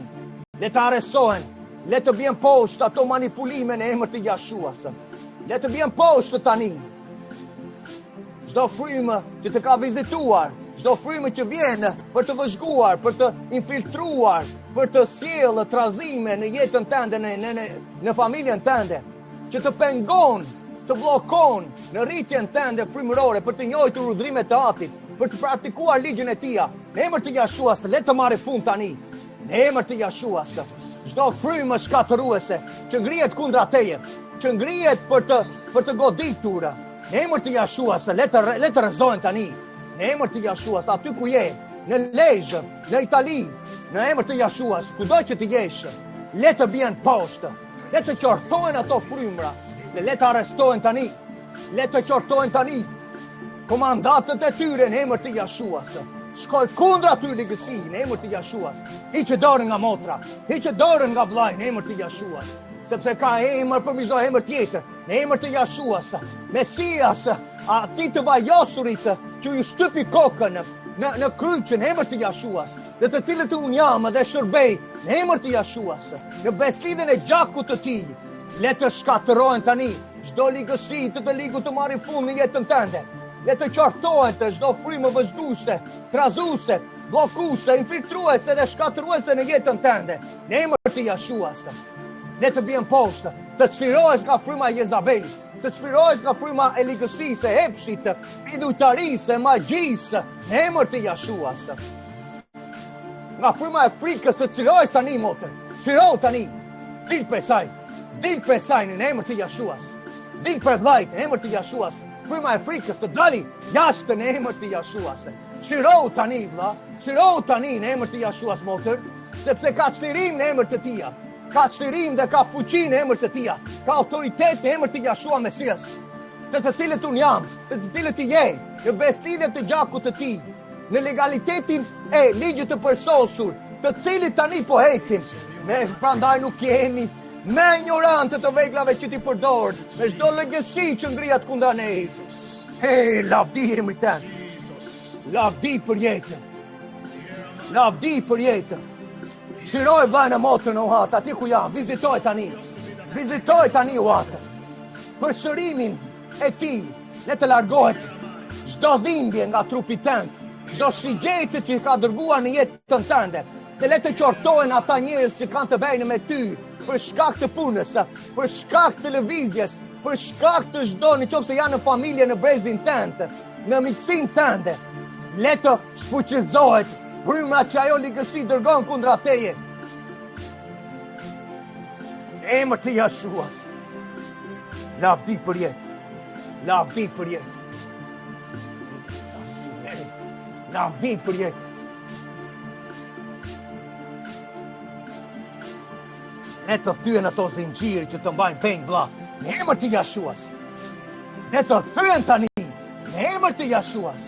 Le të arrestohen. Le të bien poshtë ato manipulime në emër të Jashuas. Le të bien poshtë tani. Çdo frymë që të ka vizituar, çdo frymë që vjen për të vëzhguar, për të infiltruar, për të sjellë trazime në jetën tënde, në familjen tënde, që të pengon, të bllokon në rritjen tënde frymërore për të njohur udhërimet e Atit, për të praktikuar ligjin e Tij. Në emër të Jashuas, le të marrë fund tani. Në emër të Jashuas, çdo frymë shkatëruese që ngrihet kundra teje, që ngrihet për të goditur, në emër të Jashuas, le të rrezohen tani. Në emër të Jashuas, aty ku je, në Lezhë, në Itali, në emër të Jashuas, kudo që të jesh, le të bien poshtë, le të qortohen ato frymra, le të arrestohen tani, le të qortohen tani, komandatët e tyre në emër të Jashuas. Shkoj kundra ty ligësi në emër të Jashuas. Hiqë dorën nga motra, hiqë dorën nga vllai në emër të Jashuas. Sepse ka emër për çdo emër tjetër, në emër të Jashuas. Mesias, ati të vajosurit që ju shtypi kokën në kryqë në emër të Jashuas, dhe të cilët unë jam dhe shërbej në emër të Jashuas, në beslidhen e gjakut të Tij, le të shkatërohen tani çdo ligësi të ligut të marrë fund në jetën tënde. Le të qortohen të çdo frymë vëzhguese, trazuese, bllokuese, infiltruese dhe shkatëruese në jetën tënde, në emër të Jashuas. Le të bien poshtë, të çlirohesh nga fryma e Jezabelit, të çlirohesh nga fryma e ligësisë, e hepshit, idujtarisë, magjisë, në emër të Jashuas. Nga fryma e frikës të çlirohesh tani motër. Çlirohu tani. Dil prej saj në emër të Jashuas. Dil prej vllajt në emër të Jashuas. Fryma e frikës të dali jashtë në emër të Jashuas. Çlirohu tani vlla, çlirohu tani në emër të Jashuas motër, sepse ka çlirim në emër të Tij. ka çlirim dhe ka fuqi në emër të tia, ka autoritet në emër të Jashua Mesias, të cilët unë jam, të cilët ti je, në besëlidhjen të gjakut të tij, në legalitetin e ligjit të përsosur, të cilit tani po ecim. Ne prandaj nuk jemi me ignorantë të veglave që ti përdor, me çdo lëgësi që ngrihet kundra nesh. Lavdi emri tënd. Lavdi për jetën. Lavdi për jetën. Shiroj vajnë motën o hatë, ati ku jam, vizitoj tani. Vizitoj tani o hatë. Për shërimin e ti, le të largohet çdo dhimbje nga trupi tënd, çdo shigjete që ka dërguar në jetën tënde. Dhe le të qortohen ata njerëz që kanë të bëjnë me ty, për shkak të punës, për shkak të lëvizjes, për shkak të çdo, nëse janë në familje, në brezin tënd, në miqsinë tënde. Le të shfuqizohet fryma që ajo ligësi dërgon kundra teje. Emër të Jashuas. Lavdi për jetë. Lavdi për jetë. Lavdi për jetë. Ne të thyen ato zinxhiri që të mbajnë peng vlla, në emër të Jashuas. Ne të thyen tani, në emër të Jashuas.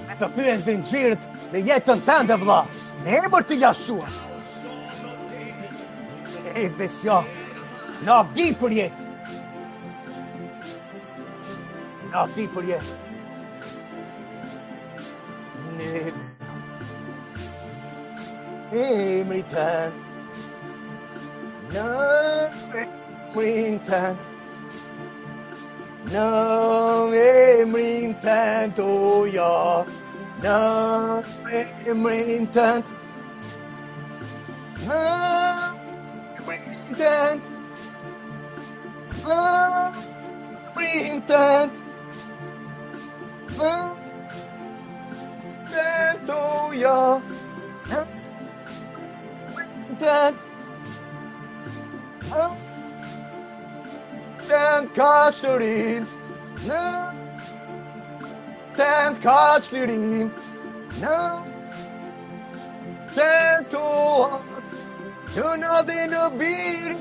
Ne të thyen zinxhirit në jetën tënde vlla, në emër të Jashuas. Besja, lavdi për jetë. Lavdi për jetë. Emri tënd, në emrin tënd, në emrin tënd, o ja, në emrin tënd, në emrin tënd, në emrin tënd, në tënd, o ja, tënd ka shërim, tënd ka çlirim, tënd të hat, që na dhe në birë,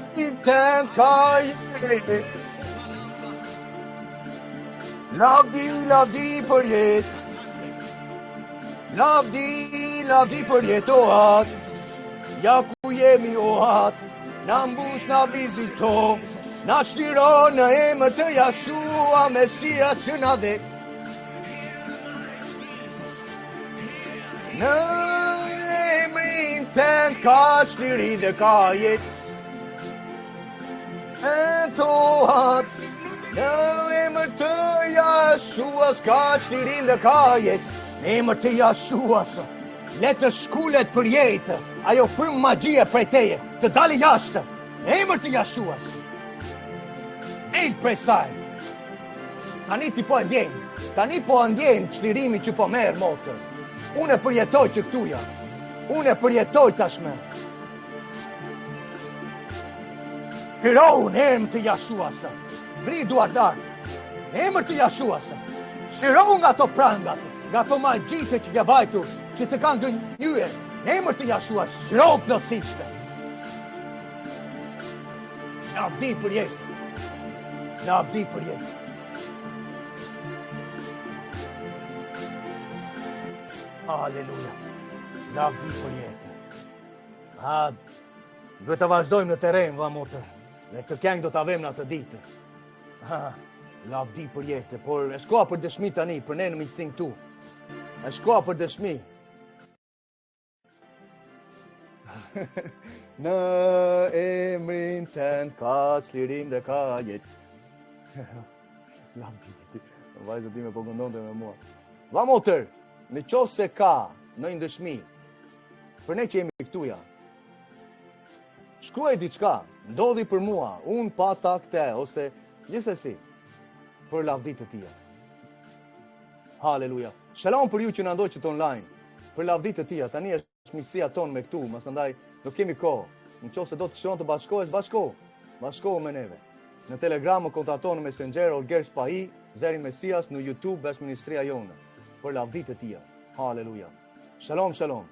tënd ka jetë. Lavdi, lavdi për jetë, lavdi, lavdi për jetë o hat. Ja ku jemi o hatë, na mbush, na vizito, na shliro në emër të Jashua Mesias që na dhe. Në emrin tënd ka shliri dhe ka jetë. Tënd o hatë, në emër të Jashuas ka shlirin dhe ka jetë. Në emër të Jashuas, le të shkullet për jetë, ajo frymë magjie prej teje, të dali jashtë, në emër të Jashuas. Ejtë prej saj. Tani ti po e ndjen, tani po e ndjen çlirimi që po merr motër. Unë e përjetoj që këtuja, unë e përjetoj tashme. Hiro në emër të Jashuas, ngri duart lartë, në emër të Jashuas. Shiro nga ato prangat, nga ato magjite që ke vajtur, që të kanë gënjye, në emër të Jashuas, shiro plotësisht. Lavdi për jetë. Lavdi për jetë. Aleluja. Lavdi për jetë. Duhet të vazhdojmë në teren, vlla motër. Dhe këtë këngë do të avem në atë ditë. Lavdi për jetë, por e shkoa për dëshmi tani, për ne në miqësinë këtu. E shkoa për dëshmi. Në emrin tënd ka çlirim dhe ka jetë. Lavdi për ti. Vajzë ti me po këndonte me mua. Vlla motër, në qoftë se ka në një dëshmi, për ne që jemi këtuja, shkruaj diçka, ndodhi për mua, unë pata këte, ose gjithsesi, për lavdi të tia. Haleluja. Shalom për ju që na ndoqët online, për lavdi të tia. Tani është miqësia tonë me këtu, mësandaj nuk kemi kohë. Nëse do të shkruan të bashkohesh, bashkohu me neve. Në Telegram më kontakton në Messenger Olger Spahi, Zeri Mesias, në YouTube Bashkëministria jonë, për lavdi të tia. Haleluja. Shalom, shalom.